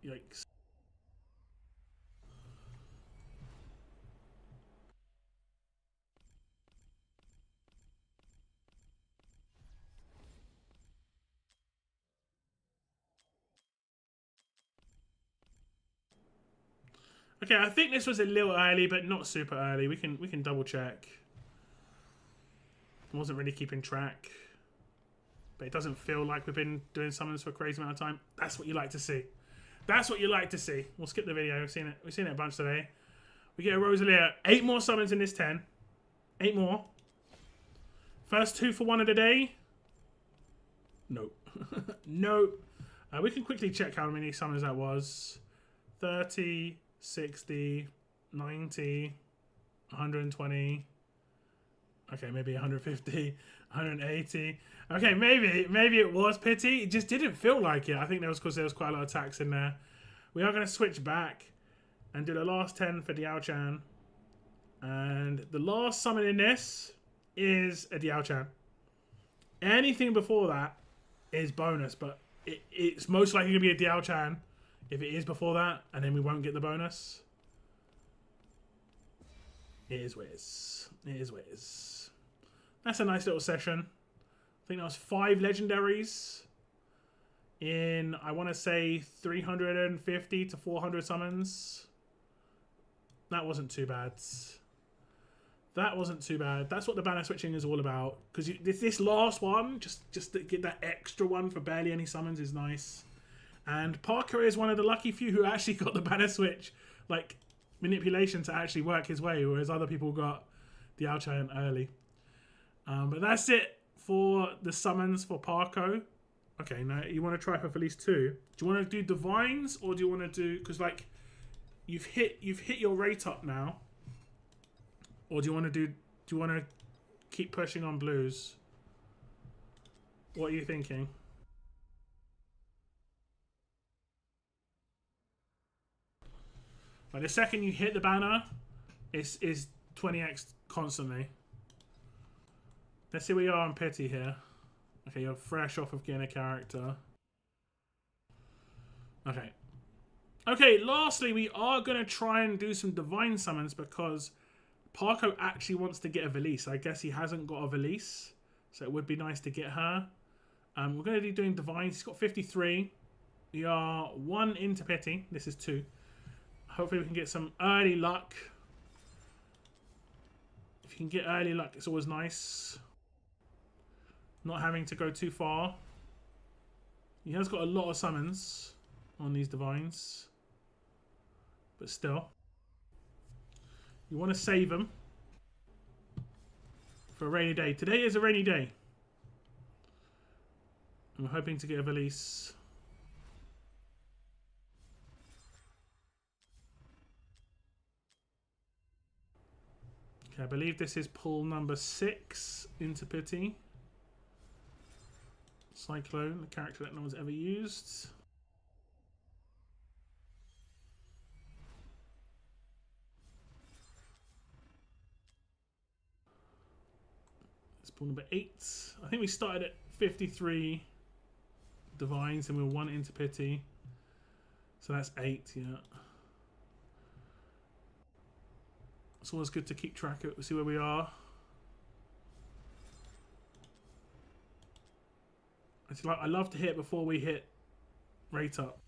Yikes. Okay, I think this was a little early, but not super early. We can double check. I wasn't really keeping track, but it doesn't feel like we've been doing summons for a crazy amount of time. That's what you like to see. That's what you like to see. We'll skip the video. We've seen it a bunch today. We get a Rosalia. 8 more summons in this 10. 8 more. First 2 for 1 of the day. Nope. Nope. We can quickly check how many summons that was. 30, 60, 90, 120. Okay, maybe 150, 180. Okay, maybe it was pity. It just didn't feel like it. I think that was because there was quite a lot of attacks in there. We are going to switch back and do the last 10 for Diaochan. And the last summon in this is a Diaochan. Anything before that is bonus, but it's most likely going to be a Diaochan if it is before that, and then we won't get the bonus. It is what it is. It is what it is. That's a nice little session. I think that was 5 legendaries in, I want to say, 350 to 400 summons. That wasn't too bad. That wasn't too bad. That's what the banner switching is all about. Because this last one, just to get that extra one for barely any summons is nice. And Parker is one of the lucky few who actually got the banner switch, like, manipulation to actually work his way, whereas other people got the Diaochan early. But that's it for the summons for Parko. Okay, now you want to try for Felice 2. Do you want to do Divines, or do you want to do... Because, like, you've hit your rate up now. Or do you want to keep pushing on blues? What are you thinking? Like, the second you hit the banner, is 20x constantly. Let's see where you are on pity here. Okay, you're fresh off of getting a character. Okay. Okay, lastly, we are going to try and do some divine summons because Parko actually wants to get a Valise. I guess he hasn't got a Valise, so it would be nice to get her. We're going to be doing divines. He's got 53. We are 1 into pity. This is 2. Hopefully we can get some early luck. If you can get early luck, it's always nice. Not having to go too far. He has got a lot of summons on these divines. But still. You want to save them for a rainy day. Today is a rainy day. I'm hoping to get a Valise. Okay, I believe this is pull number 6 into pity. Cyclone, the character that no one's ever used. It's pull number 8. I think we started at 53 divines and we were 1 into pity. So that's 8, yeah. It's always good to keep track of, see where we are. I love to hit before we hit rate up.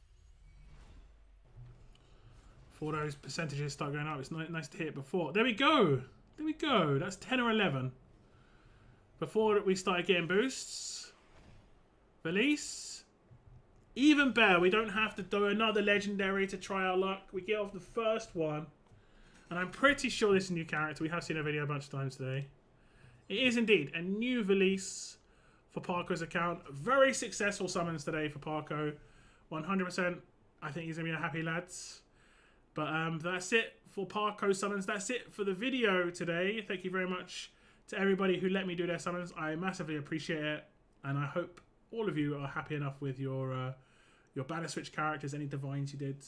Before those percentages start going up, it's nice to hit before. There we go. There we go. That's 10 or 11. Before we started getting boosts. Valise. Even better, we don't have to do another legendary to try our luck. We get off the first one. And I'm pretty sure this is a new character. We have seen a video a bunch of times today. It is indeed a new Valise for Parko's account. Very successful summons today for Parko. 100%. I think he's going to be a happy lads. But that's it for Parko summons. That's it for the video today. Thank you very much to everybody who let me do their summons. I massively appreciate it. And I hope all of you are happy enough with your banner switch characters, any divines you did.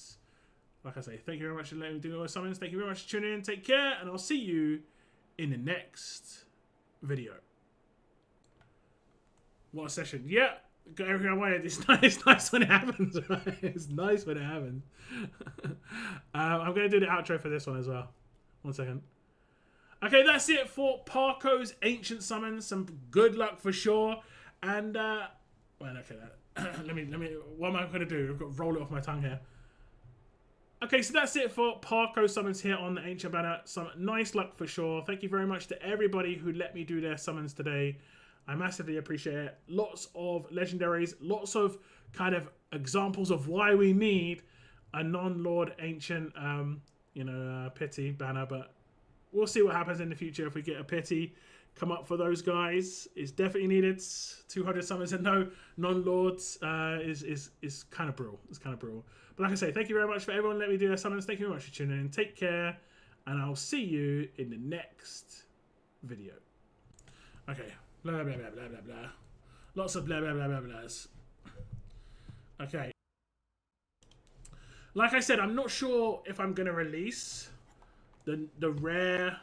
Like I say, thank you very much for letting me do all summons. Thank you very much for tuning in. Take care, and I'll see you in the next video. What a session. Yeah, got everything I wanted. It's nice when it happens, right? It's nice when it happens. I'm going to do the outro for this one as well. 1 second. Okay, that's it for Parko's Ancient Summons. Some good luck for sure. And, well, okay, let me, what am I going to do? I've got to roll it off my tongue here. Okay, so that's it for Parko Summons here on the Ancient Banner. Some nice luck for sure. Thank you very much to everybody who let me do their summons today. I massively appreciate it. Lots of legendaries, lots of kind of examples of why we need a non-Lord Ancient, pity banner, but we'll see what happens in the future if we get a pity come up for those guys. It's definitely needed. 200 summons and no non-lords is kind of brutal. It's kind of brutal. But like I say, thank you very much for everyone letting me do their summons. Thank you very much for tuning in. Take care, and I'll see you in the next video. Okay. Blah, blah, blah, blah, blah, blah. Lots of blah, blah, blah, blah, blahs. Okay. Like I said, I'm not sure if I'm going to release the rare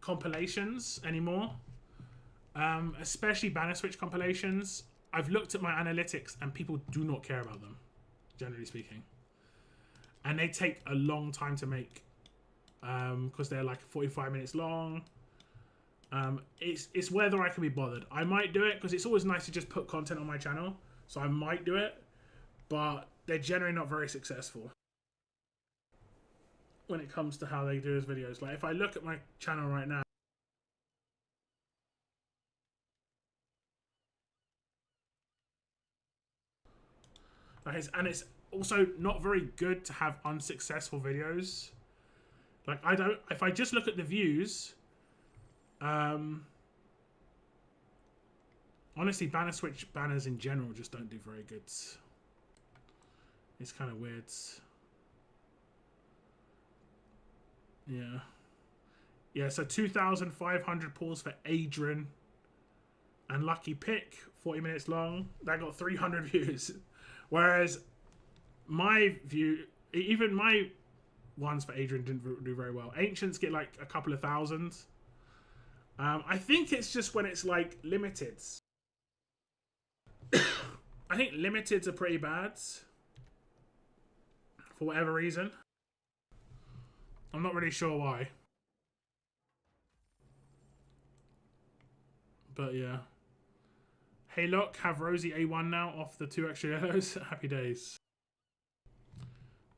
compilations anymore, especially banner switch compilations. I've looked at my analytics and people do not care about them, generally speaking, and they take a long time to make because they're like 45 minutes long. It's whether I can be bothered. I might do it because it's always nice to just put content on my channel, so I might do it, but they're generally not very successful when it comes to how they do his videos. Like if I look at my channel right now, and it's also not very good to have unsuccessful videos. Like if I just look at the views, honestly, banner switch banners in general just don't do very good. It's kind of weird. Yeah, so 2,500 pulls for Adrian and Lucky Pick, 40 minutes long. That got 300 views. Whereas my view, even my ones for Adrian didn't do very well. Ancients get like a couple of thousand. I think it's just when it's like limiteds. I think limiteds are pretty bad for whatever reason. I'm not really sure why. But yeah. Hey look, have Rosie A1 now off the 2 extra yellows. Happy days.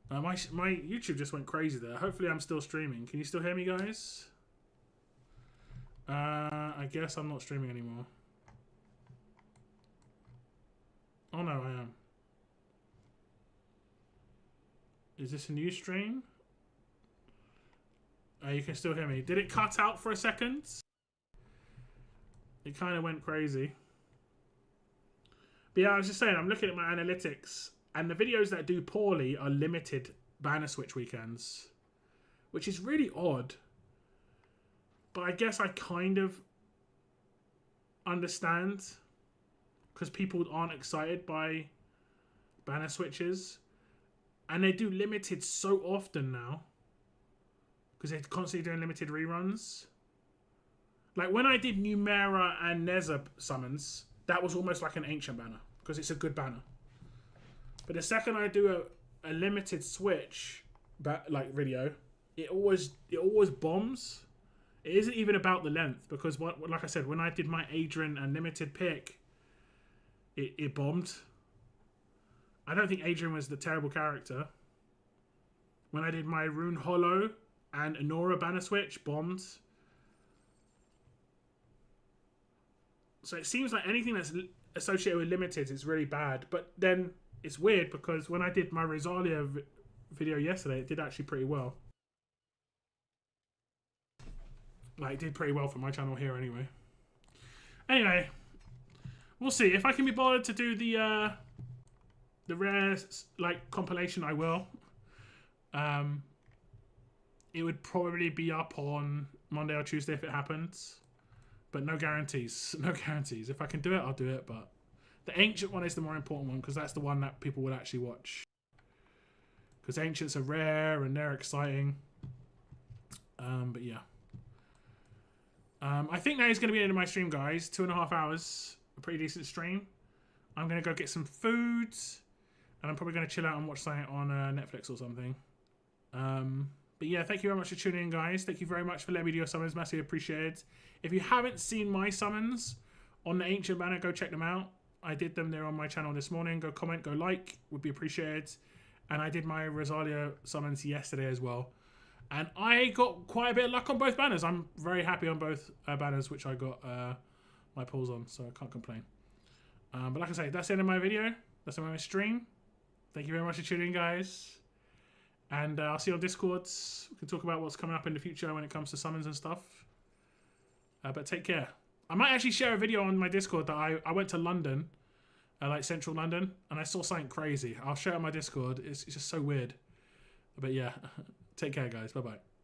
My YouTube just went crazy there. Hopefully I'm still streaming. Can you still hear me, guys? I guess I'm not streaming anymore. Oh no, I am. Is this a new stream? You can still hear me. Did it cut out for a second? It kind of went crazy. But yeah, I was just saying, I'm looking at my analytics, and the videos that do poorly are limited banner switch weekends, which is really odd. But I guess I kind of understand, because people aren't excited by banner switches, and they do limited so often now, because they're constantly doing limited reruns. Like when I did Numera and Neza summons, that was almost like an ancient banner, because it's a good banner. But the second I do a limited switch like video, it always bombs. It isn't even about the length, because like I said, when I did my Adrian and limited pick, it bombed. I don't think Adrian was the terrible character. When I did my Rune Hollow and Anora banner switch, bombed. So it seems like anything that's associated with limited is really bad. But then it's weird, because when I did my Rosalia video yesterday, it did actually pretty well. Like, it did pretty well for my channel here anyway. Anyway, we'll see. If I can be bothered to do the rare, like, compilation, I will. It would probably be up on Monday or Tuesday if it happens. But no guarantees. No guarantees. If I can do it, I'll do it. But the Ancient one is the more important one, because that's the one that people will actually watch. Because Ancients are rare and they're exciting. But yeah. I think that is going to be the end of my stream, guys. 2.5 hours. a pretty decent stream. I'm going to go get some food. And I'm probably going to chill out and watch something on Netflix or something. But yeah, thank you very much for tuning in, guys. Thank you very much for letting me do your summons. Massively appreciated. If you haven't seen my summons on the Ancient banner, go check them out. I did them there on my channel this morning. Go comment, go like. Would be appreciated. And I did my Rosalia summons yesterday as well. And I got quite a bit of luck on both banners. I'm very happy on both banners, which I got my pulls on. So I can't complain. But like I say, that's the end of my video. That's the end of my stream. Thank you very much for tuning in, guys. And I'll see you on Discords. We can talk about what's coming up in the future when it comes to summons and stuff. But take care. I might actually share a video on my Discord that I went to London, like central London, and I saw something crazy. I'll share it on my Discord. It's just so weird. But yeah, take care, guys. Bye-bye.